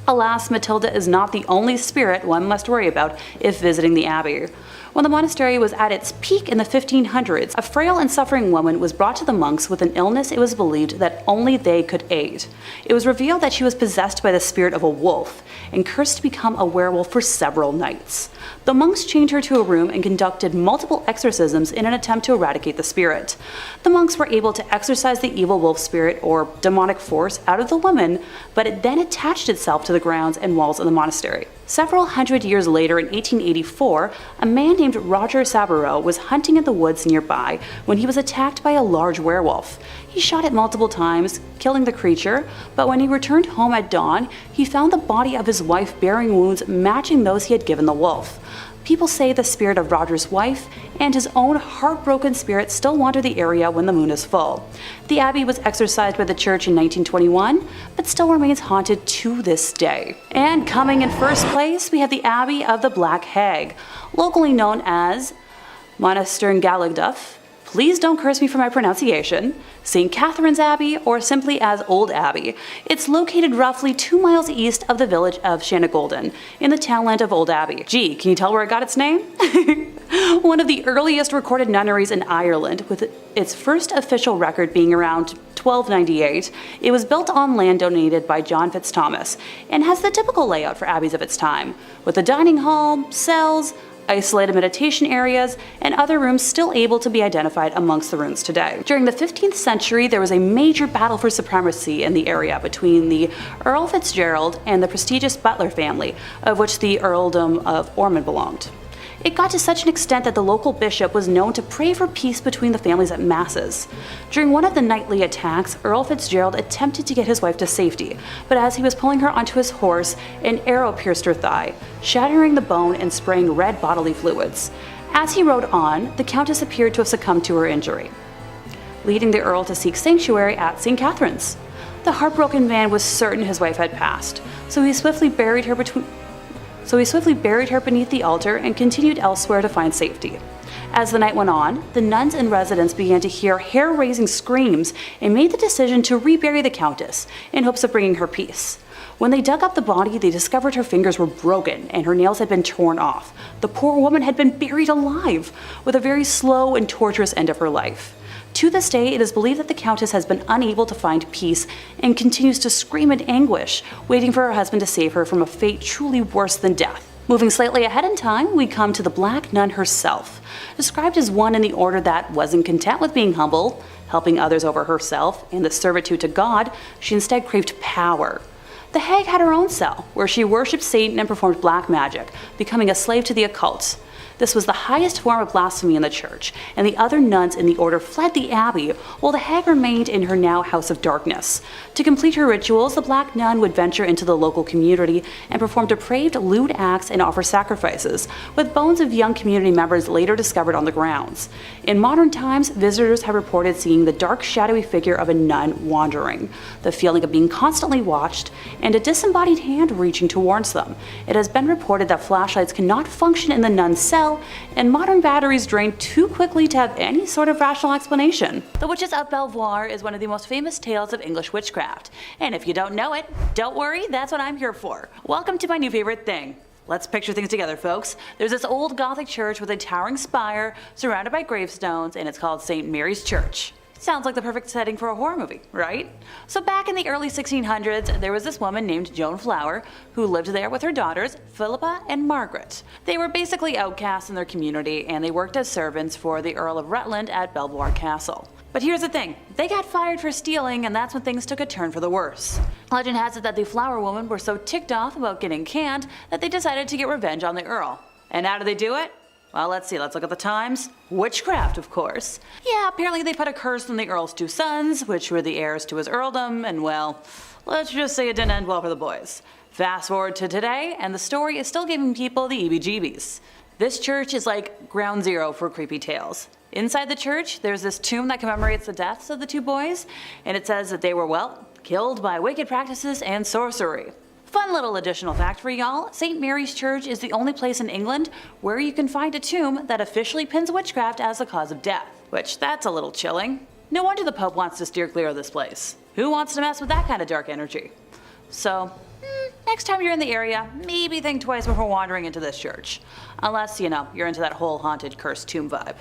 Alas, Matilda is not the only spirit one must worry about if visiting the abbey. When the monastery was at its peak in the 1500s, a frail and suffering woman was brought to the monks with an illness it was believed that only they could aid. It was revealed that she was possessed by the spirit of a wolf and cursed to become a werewolf for several nights. The monks chained her to a room and conducted multiple exorcisms in an attempt to eradicate the spirit. The monks were able to exorcise the evil wolf spirit or demonic force out of the woman, but it then attached itself to the grounds and walls of the monastery. Several hundred years later, in 1884, a man named Roger Saboureau was hunting in the woods nearby when he was attacked by a large werewolf. He shot it multiple times, killing the creature, but when he returned home at dawn, he found the body of his wife bearing wounds matching those he had given the wolf. People say the spirit of Roger's wife and his own heartbroken spirit still wander the area when the moon is full. The abbey was exorcised by the church in 1921, but still remains haunted to this day. And coming in first place, we have the Abbey of the Black Hag, locally known as Monasterngallagduff. Please don't curse me for my pronunciation. St. Catherine's Abbey, or simply as Old Abbey. It's located roughly 2 miles east of the village of Shanagolden, in the townland of Old Abbey. Gee, can you tell where it got its name? One of the earliest recorded nunneries in Ireland, with its first official record being around 1298, it was built on land donated by John Fitzthomas, and has the typical layout for abbeys of its time, with a dining hall, cells, isolated meditation areas, and other rooms still able to be identified amongst the ruins today. During the 15th century, there was a major battle for supremacy in the area between the Earl Fitzgerald and the prestigious Butler family, of which the Earldom of Ormond belonged. It got to such an extent that the local bishop was known to pray for peace between the families at masses. During one of the nightly attacks, Earl Fitzgerald attempted to get his wife to safety, but as he was pulling her onto his horse, an arrow pierced her thigh, shattering the bone and spraying red bodily fluids. As he rode on, the Countess appeared to have succumbed to her injury, leading the Earl to seek sanctuary at St. Catherine's. The heartbroken man was certain his wife had passed, so he swiftly buried her beneath the altar and continued elsewhere to find safety. As the night went on, the nuns and residents began to hear hair-raising screams and made the decision to rebury the Countess in hopes of bringing her peace. When they dug up the body, they discovered her fingers were broken and her nails had been torn off. The poor woman had been buried alive, with a very slow and torturous end of her life. To this day, it is believed that the Countess has been unable to find peace and continues to scream in anguish, waiting for her husband to save her from a fate truly worse than death. Moving slightly ahead in time, we come to the Black Nun herself. Described as one in the order that wasn't content with being humble, helping others over herself, and the servitude to God, she instead craved power. The hag had her own cell, where she worshipped Satan and performed black magic, becoming a slave to the occult. This was the highest form of blasphemy in the church, and the other nuns in the order fled the abbey, while the hag remained in her now house of darkness. To complete her rituals, the Black Nun would venture into the local community and perform depraved, lewd acts and offer sacrifices, with bones of young community members later discovered on the grounds. In modern times, visitors have reported seeing the dark, shadowy figure of a nun wandering, the feeling of being constantly watched, and a disembodied hand reaching towards them. It has been reported that flashlights cannot function in the nun's cell, and modern batteries drain too quickly to have any sort of rational explanation. The Witches of Belvoir is one of the most famous tales of English witchcraft, and if you don't know it, don't worry, that's what I'm here for. Welcome to my new favorite thing. Let's picture things together, folks. There's this old Gothic church with a towering spire surrounded by gravestones, and it's called St. Mary's Church. Sounds like the perfect setting for a horror movie, right? So back in the early 1600s, there was this woman named Joan Flower who lived there with her daughters, Philippa and Margaret. They were basically outcasts in their community, and they worked as servants for the Earl of Rutland at Belvoir Castle. But here's the thing, they got fired for stealing, and that's when things took a turn for the worse. Legend has it that the Flower women were so ticked off about getting canned that they decided to get revenge on the Earl. And how did they do it? Well, let's look at the times. Witchcraft, of course. Yeah, apparently they put a curse on the Earl's 2 sons, which were the heirs to his earldom, and well, let's just say it didn't end well for the boys. Fast forward to today, and the story is still giving people the EBGBs. This church is like ground zero for creepy tales. Inside the church, there's this tomb that commemorates the deaths of the 2 boys, and it says that they were, well, killed by wicked practices and sorcery. Fun little additional fact for y'all, St. Mary's Church is the only place in England where you can find a tomb that officially pins witchcraft as the cause of death. Which, that's a little chilling. No wonder the Pope wants to steer clear of this place. Who wants to mess with that kind of dark energy? So, next time you're in the area, maybe think twice before wandering into this church. Unless, you're into that whole haunted cursed tomb vibe.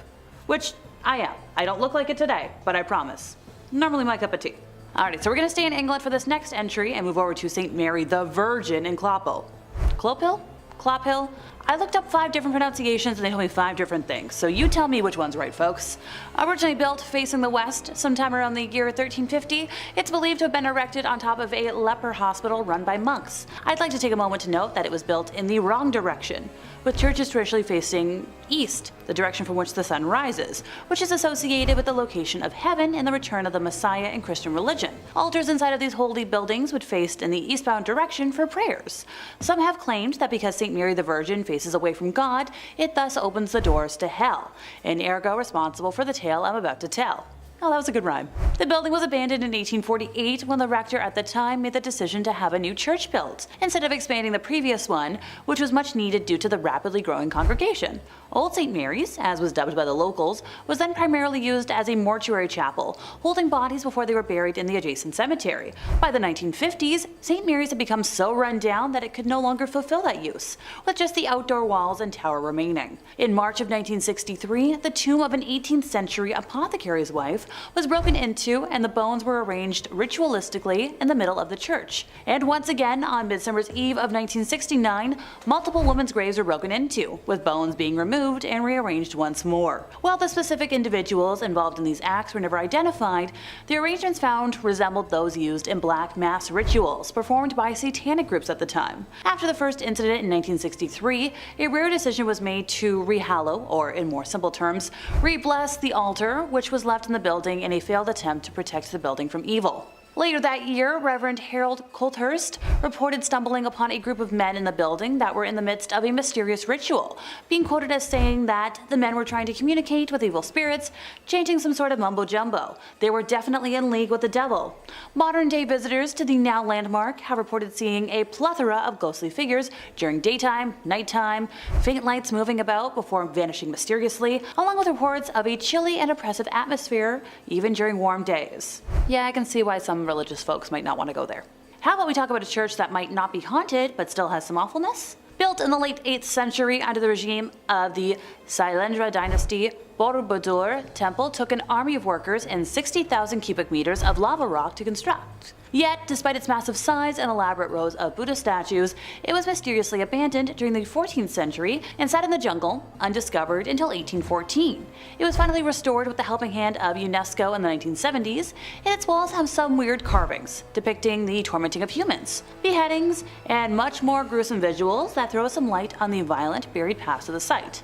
Which I am. I don't look like it today, but I promise. Normally my cup of tea. Alright, so we're going to stay in England for this next entry and move over to St. Mary the Virgin in Clophill. Clophill? Clophill? I looked up 5 different pronunciations and they told me 5 different things, so you tell me which one's right, folks. Originally built facing the west sometime around the year 1350, it's believed to have been erected on top of a leper hospital run by monks. I'd like to take a moment to note that it was built in the wrong direction, with churches traditionally facing east, the direction from which the sun rises, which is associated with the location of heaven and the return of the Messiah in Christian religion. Altars inside of these holy buildings would face in the eastbound direction for prayers. Some have claimed that because St. Mary the Virgin faces away from God, it thus opens the doors to hell, and ergo responsible for the tale I'm about to tell. Oh, that was a good rhyme. The building was abandoned in 1848 when the rector at the time made the decision to have a new church built, instead of expanding the previous one, which was much needed due to the rapidly growing congregation. Old St. Mary's, as was dubbed by the locals, was then primarily used as a mortuary chapel, holding bodies before they were buried in the adjacent cemetery. By the 1950s, St. Mary's had become so run down that it could no longer fulfill that use, with just the outdoor walls and tower remaining. In March of 1963, the tomb of an 18th century apothecary's wife was broken into and the bones were arranged ritualistically in the middle of the church. And once again, on Midsummer's Eve of 1969, multiple women's graves were broken into, with bones being removed and rearranged once more. While the specific individuals involved in these acts were never identified, the arrangements found resembled those used in black mass rituals performed by satanic groups at the time. After the first incident in 1963, a rare decision was made to rehallow, or in more simple terms, re-bless the altar, which was left in the building in a failed attempt to protect the building from evil. Later that year, Reverend Harold Colthurst reported stumbling upon a group of men in the building that were in the midst of a mysterious ritual, being quoted as saying that the men were trying to communicate with evil spirits, chanting some sort of mumbo-jumbo. They were definitely in league with the devil. Modern-day visitors to the now landmark have reported seeing a plethora of ghostly figures during daytime, nighttime, faint lights moving about before vanishing mysteriously, along with reports of a chilly and oppressive atmosphere even during warm days. Yeah, I can see why some religious folks might not want to go there. How about we talk about a church that might not be haunted but still has some awfulness? Built in the late 8th century under the regime of the Sailendra dynasty, Boro Bodour Temple took an army of workers and 60,000 cubic meters of lava rock to construct. Yet, despite its massive size and elaborate rows of Buddha statues, it was mysteriously abandoned during the 14th century and sat in the jungle, undiscovered until 1814. It was finally restored with the helping hand of UNESCO in the 1970s, and its walls have some weird carvings depicting the tormenting of humans, beheadings, and much more gruesome visuals that throw some light on the violent buried past of the site.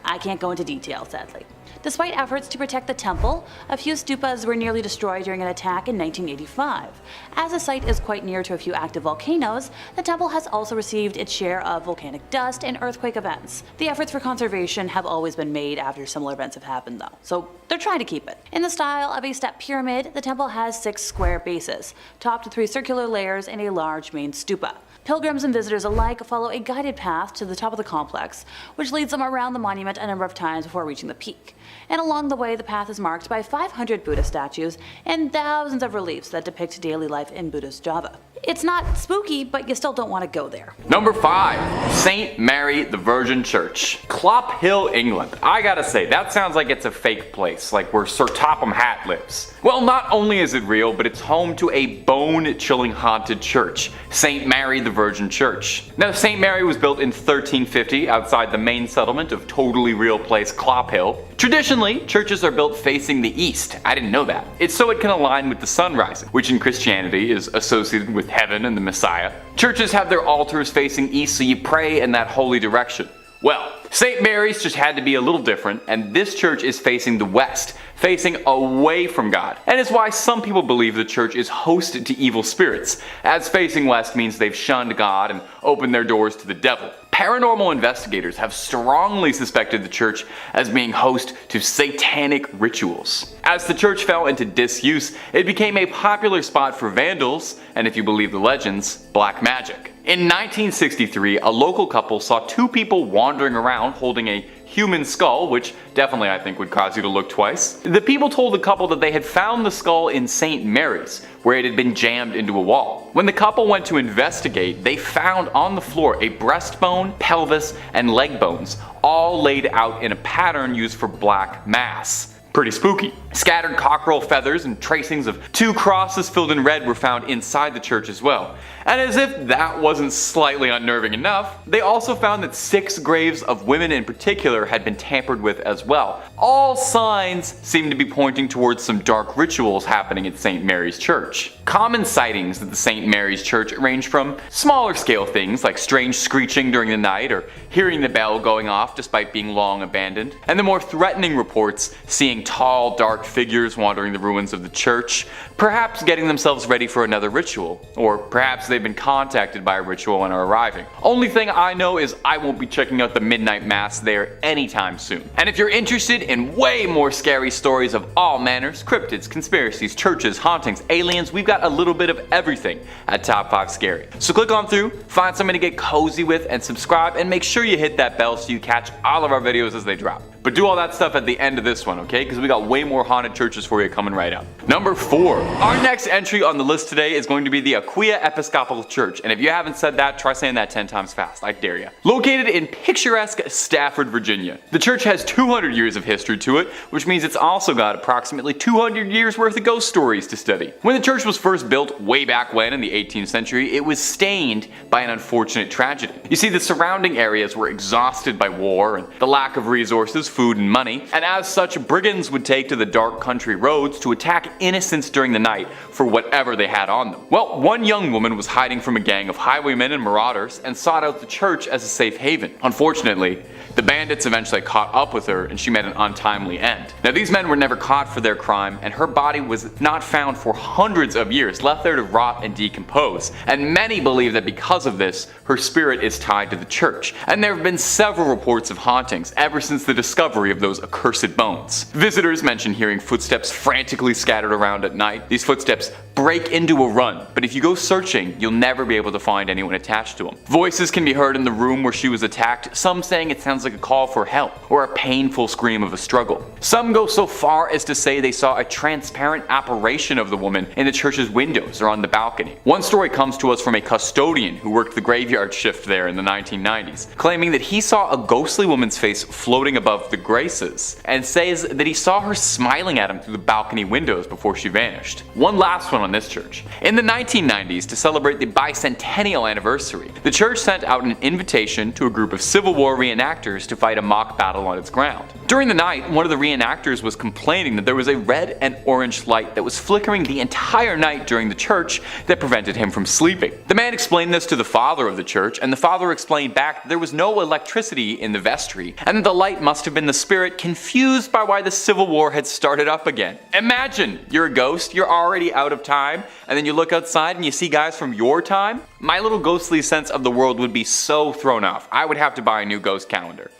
I can't go into detail, sadly. Despite efforts to protect the temple, a few stupas were nearly destroyed during an attack in 1985. As the site is quite near to a few active volcanoes, the temple has also received its share of volcanic dust and earthquake events. The efforts for conservation have always been made after similar events have happened though, so they're trying to keep it. In the style of a step pyramid, the temple has 6 square bases, topped with 3 circular layers and a large main stupa. Pilgrims and visitors alike follow a guided path to the top of the complex, which leads them around the monument a number of times before reaching the peak. And along the way, the path is marked by 500 Buddha statues and thousands of reliefs that depict daily life in Buddha's Java. It's not spooky, but you still don't want to go there. Number 5. St. Mary the Virgin Church. Clophill, England. I gotta say, that sounds like it's a fake place, like where Sir Topham Hatt lives. Well, not only is it real, but it's home to a bone-chilling haunted church, St. Mary the Virgin Church. Now, St. Mary was built in 1350 outside the main settlement of totally real place Clophill. Traditionally, churches are built facing the east. I didn't know that. It's so it can align with the sun rising, which in Christianity is associated with heaven and the Messiah. Churches have their altars facing east, so you pray in that holy direction. Well, St. Mary's just had to be a little different, and this church is facing the west, facing away from God. And it's why some people believe the church is hosted to evil spirits, as facing west means they've shunned God and opened their doors to the devil. Paranormal investigators have strongly suspected the church as being host to satanic rituals. As the church fell into disuse, it became a popular spot for vandals, and if you believe the legends, black magic. In 1963, a local couple saw 2 people wandering around holding a human skull, which definitely I think would cause you to look twice. The people told the couple that they had found the skull in St. Mary's, where it had been jammed into a wall. When the couple went to investigate, they found on the floor a breastbone, pelvis, and leg bones, all laid out in a pattern used for black mass. Pretty spooky. Scattered cockerel feathers and tracings of 2 crosses filled in red were found inside the church as well. And as if that wasn't slightly unnerving enough, they also found that 6 graves of women in particular had been tampered with as well. All signs seem to be pointing towards some dark rituals happening at St. Mary's Church. Common sightings at the St. Mary's Church range from smaller scale things like strange screeching during the night or hearing the bell going off despite being long abandoned, and the more threatening reports seeing tall, dark figures wandering the ruins of the church, perhaps getting themselves ready for another ritual, or perhaps they've been contacted by a ritual and are arriving. Only thing I know is I won't be checking out the midnight mass there anytime soon. And if you're interested in way more scary stories of all manners, cryptids, conspiracies, churches, hauntings, aliens, we've got a little bit of everything at Top 5 Scary. So click on through, find something to get cozy with, and subscribe, and make sure you hit that bell so you catch all of our videos as they drop. But do all that stuff at the end of this one, okay? Because we got way more haunted churches for you coming right up. Number 4. Our next entry on the list today is going to be the Aquia Episcopal Church. And if you haven't said that, try saying that 10 times fast. I dare you. Located in picturesque Stafford, Virginia. The church has 200 years of history to it, which means it's also got approximately 200 years worth of ghost stories to study. When the church was first built way back when in the 18th century, it was stained by an unfortunate tragedy. You see, the surrounding areas were exhausted by war and the lack of resources, food, and money, and as such, brigands would take to the dark country roads to attack innocents during the night for whatever they had on them. Well, one young woman was hiding from a gang of highwaymen and marauders and sought out the church as a safe haven. Unfortunately, the bandits eventually caught up with her and she met an untimely end. Now, these men were never caught for their crime, and her body was not found for hundreds of years, left there to rot and decompose. And many believe that because of this, her spirit is tied to the church. And there have been several reports of hauntings ever since the discovery of those accursed bones. Visitors mention hearing footsteps frantically scattered around at night. These footsteps break into a run, but if you go searching, you'll never be able to find anyone attached to them. Voices can be heard in the room where she was attacked, some saying it sounds like a call for help or a painful scream of a struggle. Some go so far as to say they saw a transparent apparition of the woman in the church's windows or on the balcony. One story comes to us from a custodian who worked the graveyard shift there in the 1990s, claiming that he saw a ghostly woman's face floating above the graces, and says that he saw her smiling at him through the balcony windows before she vanished. One last one on this church. In the 1990s, to celebrate the bicentennial anniversary, the church sent out an invitation to a group of Civil War reenactors to fight a mock battle on its ground. During the night, one of the reenactors was complaining that there was a red and orange light that was flickering the entire night during the church that prevented him from sleeping. The man explained this to the father of the church, and the father explained back that there was no electricity in the vestry, and that the light must have been the spirit confused by why the Civil War had started up again. Imagine, you're a ghost, you're already out of time, and then you look outside and you see guys from your time? My little ghostly sense of the world would be so thrown off. I would have to buy a new ghost calendar.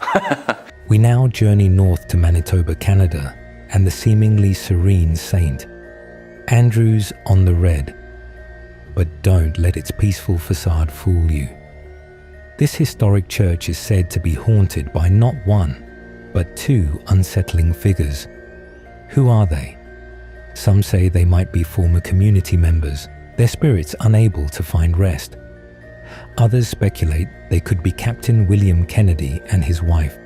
We now journey north to Manitoba, Canada, and the seemingly serene saint. Andrew's on the red, but don't let its peaceful facade fool you. This historic church is said to be haunted by not one, but 2 unsettling figures. Who are they? Some say they might be former community members, their spirits unable to find rest. Others speculate they could be Captain William Kennedy and his wife.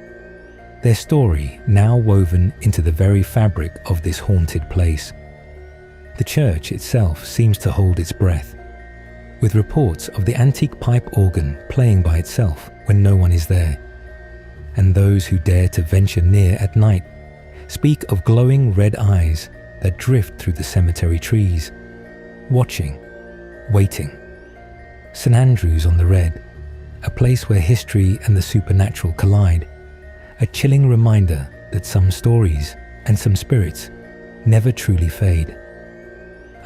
Their story now woven into the very fabric of this haunted place. The church itself seems to hold its breath, with reports of the antique pipe organ playing by itself when no one is there. And those who dare to venture near at night speak of glowing red eyes that drift through the cemetery trees, watching, waiting. St. Andrew's on the Red, a place where history and the supernatural collide, a chilling reminder that some stories and some spirits never truly fade.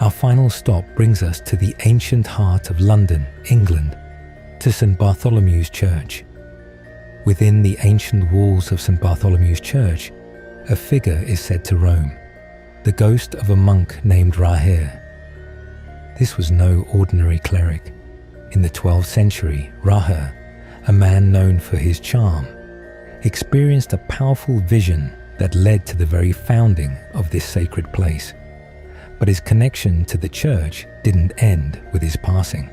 Our final stop brings us to the ancient heart of London, England, to St. Bartholomew's Church. Within the ancient walls of St. Bartholomew's Church, a figure is said to roam, the ghost of a monk named Raher. This was no ordinary cleric. In the 12th century, Raher, a man known for his charm, experienced a powerful vision that led to the very founding of this sacred place. But his connection to the church didn't end with his passing.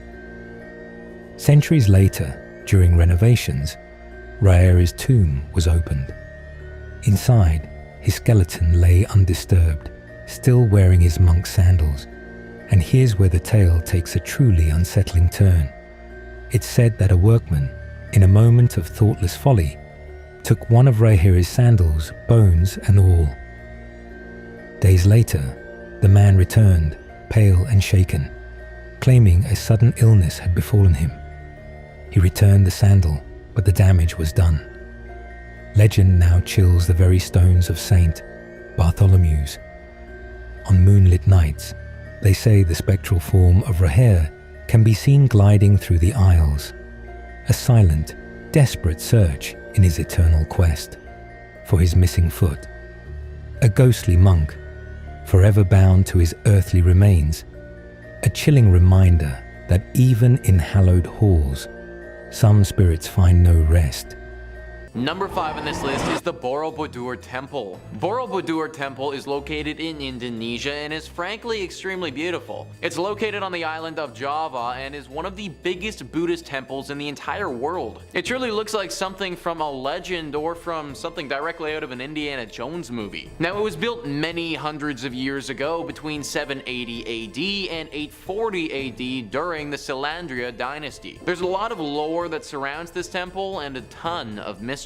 Centuries later, during renovations, Raeri's tomb was opened. Inside, his skeleton lay undisturbed, still wearing his monk's sandals. And here's where the tale takes a truly unsettling turn. It's said that a workman, in a moment of thoughtless folly, took one of Raeri's sandals, bones and all. Days later, the man returned, pale and shaken, claiming a sudden illness had befallen him. He returned the sandal, but the damage was done. Legend now chills the very stones of Saint Bartholomew's. On moonlit nights, they say the spectral form of Raher can be seen gliding through the aisles, a silent, desperate search in his eternal quest for his missing foot. A ghostly monk, forever bound to his earthly remains, a chilling reminder that even in hallowed halls, some spirits find no rest. Number 5 on this list is the Boro Bodour Temple. Boro Bodour Temple is located in Indonesia and is frankly extremely beautiful. It's located on the island of Java and is one of the biggest Buddhist temples in the entire world. It truly looks like something from a legend or from something directly out of an Indiana Jones movie. Now, it was built many hundreds of years ago between 780 AD and 840 AD during the Selandria dynasty. There's a lot of lore that surrounds this temple and a ton of mystery.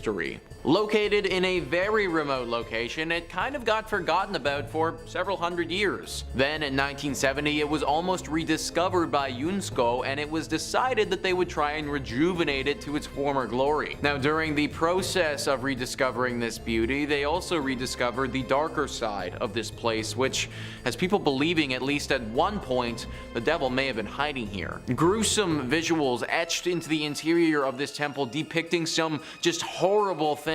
Located in a very remote location, it kind of got forgotten about for several hundred years. Then in 1970, it was almost rediscovered by UNESCO, and it was decided that they would try and rejuvenate it to its former glory. Now, during the process of rediscovering this beauty, they also rediscovered the darker side of this place, which has people believing, at least at one point, the devil may have been hiding here. Gruesome visuals etched into the interior of this temple depicting some just horrible things.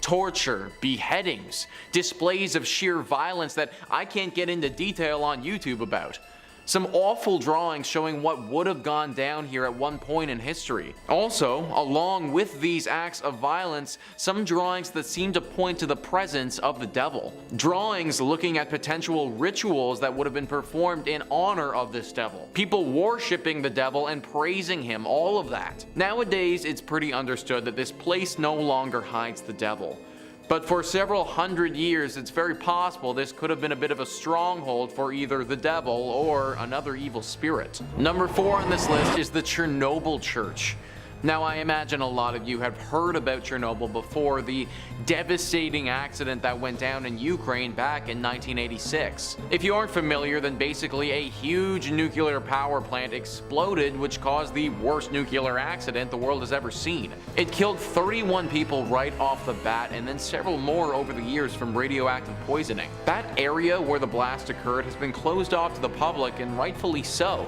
Torture, beheadings, displays of sheer violence that I can't get into detail on YouTube about. Some awful drawings showing what would have gone down here at one point in history. Also, along with these acts of violence, some drawings that seem to point to the presence of the devil. Drawings looking at potential rituals that would have been performed in honor of this devil. People worshipping the devil and praising him, all of that. Nowadays, it's pretty understood that this place no longer hides the devil. But for several hundred years, it's very possible this could have been a bit of a stronghold for either the devil or another evil spirit. Number 4 on this list is the Chernobyl Church. Now, I imagine a lot of you have heard about Chernobyl before, the devastating accident that went down in Ukraine back in 1986. If you aren't familiar, then basically a huge nuclear power plant exploded, which caused the worst nuclear accident the world has ever seen. It killed 31 people right off the bat, and then several more over the years from radioactive poisoning. That area where the blast occurred has been closed off to the public, and rightfully so.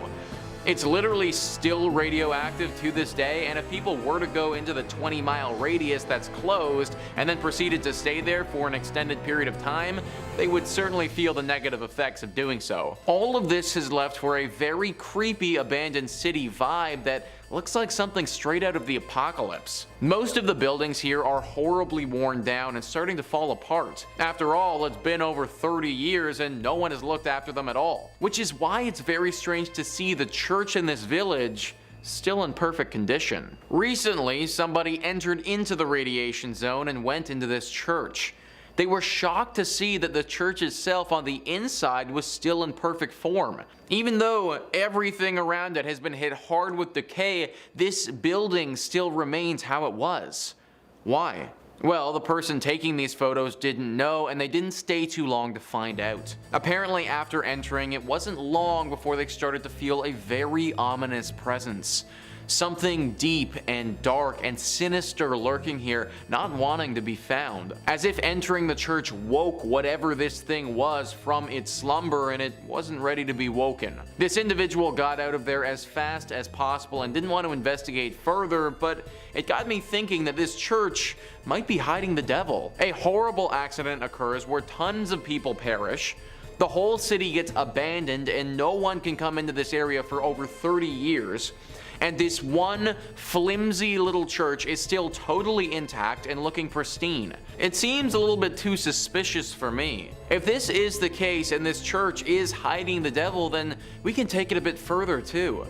It's literally still radioactive to this day, and if people were to go into the 20-mile radius that's closed and then proceeded to stay there for an extended period of time, they would certainly feel the negative effects of doing so. All of this has left for a very creepy abandoned city vibe that looks like something straight out of the apocalypse. Most of the buildings here are horribly worn down and starting to fall apart. After all, it's been over 30 years and no one has looked after them at all. Which is why it's very strange to see the church in this village still in perfect condition. Recently, somebody entered into the radiation zone and went into this church. They were shocked to see that the church itself on the inside was still in perfect form. Even though everything around it has been hit hard with decay, this building still remains how it was. Why? Well, the person taking these photos didn't know, and they didn't stay too long to find out. Apparently, after entering, it wasn't long before they started to feel a very ominous presence. Something deep and dark and sinister lurking here, not wanting to be found. As if entering the church woke whatever this thing was from its slumber, and it wasn't ready to be woken. This individual got out of there as fast as possible and didn't want to investigate further, but it got me thinking that this church might be hiding the devil. A horrible accident occurs where tons of people perish. The whole city gets abandoned and no one can come into this area for over 30 years. And this one flimsy little church is still totally intact and looking pristine. It seems a little bit too suspicious for me. If this is the case and this church is hiding the devil, then we can take it a bit further too.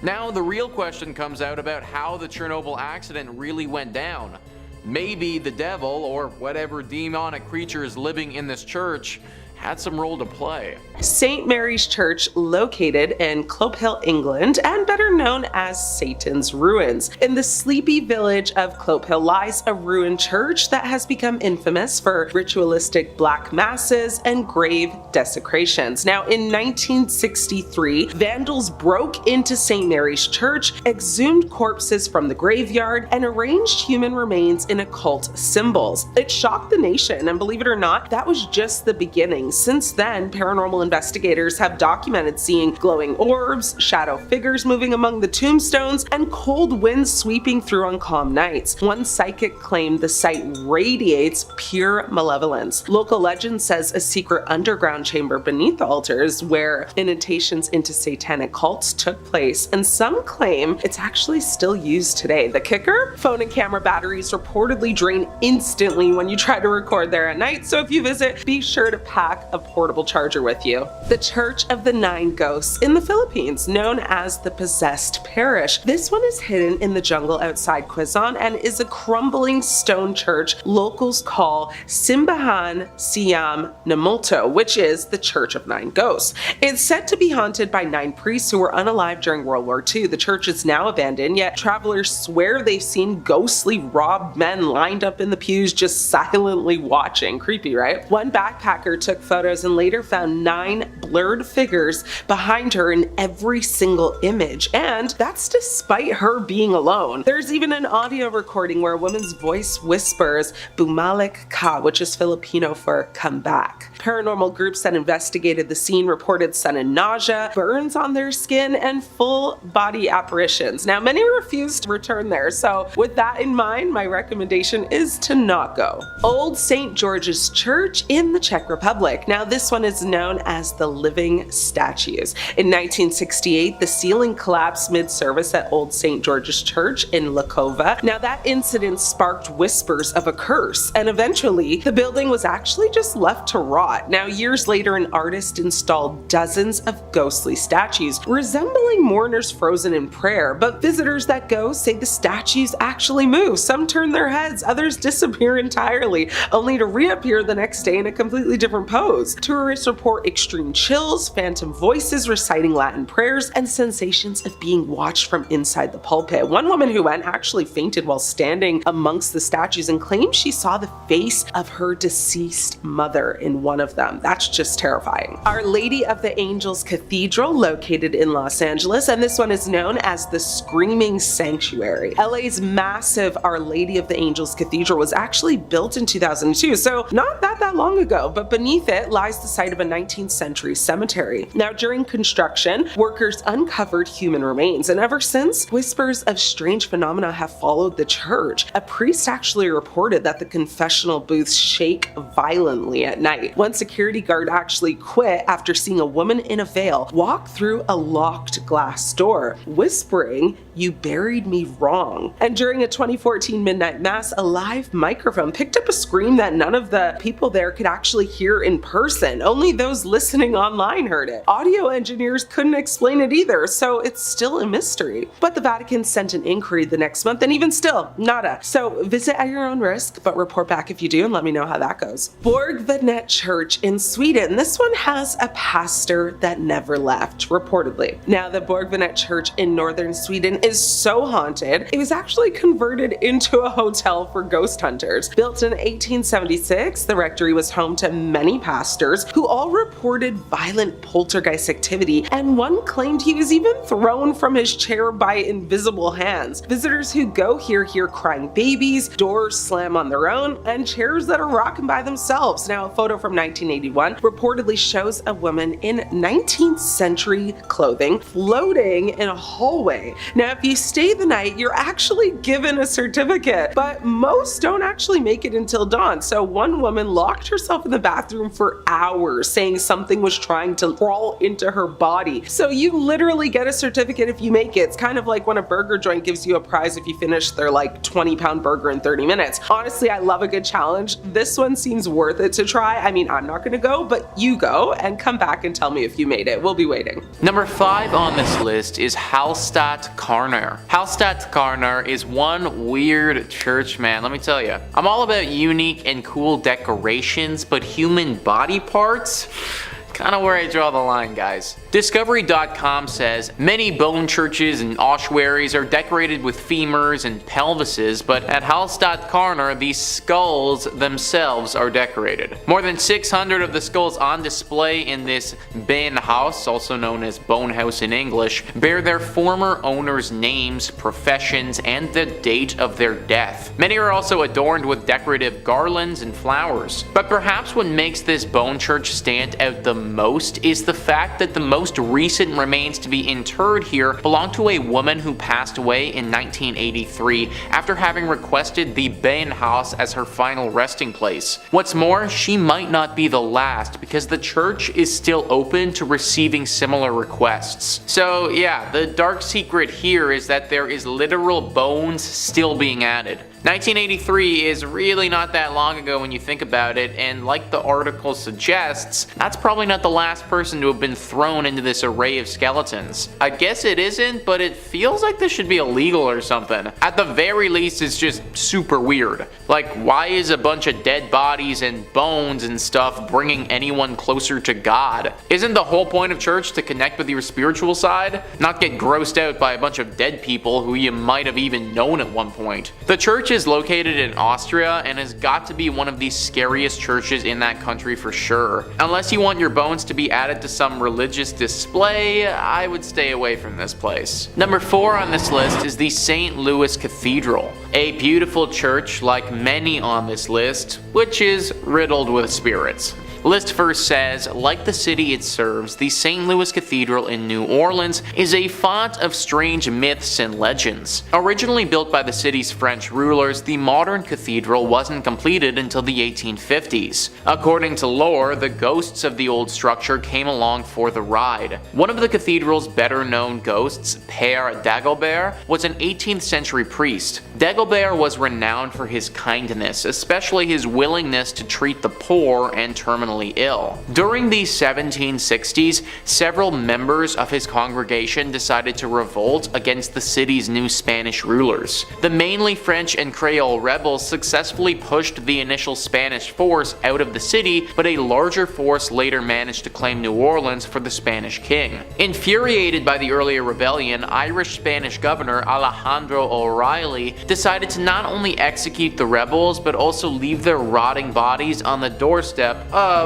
Now the real question comes out about how the Chernobyl accident really went down. Maybe the devil, or whatever demonic creature is living in this church, had some role to play. St. Mary's Church, located in Clopehill, England, and better known as Satan's Ruins. In the sleepy village of Clopehill lies a ruined church that has become infamous for ritualistic black masses and grave desecrations. Now, in 1963, vandals broke into St. Mary's Church, exhumed corpses from the graveyard, and arranged human remains in occult symbols. It shocked the nation, and believe it or not, that was just the beginning. Since then, paranormal investigators have documented seeing glowing orbs, shadow figures moving among the tombstones, and cold winds sweeping through on calm nights. One psychic claimed the site radiates pure malevolence. Local legend says a secret underground chamber beneath the altars where initiations into satanic cults took place, and some claim it's actually still used today. The kicker? Phone and camera batteries reportedly drain instantly when you try to record there at night, so if you visit, be sure to pack a portable charger with you. The Church of the Nine Ghosts in the Philippines, known as the Possessed Parish. This one is hidden in the jungle outside Quezon and is a crumbling stone church locals call Simbahan Siam Namulto, which is the Church of Nine Ghosts. It's said to be haunted by 9 priests who were unalive during World War II. The church is now abandoned, yet travelers swear they've seen ghostly robbed men lined up in the pews just silently watching. Creepy, right? One backpacker took photos and later found 9 blurred figures behind her in every single image, and that's despite her being alone. There's even an audio recording where a woman's voice whispers "Bumalik ka," which is Filipino for "come back." Paranormal groups that investigated the scene reported sudden nausea, burns on their skin, and full body apparitions. Now, many refused to return there, so with that in mind, my recommendation is to not go. Old St. George's Church in the Czech Republic. Now, this one is known as the Living Statues. In 1968, the ceiling collapsed mid-service at Old St. George's Church in Lakova. Now, that incident sparked whispers of a curse, and eventually, the building was actually just left to rot. Now, years later, an artist installed dozens of ghostly statues, resembling mourners frozen in prayer, but visitors that go say the statues actually move. Some turn their heads, others disappear entirely, only to reappear the next day in a completely different pose. Tourists report extreme chills, phantom voices reciting Latin prayers, and sensations of being watched from inside the pulpit. One woman who went actually fainted while standing amongst the statues and claimed she saw the face of her deceased mother in one of them. That's just terrifying. Our Lady of the Angels Cathedral, located in Los Angeles, and this one is known as the Screaming Sanctuary. LA's massive Our Lady of the Angels Cathedral was actually built in 2002, so not that long ago, but beneath it lies the site of a 19th century cemetery. Now, during construction, workers uncovered human remains, and ever since, whispers of strange phenomena have followed the church. A priest actually reported that the confessional booths shake violently at night. One security guard actually quit after seeing a woman in a veil walk through a locked glass door, whispering, "You buried me wrong." And during a 2014 midnight mass, a live microphone picked up a scream that none of the people there could actually hear in person. Only those listening online heard it. Audio engineers couldn't explain it either, so it's still a mystery. But the Vatican sent an inquiry the next month, and even still, nada. So visit at your own risk, but report back if you do and let me know how that goes. Borgvattnet Church in Sweden. This one has a pastor that never left, reportedly. Now, the Borgvattnet Church in northern Sweden is so haunted, it was actually converted into a hotel for ghost hunters. Built in 1876, the rectory was home to many pastors who all reported violent poltergeist activity, and one claimed he was even thrown from his chair by invisible hands. Visitors who go here hear crying babies, doors slam on their own, and chairs that are rocking by themselves. Now, a photo from 1981 reportedly shows a woman in 19th century clothing floating in a hallway. Now, if you stay the night, you're actually given a certificate, but most don't actually make it until dawn. So one woman locked herself in the bathroom for hours, saying something was trying to crawl into her body. So you literally get a certificate if you make it. It's kind of like when a burger joint gives you a prize if you finish their like 20-pound burger in 30 minutes. Honestly, I love a good challenge. This one seems worth it to try. I mean, I'm not gonna go, but you go and come back and tell me if you made it. We'll be waiting. Number 5 on this list is Hallstatt Karner. Hallstatt Karner is one weird church, man, let me tell you. I'm all about unique and cool decorations, but human body parts? Kind of where I draw the line, guys. Discovery.com says many bone churches and ossuaries are decorated with femurs and pelvises, but at Hallstatt Karner, these skulls themselves are decorated. More than 600 of the skulls on display in this Benhaus, also known as Bone House in English, bear their former owners' names, professions, and the date of their death. Many are also adorned with decorative garlands and flowers. But perhaps what makes this bone church stand out the most is the fact that the most recent remains to be interred here belong to a woman who passed away in 1983 after having requested the Benhaus as her final resting place. What's more, she might not be the last because the church is still open to receiving similar requests. So yeah, the dark secret here is that there is literal bones still being added. 1983 is really not that long ago when you think about it, and like the article suggests, that's probably not the last person to have been thrown into this array of skeletons. I guess it isn't, but it feels like this should be illegal or something. At the very least, it's just super weird. Like, why is a bunch of dead bodies and bones and stuff bringing anyone closer to God? Isn't the whole point of church to connect with your spiritual side? Not get grossed out by a bunch of dead people who you might have even known at one point. The church is located in Austria and has got to be one of the scariest churches in that country for sure. Unless you want your bones to be added to some religious display, I would stay away from this place. Number 4 on this list is the St. Louis Cathedral, a beautiful church like many on this list, which is riddled with spirits. List first says, like the city it serves, the St. Louis Cathedral in New Orleans is a font of strange myths and legends. Originally built by the city's French rulers, the modern cathedral wasn't completed until the 1850s. According to lore, the ghosts of the old structure came along for the ride. One of the cathedral's better known ghosts, Père Dagobert, was an 18th century priest. Dagobert was renowned for his kindness, especially his willingness to treat the poor and terminally ill. During the 1760s, several members of his congregation decided to revolt against the city's new Spanish rulers. The mainly French and Creole rebels successfully pushed the initial Spanish force out of the city, but a larger force later managed to claim New Orleans for the Spanish king. Infuriated by the earlier rebellion, Irish-Spanish governor Alejandro O'Reilly decided to not only execute the rebels, but also leave their rotting bodies on the doorstep of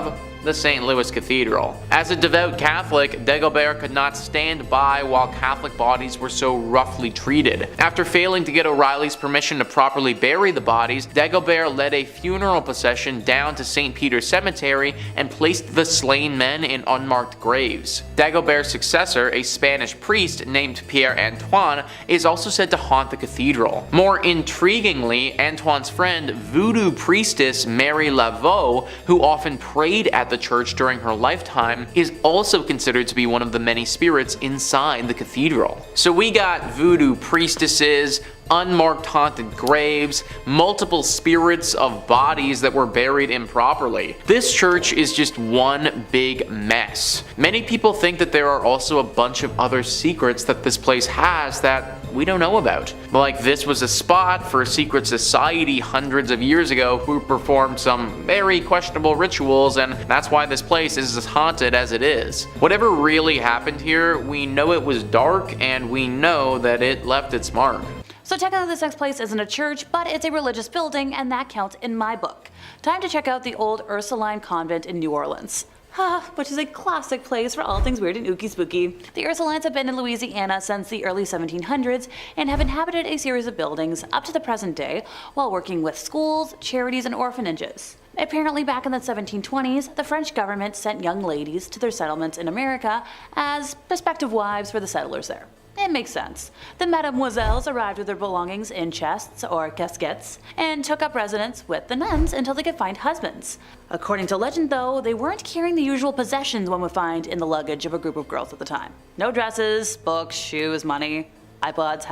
the St. Louis Cathedral. As a devout Catholic, Dagobert could not stand by while Catholic bodies were so roughly treated. After failing to get O'Reilly's permission to properly bury the bodies, Dagobert led a funeral procession down to St. Peter's Cemetery and placed the slain men in unmarked graves. Dagobert's successor, a Spanish priest named Pierre Antoine, is also said to haunt the cathedral. More intriguingly, Antoine's friend, voodoo priestess Mary Laveau, who often prayed at the church during her lifetime, is also considered to be one of the many spirits inside the cathedral. So we got voodoo priestesses, unmarked haunted graves, multiple spirits of bodies that were buried improperly. This church is just one big mess. Many people think that there are also a bunch of other secrets that this place has that we don't know about. Like this was a spot for a secret society hundreds of years ago who performed some very questionable rituals, and that's why this place is as haunted as it is. Whatever really happened here, we know it was dark and we know that it left its mark. So technically this next place isn't a church, but it's a religious building, and that counts in my book. Time to check out the old Ursuline Convent in New Orleans. which is a classic place for all things weird and ooky spooky. The Ursulines have been in Louisiana since the early 1700s and have inhabited a series of buildings up to the present day while working with schools, charities, and orphanages. Apparently back in the 1720s, the French government sent young ladies to their settlements in America as prospective wives for the settlers there. It makes sense. The mademoiselles arrived with their belongings in chests or casquettes and took up residence with the nuns until they could find husbands. According to legend though, they weren't carrying the usual possessions one would find in the luggage of a group of girls at the time. No dresses, books, shoes, money, iPods,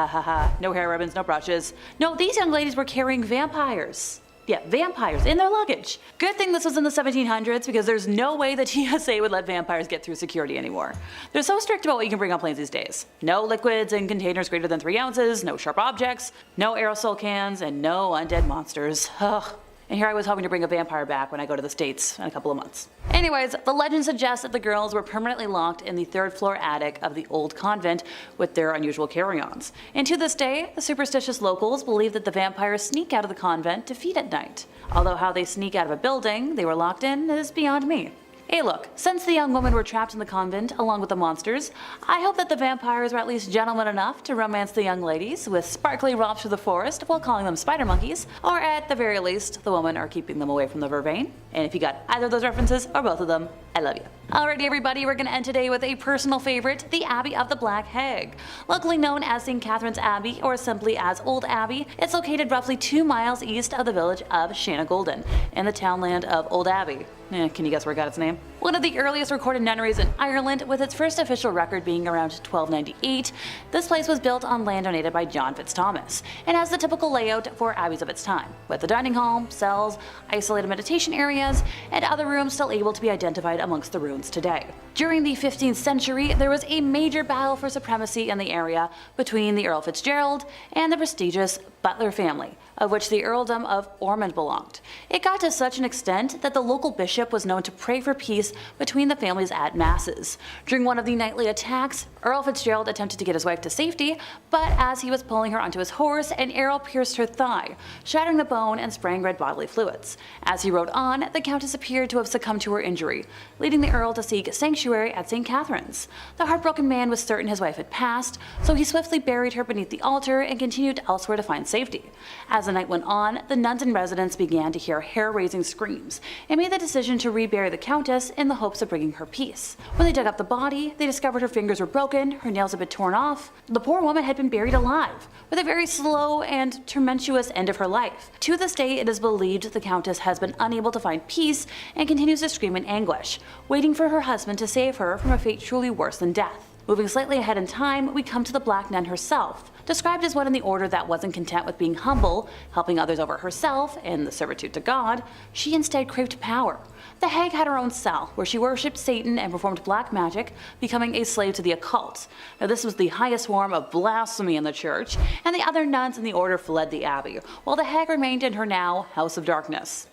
no hair ribbons, no brushes. No, these young ladies were carrying vampires. Yeah, vampires in their luggage. Good thing this was in the 1700s because there's no way the TSA would let vampires get through security anymore. They're so strict about what you can bring on planes these days. No liquids in containers greater than 3 ounces, no sharp objects, no aerosol cans, and no undead monsters. Ugh. And here I was hoping to bring a vampire back when I go to the States in a couple of months. Anyways, the legend suggests that the girls were permanently locked in the 3rd floor attic of the old convent with their unusual carry-ons. And to this day, the superstitious locals believe that the vampires sneak out of the convent to feed at night. Although how they sneak out of a building they were locked in is beyond me. Hey look, since the young women were trapped in the convent along with the monsters, I hope that the vampires were at least gentlemen enough to romance the young ladies with sparkly romps through the forest while calling them spider monkeys, or at the very least, the women are keeping them away from the vervain. And if you got either of those references, or both of them, I love you. Alrighty everybody, we're gonna end today with a personal favorite, the Abbey of the Black Hag. Locally known as St. Catherine's Abbey, or simply as Old Abbey, it's located roughly 2 miles east of the village of Shanagolden, in the townland of Old Abbey. Can you guess where it got its name? One of the earliest recorded nunneries in Ireland, with its first official record being around 1298, this place was built on land donated by John Fitzthomas, and has the typical layout for abbeys of its time, with a dining hall, cells, isolated meditation areas, and other rooms still able to be identified amongst the ruins today. During the 15th century, there was a major battle for supremacy in the area between the Earl Fitzgerald and the prestigious Butler family, of which the earldom of Ormond belonged. It got to such an extent that the local bishop was known to pray for peace between the families at masses. During one of the nightly attacks, Earl Fitzgerald attempted to get his wife to safety, but as he was pulling her onto his horse, an arrow pierced her thigh, shattering the bone and spraying red bodily fluids. As he rode on, the countess appeared to have succumbed to her injury, leading the earl to seek sanctuary at St. Catherine's. The heartbroken man was certain his wife had passed, so he swiftly buried her beneath the altar and continued elsewhere to find safety. As the night went on, the nuns and residents began to hear hair-raising screams and made the decision to rebury the countess in the hopes of bringing her peace. When they dug up the body, they discovered her fingers were broken, her nails had been torn off. The poor woman had been buried alive, with a very slow and tumultuous end of her life. To this day, it is believed the countess has been unable to find peace and continues to scream in anguish, waiting for her husband to save her from a fate truly worse than death. Moving slightly ahead in time, we come to the Black Nun herself. Described as one in the order that wasn't content with being humble, helping others over herself, and the servitude to God, she instead craved power. The hag had her own cell, where she worshipped Satan and performed black magic, becoming a slave to the occult. Now this was the highest form of blasphemy in the church, and the other nuns in the order fled the abbey, while the hag remained in her now House of Darkness.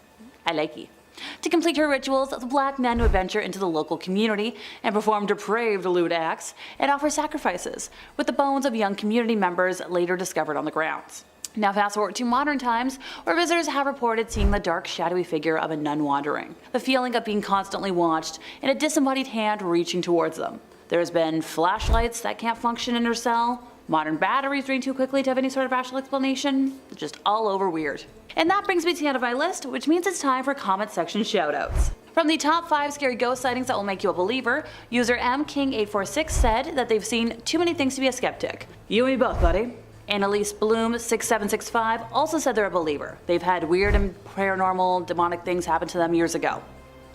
I likey. To complete her rituals, the Black Nun would venture into the local community and perform depraved lewd acts and offer sacrifices, with the bones of young community members later discovered on the grounds. Now fast forward to modern times, where visitors have reported seeing the dark, shadowy figure of a nun wandering, the feeling of being constantly watched, and a disembodied hand reaching towards them. There's been flashlights that can't function in her cell, modern batteries drain too quickly to have any sort of rational explanation, just all over weird. And that brings me to the end of my list, which means it's time for comment section shoutouts. From the top 5 scary ghost sightings that will make you a believer, user MKing846 said that they've seen too many things to be a skeptic. You and me both, buddy. Annalise Bloom6765 also said they're a believer. They've had weird and paranormal, demonic things happen to them years ago.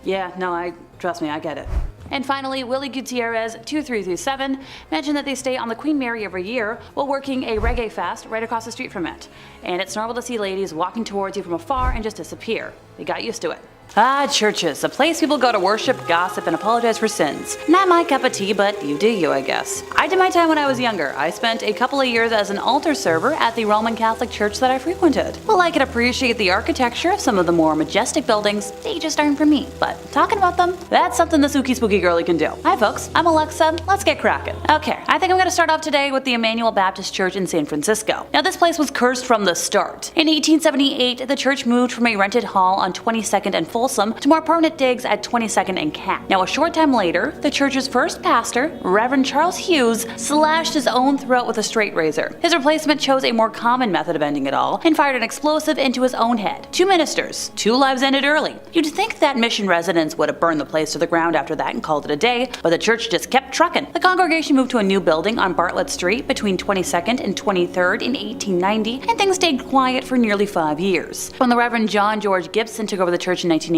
Yeah, no, trust me, I get it. And finally, Willie Gutierrez2337 mentioned that they stay on the Queen Mary every year while working a reggae fest right across the street from it. And it's normal to see ladies walking towards you from afar and just disappear. They got used to it. Ah, churches, a place people go to worship, gossip, and apologize for sins. Not my cup of tea, but you do you, I guess. I did my time when I was younger. I spent a couple of years as an altar server at the Roman Catholic Church that I frequented. While I can appreciate the architecture of some of the more majestic buildings, they just aren't for me. But talking about them, that's something the spooky girly can do. Hi folks, I'm Alexa, let's get cracking. Okay, I think I'm gonna start off today with the Emanuel Baptist Church in San Francisco. Now this place was cursed from the start. In 1878, the church moved from a rented hall on 22nd and Fulton Folsom to more permanent digs at 22nd and Cat. Now, a short time later, the church's first pastor, Reverend Charles Hughes, slashed his own throat with a straight razor. His replacement chose a more common method of ending it all and fired an explosive into his own head. 2 ministers, 2 lives ended early. You'd think that Mission residents would have burned the place to the ground after that and called it a day, but the church just kept trucking. The congregation moved to a new building on Bartlett Street between 22nd and 23rd in 1890, and things stayed quiet for nearly 5 years. When the Reverend John George Gibson took over the church in 1984,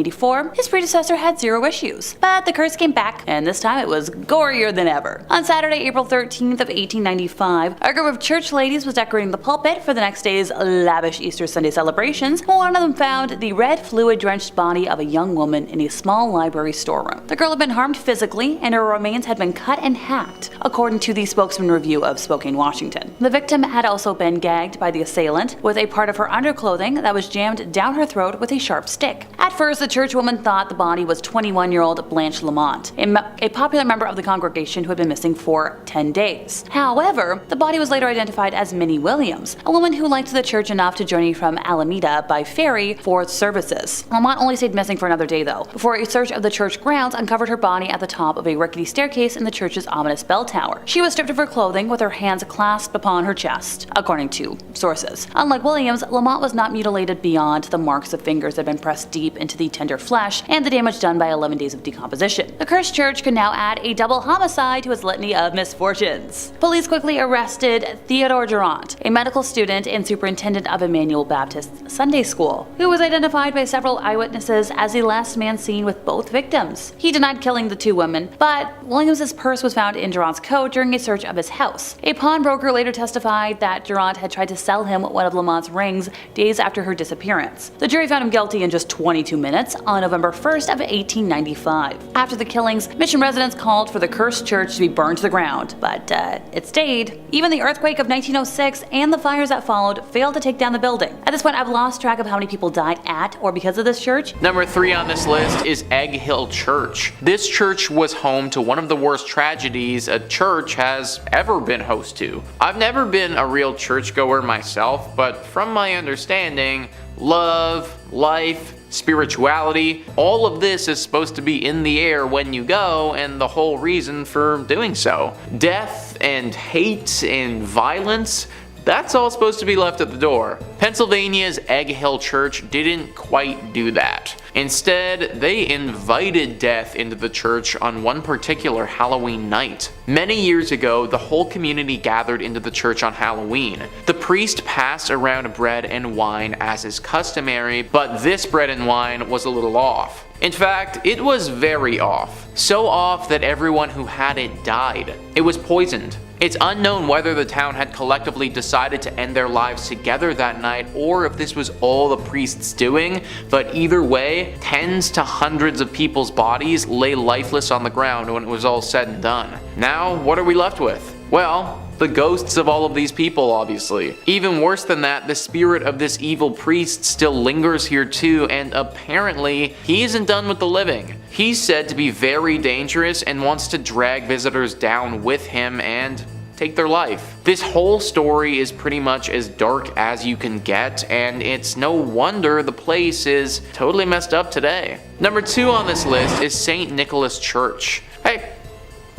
his predecessor had 0 issues. But the curse came back, and this time it was gorier than ever. On Saturday, April 13th of 1895, a group of church ladies was decorating the pulpit for the next day's lavish Easter Sunday celebrations. One of them found the red fluid-drenched body of a young woman in a small library storeroom. The girl had been harmed physically, and her remains had been cut and hacked, according to the Spokesman Review of Spokane, Washington. The victim had also been gagged by the assailant with a part of her underclothing that was jammed down her throat with a sharp stick. At first, the churchwoman thought the body was 21-year-old Blanche Lamont, a popular member of the congregation who had been missing for 10 days. However, the body was later identified as Minnie Williams, a woman who liked the church enough to journey from Alameda by ferry for services. Lamont only stayed missing for another day, though, before a search of the church grounds uncovered her body at the top of a rickety staircase in the church's ominous bell tower. She was stripped of her clothing with her hands clasped upon her chest, according to sources. Unlike Williams, Lamont was not mutilated beyond the marks of fingers that had been pressed deep into the tender flesh and the damage done by 11 days of decomposition. The cursed church could now add a double homicide to its litany of misfortunes. Police quickly arrested Theodora Durant, a medical student and superintendent of Emanuel Baptist Sunday School, who was identified by several eyewitnesses as the last man seen with both victims. He denied killing the 2 women, but Williams's purse was found in Durant's coat during a search of his house. A pawnbroker later testified that Durant had tried to sell him one of Lamont's rings days after her disappearance. The jury found him guilty in just 22 minutes on November 1st of 1895. After the killings, Mission residents called for the cursed church to be burned to the ground, but it stayed. Even the earthquake of 1906 and the fires that followed failed to take down the building. At this point, I've lost track of how many people died at or because of this church. Number 3 on this list is Egg Hill Church. This church was home to one of the worst tragedies a church has ever been host to. I've never been a real churchgoer myself, but from my understanding, love, life, spirituality, all of this is supposed to be in the air when you go, and the whole reason for doing so. Death and hate and violence, that's all supposed to be left at the door. Pennsylvania's Egg Hill Church didn't quite do that. Instead, they invited death into the church on one particular Halloween night. Many years ago, the whole community gathered into the church on Halloween. The priest passed around bread and wine as is customary, but this bread and wine was a little off. In fact, it was very off. So off that everyone who had it died. It was poisoned. It's unknown whether the town had collectively decided to end their lives together that night or if this was all the priests doing, but either way, tens to hundreds of people's bodies lay lifeless on the ground when it was all said and done. Now, what are we left with? Well, the ghosts of all of these people, obviously. Even worse than that, the spirit of this evil priest still lingers here too, and apparently, he isn't done with the living. He's said to be very dangerous and wants to drag visitors down with him and take their life. This whole story is pretty much as dark as you can get, and it's no wonder the place is totally messed up today. Number 2 on this list is St. Nicholas Church. Hey,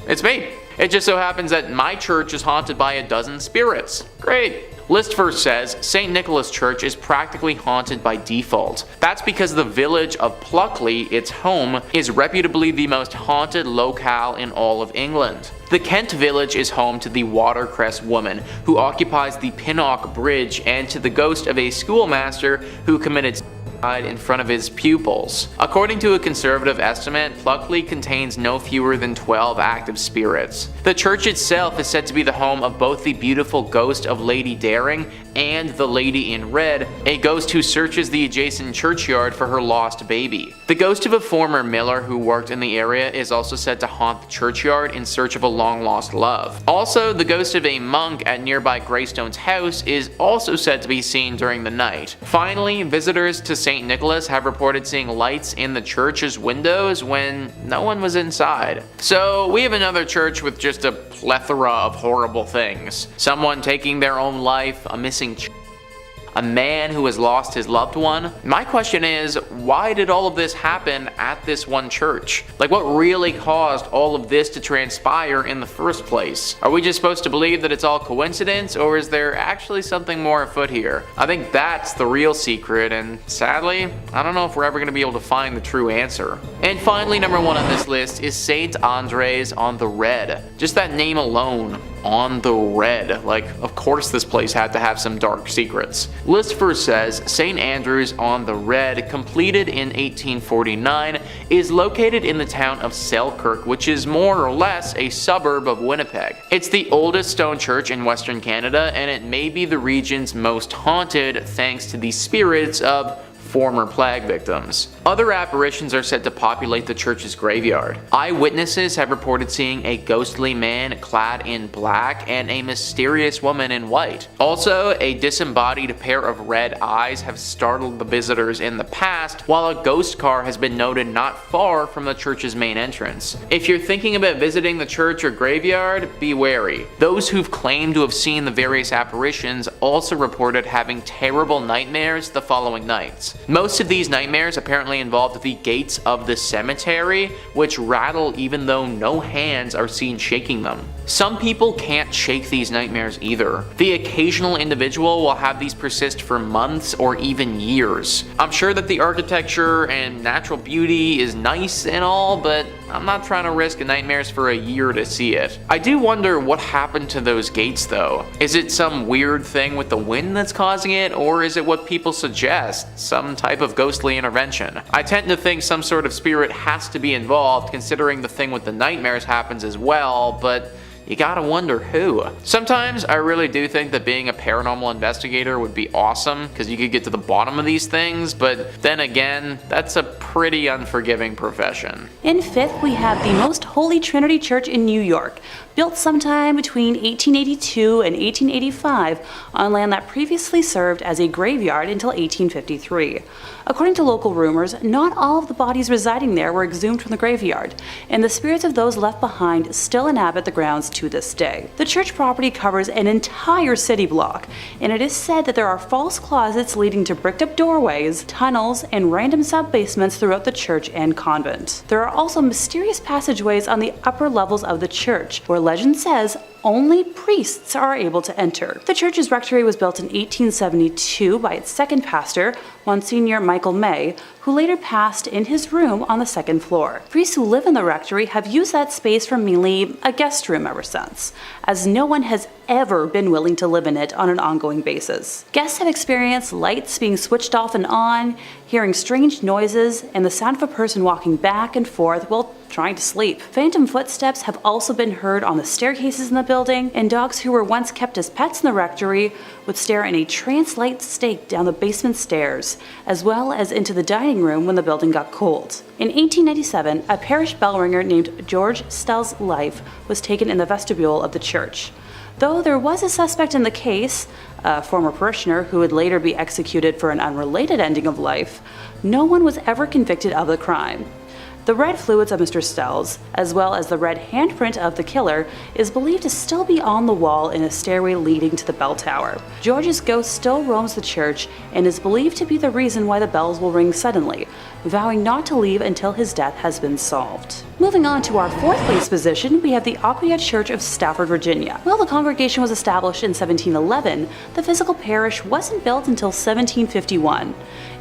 it's me. It just so happens that my church is haunted by a dozen spirits. Great. List first says St. Nicholas Church is practically haunted by default. That's because the village of Pluckley, its home, is reputably the most haunted locale in all of England. The Kent village is home to the Watercress woman, who occupies the Pinnock Bridge, and to the ghost of a schoolmaster who committed in front of his pupils. According to a conservative estimate, Pluckley contains no fewer than 12 active spirits. The church itself is said to be the home of both the beautiful ghost of Lady Daring and the Lady in Red, a ghost who searches the adjacent churchyard for her lost baby. The ghost of a former miller who worked in the area is also said to haunt the churchyard in search of a long-lost love. Also, the ghost of a monk at nearby Greystone's house is also said to be seen during the night. Finally, visitors to St. Nicholas have reported seeing lights in the church's windows when no one was inside. So we have another church with just a plethora of horrible things. Someone taking their own life, a missing a man who has lost his loved one. My question is, why did all of this happen at this one church? Like, what really caused all of this to transpire in the first place? Are we just supposed to believe that it's all coincidence, or is there actually something more afoot here? I think that's the real secret, and sadly, I don't know if we're ever going to be able to find the true answer. And finally, number 1 on this list is St. Andres on the Red. Just that name alone, on the Red. Like, of course this place had to have some dark secrets. List first says, St. Andrews on the Red, completed in 1849, is located in the town of Selkirk, which is more or less a suburb of Winnipeg. It's the oldest stone church in Western Canada, and it may be the region's most haunted thanks to the spirits of former plague victims. Other apparitions are said to populate the church's graveyard. Eyewitnesses have reported seeing a ghostly man clad in black and a mysterious woman in white. Also, a disembodied pair of red eyes have startled the visitors in the past, while a ghost car has been noted not far from the church's main entrance. If you're thinking about visiting the church or graveyard, be wary. Those who've claimed to have seen the various apparitions also reported having terrible nightmares the following nights. Most of these nightmares apparently involved the gates of the cemetery, which rattle even though no hands are seen shaking them. Some people can't shake these nightmares either. The occasional individual will have these persist for months or even years. I'm sure that the architecture and natural beauty is nice and all, but I'm not trying to risk nightmares for a year to see it. I do wonder what happened to those gates though. Is it some weird thing with the wind that's causing it, or is it what people suggest, some type of ghostly intervention? I tend to think some sort of spirit has to be involved, considering the thing with the nightmares happens as well, but you gotta wonder who. Sometimes I really do think that being a paranormal investigator would be awesome, because you could get to the bottom of these things, but then again, that's a pretty unforgiving profession. In 5th, we have the Most Holy Trinity Church in New York, built sometime between 1882 and 1885 on land that previously served as a graveyard until 1853. According to local rumors, not all of the bodies residing there were exhumed from the graveyard, and the spirits of those left behind still inhabit the grounds to this day. The church property covers an entire city block, and it is said that there are false closets leading to bricked up doorways, tunnels, and random sub-basements throughout the church and convent. There are also mysterious passageways on the upper levels of the church, where legend says only priests are able to enter. The church's rectory was built in 1872 by its second pastor, Monsignor Michael May, who later passed in his room on the second floor. Priests who live in the rectory have used that space for mainly a guest room ever since, as no one has ever been willing to live in it on an ongoing basis. Guests have experienced lights being switched off and on, hearing strange noises, and the sound of a person walking back and forth while trying to sleep. Phantom footsteps have also been heard on the staircases in the building, and dogs who were once kept as pets in the rectory would stare in a trance-like state down the basement stairs, as well as into the dining room when the building got cold. In 1897, a parish bell ringer named George Stull's life was taken in the vestibule of the church. Though there was a suspect in the case, a former parishioner who would later be executed for an unrelated ending of life, no one was ever convicted of the crime. The red fluids of Mr. Stull's, as well as the red handprint of the killer, is believed to still be on the wall in a stairway leading to the bell tower. George's ghost still roams the church and is believed to be the reason why the bells will ring suddenly, vowing not to leave until his death has been solved. Moving on to our 4th place position, we have the Aquia Church of Stafford, Virginia. While the congregation was established in 1711, the physical parish wasn't built until 1751.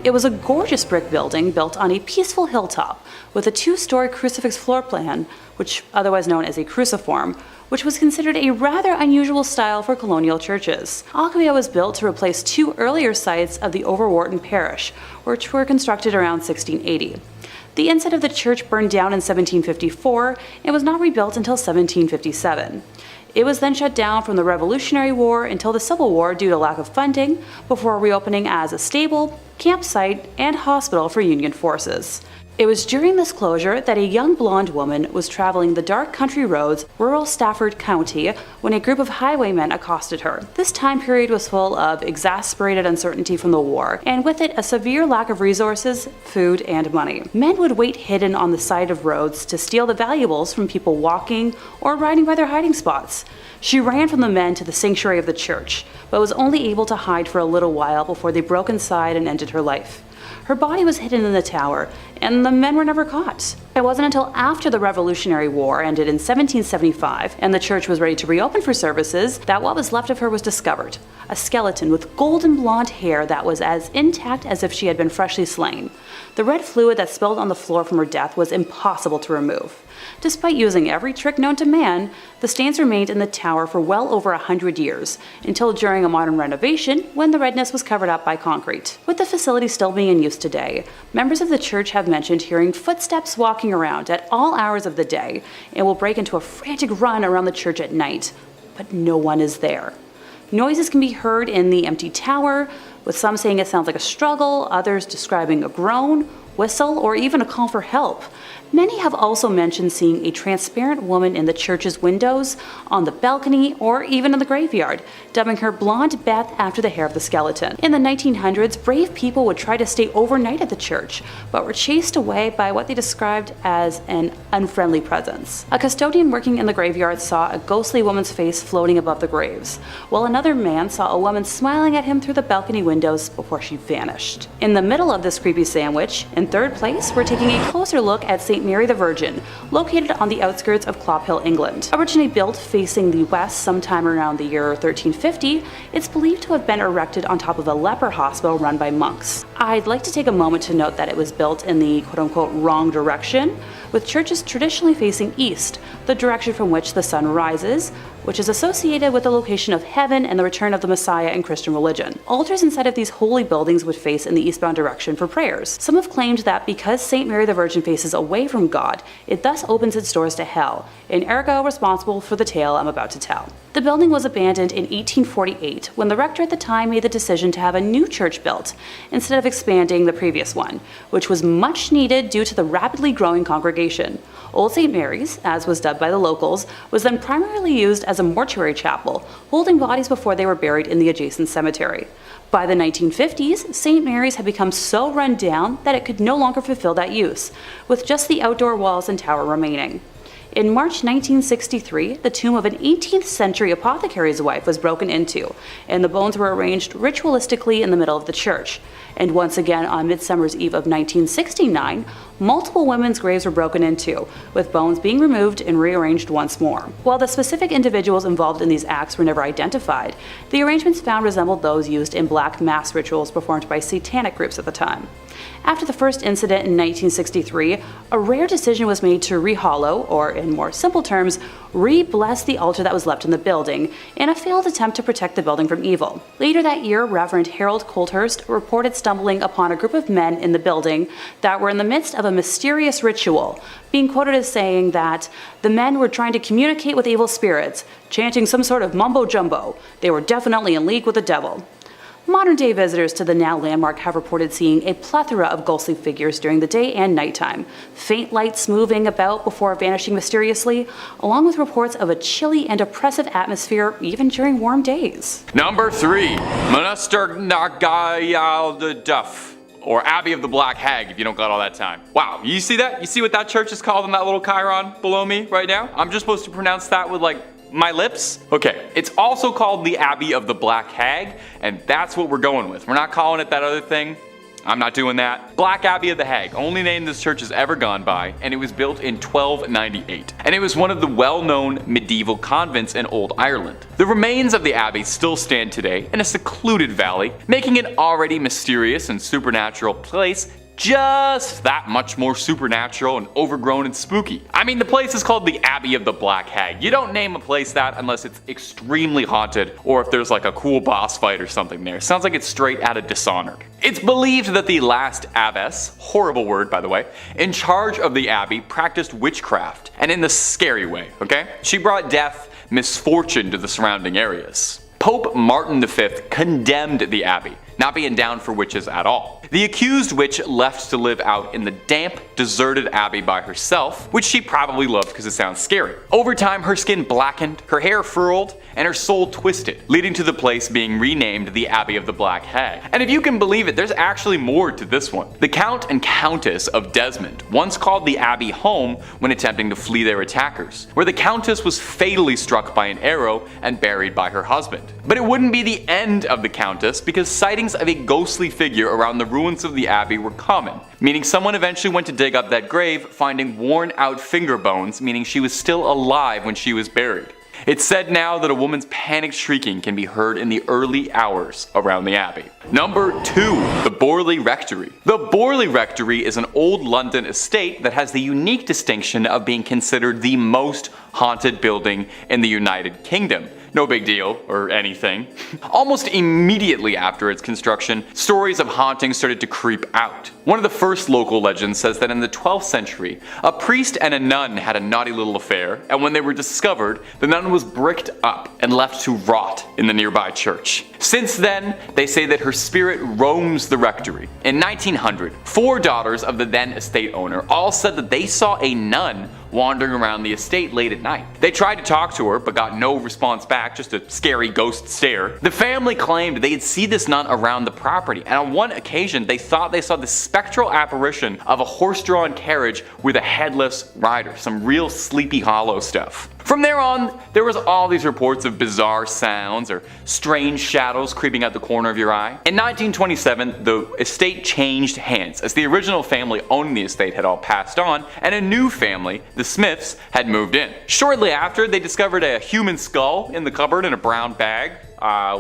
It was a gorgeous brick building built on a peaceful hilltop with a 2-story crucifix floor plan, which otherwise known as a cruciform, which was considered a rather unusual style for colonial churches. Aquia was built to replace 2 earlier sites of the Overwharton parish, which were constructed around 1680. The inside of the church burned down in 1754 and was not rebuilt until 1757. It was then shut down from the Revolutionary War until the Civil War due to lack of funding, before reopening as a stable, campsite, and hospital for Union forces. It was during this closure that a young blonde woman was traveling the dark country roads, rural Stafford County, when a group of highwaymen accosted her. This time period was full of exasperated uncertainty from the war, and with it a severe lack of resources, food, and money. Men would wait hidden on the side of roads to steal the valuables from people walking or riding by their hiding spots. She ran from the men to the sanctuary of the church, but was only able to hide for a little while before they broke inside and ended her life. Her body was hidden in the tower, and the men were never caught. It wasn't until after the Revolutionary War ended in 1775 and the church was ready to reopen for services that what was left of her was discovered. A skeleton with golden blonde hair that was as intact as if she had been freshly slain. The red fluid that spilled on the floor from her death was impossible to remove. Despite using every trick known to man, the stains remained in the tower for well over 100 years, until during a modern renovation when the redness was covered up by concrete. With the facility still being in use today, members of the church have mentioned hearing footsteps walking around at all hours of the day and will break into a frantic run around the church at night, but no one is there. Noises can be heard in the empty tower, with some saying it sounds like a struggle, others describing a groan, whistle, or even a call for help. Many have also mentioned seeing a transparent woman in the church's windows, on the balcony, or even in the graveyard, dubbing her Blonde Beth after the hair of the skeleton. In the 1900s, brave people would try to stay overnight at the church, but were chased away by what they described as an unfriendly presence. A custodian working in the graveyard saw a ghostly woman's face floating above the graves, while another man saw a woman smiling at him through the balcony windows before she vanished. In the middle of this creepy sandwich, in third place, we're taking a closer look at St. Mary the Virgin, located on the outskirts of Clophill, England. Originally built facing the west sometime around the year 1350, it's believed to have been erected on top of a leper hospital run by monks. I'd like to take a moment to note that it was built in the quote-unquote wrong direction, with churches traditionally facing east, the direction from which the sun rises, which is associated with the location of heaven and the return of the Messiah in Christian religion. Altars inside of these holy buildings would face in the eastbound direction for prayers. Some have claimed that because St. Mary the Virgin faces away from God, it thus opens its doors to hell, and ergo responsible for the tale I'm about to tell. The building was abandoned in 1848 when the rector at the time made the decision to have a new church built, instead of expanding the previous one, which was much needed due to the rapidly growing congregation. Old St. Mary's, as was dubbed by the locals, was then primarily used as a mortuary chapel, holding bodies before they were buried in the adjacent cemetery. By the 1950s, St. Mary's had become so run down that it could no longer fulfill that use, with just the outdoor walls and tower remaining. In March 1963, the tomb of an 18th century apothecary's wife was broken into, and the bones were arranged ritualistically in the middle of the church. And once again on Midsummer's Eve of 1969, multiple women's graves were broken into, with bones being removed and rearranged once more. While the specific individuals involved in these acts were never identified, the arrangements found resembled those used in black mass rituals performed by satanic groups at the time. After the first incident in 1963, a rare decision was made to rehollow, or in more simple terms, re-bless the altar that was left in the building, in a failed attempt to protect the building from evil. Later that year, Reverend Harold Colthurst reported stumbling upon a group of men in the building that were in the midst of a mysterious ritual, being quoted as saying that the men were trying to communicate with evil spirits, chanting some sort of mumbo-jumbo. They were definitely in league with the devil. Modern-day visitors to the now landmark have reported seeing a plethora of ghostly figures during the day and nighttime, faint lights moving about before vanishing mysteriously, along with reports of a chilly and oppressive atmosphere even during warm days. Number 3, Monaster Nagayal the Duff, or Abbey of the Black Hag, if you don't got all that time. Wow, you see that? You see what that church is called in that little chyron below me right now? I'm just supposed to pronounce that with my lips? Okay, it's also called the Abbey of the Black Hag, and that's what we're going with. We're not calling it that other thing. I'm not doing that. Black Abbey of the Hag, only name this church has ever gone by, and it was built in 1298. And it was one of the well-known medieval convents in Old Ireland. The remains of the abbey still stand today in a secluded valley, making it already mysterious and supernatural place just that much more supernatural and overgrown and spooky. I mean, the place is called the Abbey of the Black Hag. You don't name a place that unless it's extremely haunted or if there's like a cool boss fight or something there. Sounds like it's straight out of Dishonored. It's believed that the last abbess, horrible word by the way, in charge of the abbey practiced witchcraft, and in the scary way, okay? She brought death, misfortune to the surrounding areas. Pope Martin V condemned the abbey, not being down for witches at all. The accused witch left to live out in the damp, deserted abbey by herself, which she probably loved because it sounds scary. Over time, her skin blackened, her hair furrowed, and her soul twisted, leading to the place being renamed the Abbey of the Black Hag. And if you can believe it, there's actually more to this one. The Count and Countess of Desmond once called the abbey home when attempting to flee their attackers, where the Countess was fatally struck by an arrow and buried by her husband. But it wouldn't be the end of the Countess, because sightings of a ghostly figure around the ruins of the abbey were common, meaning someone eventually went to dig up that grave, finding worn out finger bones, meaning she was still alive when she was buried. It's said now that a woman's panicked shrieking can be heard in the early hours around the abbey. Number 2. The Borley Rectory. The Borley Rectory is an old London estate that has the unique distinction of being considered the most haunted building in the United Kingdom. No big deal, or anything. Almost immediately after its construction, stories of hauntings started to creep out. One of the first local legends says that in the 12th century, a priest and a nun had a naughty little affair, and when they were discovered, the nun was bricked up and left to rot in the nearby church. Since then, they say that her spirit roams the rectory. In 1900, 4 daughters of the then estate owner all said that they saw a nun wandering around the estate late at night. They tried to talk to her, but got no response back, just a scary ghost stare. The family claimed they'd see this nun around the property, and on one occasion they thought they saw the spectral apparition of a horse-drawn carriage with a headless rider, some real Sleepy Hollow stuff. From there on, there was all these reports of bizarre sounds or strange shadows creeping out the corner of your eye. In 1927, the estate changed hands, as the original family owning the estate had all passed on, and a new family, the Smiths, had moved in. Shortly after, they discovered a human skull in the cupboard in a brown bag,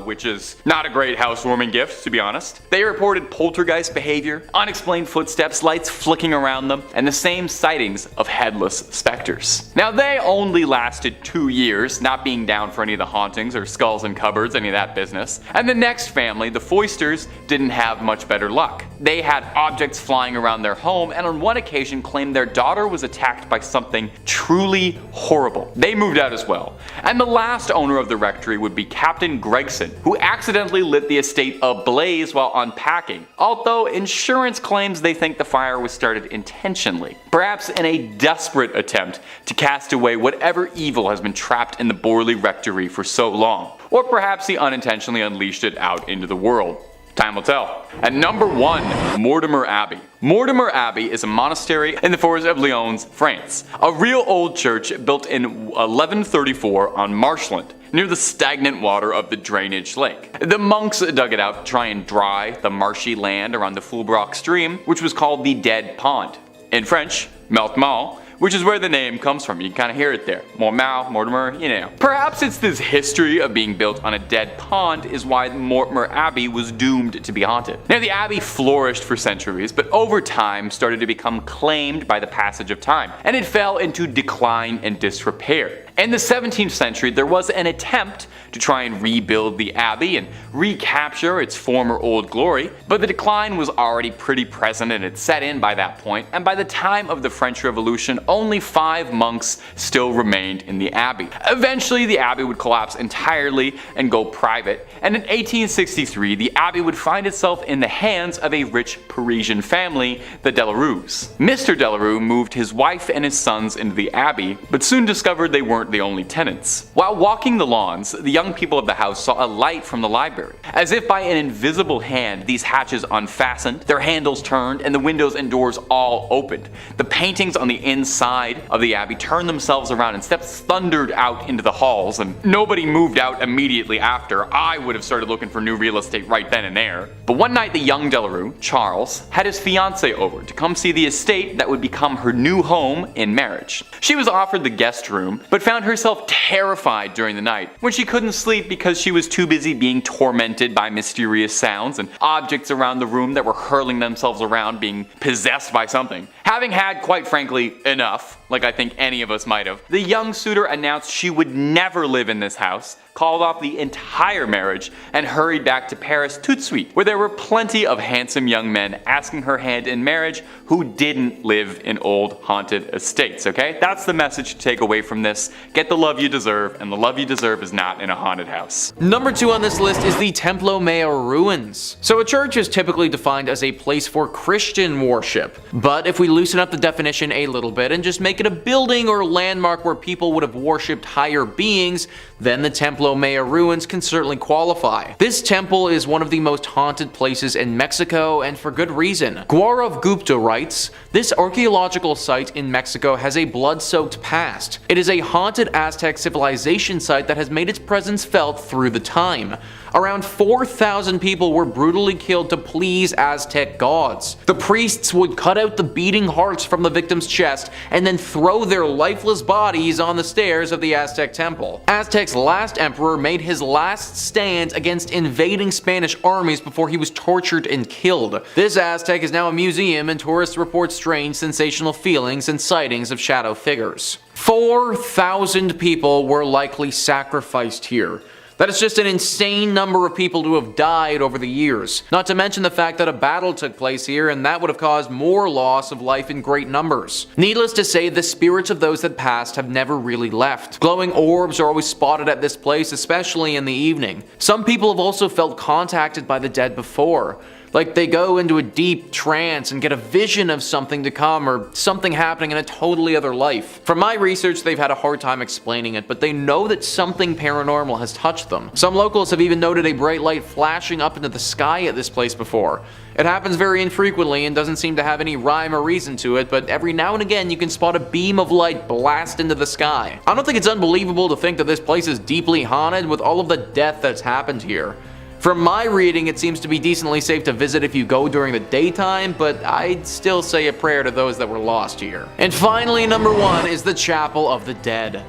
which is not a great housewarming gift, to be honest. They reported poltergeist behavior, unexplained footsteps, lights flicking around them, and the same sightings of headless specters. Now, they only lasted 2 years, not being down for any of the hauntings or skulls in cupboards, any of that business. And the next family, the Foysters, didn't have much better luck. They had objects flying around their home, and on one occasion claimed their daughter was attacked by something truly horrible. They moved out as well. And the last owner of the rectory would be Captain Gregson, who accidentally lit the estate ablaze while unpacking, although insurance claims they think the fire was started intentionally, perhaps in a desperate attempt to cast away whatever evil has been trapped in the Borley Rectory for so long, or perhaps he unintentionally unleashed it out into the world. Time will tell. At number 1, Mortimer Abbey. Mortimer Abbey is a monastery in the forest of Lyons, France. A real old church built in 1134 on marshland, near the stagnant water of the drainage lake. The monks dug it out to try and dry the marshy land around the Fulbrock stream, which was called the Dead Pond. In French, Meltmal, which is where the name comes from. You can kind of hear it there. Mortimer, you know. Perhaps it's this history of being built on a dead pond is why Mortimer Abbey was doomed to be haunted. Now, the abbey flourished for centuries, but over time started to become claimed by the passage of time, and it fell into decline and disrepair. In the 17th century, there was an attempt to try and rebuild the abbey and recapture its former old glory, but the decline was already pretty present and had set in by that point, and by the time of the French Revolution, only 5 monks still remained in the abbey. Eventually, the abbey would collapse entirely and go private, and in 1863, the abbey would find itself in the hands of a rich Parisian family, the Delarues. Mr. Delarue moved his wife and his sons into the abbey, but soon discovered they weren't the only tenants. While walking the lawns, the young people of the house saw a light from the library. As if by an invisible hand, these hatches unfastened, their handles turned, and the windows and doors all opened. The paintings on the inside of the abbey turned themselves around and steps thundered out into the halls, and nobody moved out immediately after. I would have started looking for new real estate right then and there. But one night the young Delarue, Charles, had his fiancée over to come see the estate that would become her new home in marriage. She was offered the guest room, but found herself terrified during the night when she couldn't sleep because she was too busy being tormented by mysterious sounds and objects around the room that were hurling themselves around, being possessed by something. Having had, quite frankly, enough, like I think any of us might have. The young suitor announced she would never live in this house, called off the entire marriage, and hurried back to Paris tout de suite, where there were plenty of handsome young men asking her hand in marriage who didn't live in old haunted estates, okay? That's the message to take away from this. Get the love you deserve, and the love you deserve is not in a haunted house. Number 2 on this list is the Templa Mayor ruins. So a church is typically defined as a place for Christian worship, but if we loosen up the definition a little bit and just make it a building or landmark where people would have worshipped higher beings, then the Templa Mayor ruins can certainly qualify. This temple is one of the most haunted places in Mexico, and for good reason. Gaurav Gupta writes, "This archaeological site in Mexico has a blood-soaked past. It is a haunted Aztec civilization site that has made its presence felt through the time. Around 4,000 people were brutally killed to please Aztec gods. The priests would cut out the beating hearts from the victim's chest and then throw their lifeless bodies on the stairs of the Aztec temple. Aztec's last emperor made his last stand against invading Spanish armies before he was tortured and killed. This Aztec is now a museum, and tourists report strange, sensational feelings and sightings of shadow figures." 4,000 people were likely sacrificed here. That is just an insane number of people to have died over the years. Not to mention the fact that a battle took place here, and that would have caused more loss of life in great numbers. Needless to say, the spirits of those that passed have never really left. Glowing orbs are always spotted at this place, especially in the evening. Some people have also felt contacted by the dead before. Like they go into a deep trance and get a vision of something to come or something happening in a totally other life. From my research, they've had a hard time explaining it, but they know that something paranormal has touched them. Some locals have even noted a bright light flashing up into the sky at this place before. It happens very infrequently and doesn't seem to have any rhyme or reason to it, but every now and again you can spot a beam of light blast into the sky. I don't think it's unbelievable to think that this place is deeply haunted with all of the death that's happened here. From my reading, it seems to be decently safe to visit if you go during the daytime, but I'd still say a prayer to those that were lost here. And finally, number 1 is the Chapel of the Dead.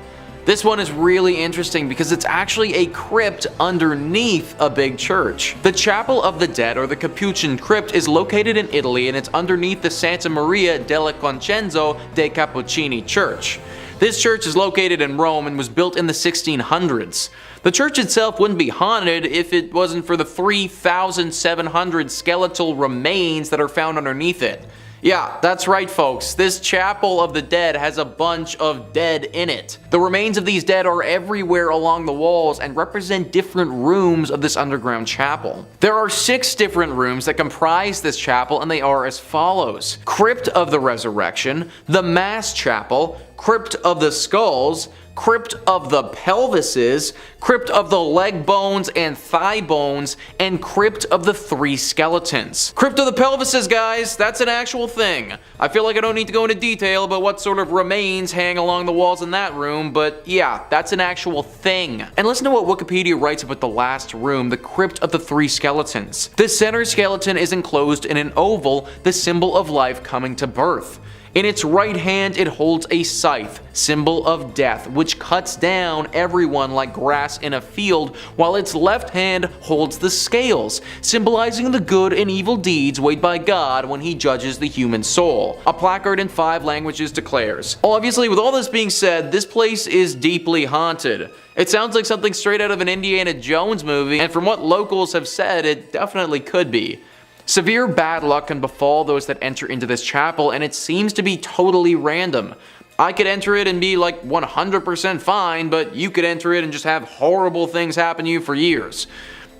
This one is really interesting because it's actually a crypt underneath a big church. The Chapel of the Dead, or the Capuchin Crypt, is located in Italy, and it's underneath the Santa Maria della Concenzo dei Cappuccini Church. This church is located in Rome and was built in the 1600s. The church itself wouldn't be haunted if it wasn't for the 3,700 skeletal remains that are found underneath it. Yeah, that's right folks, this Chapel of the Dead has a bunch of dead in it. The remains of these dead are everywhere along the walls and represent different rooms of this underground chapel. There are 6 different rooms that comprise this chapel, and they are as follows: Crypt of the Resurrection, the Mass Chapel, Crypt of the Skulls, Crypt of the Pelvises, Crypt of the Leg Bones and Thigh Bones, and Crypt of the 3 Skeletons. Crypt of the Pelvises, guys, that's an actual thing. I feel like I don't need to go into detail about what sort of remains hang along the walls in that room, but yeah, that's an actual thing. And listen to what Wikipedia writes about the last room, the Crypt of the 3 Skeletons. The center skeleton is enclosed in an oval, the symbol of life coming to birth. In its right hand, it holds a scythe, symbol of death, which cuts down everyone like grass in a field, while its left hand holds the scales, symbolizing the good and evil deeds weighed by God when he judges the human soul. A placard in 5 languages declares. Obviously, with all this being said, this place is deeply haunted. It sounds like something straight out of an Indiana Jones movie, and from what locals have said, it definitely could be. Severe bad luck can befall those that enter into this chapel, and it seems to be totally random. I could enter it and be like 100% fine, but you could enter it and just have horrible things happen to you for years.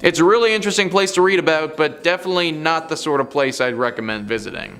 It's a really interesting place to read about, but definitely not the sort of place I'd recommend visiting.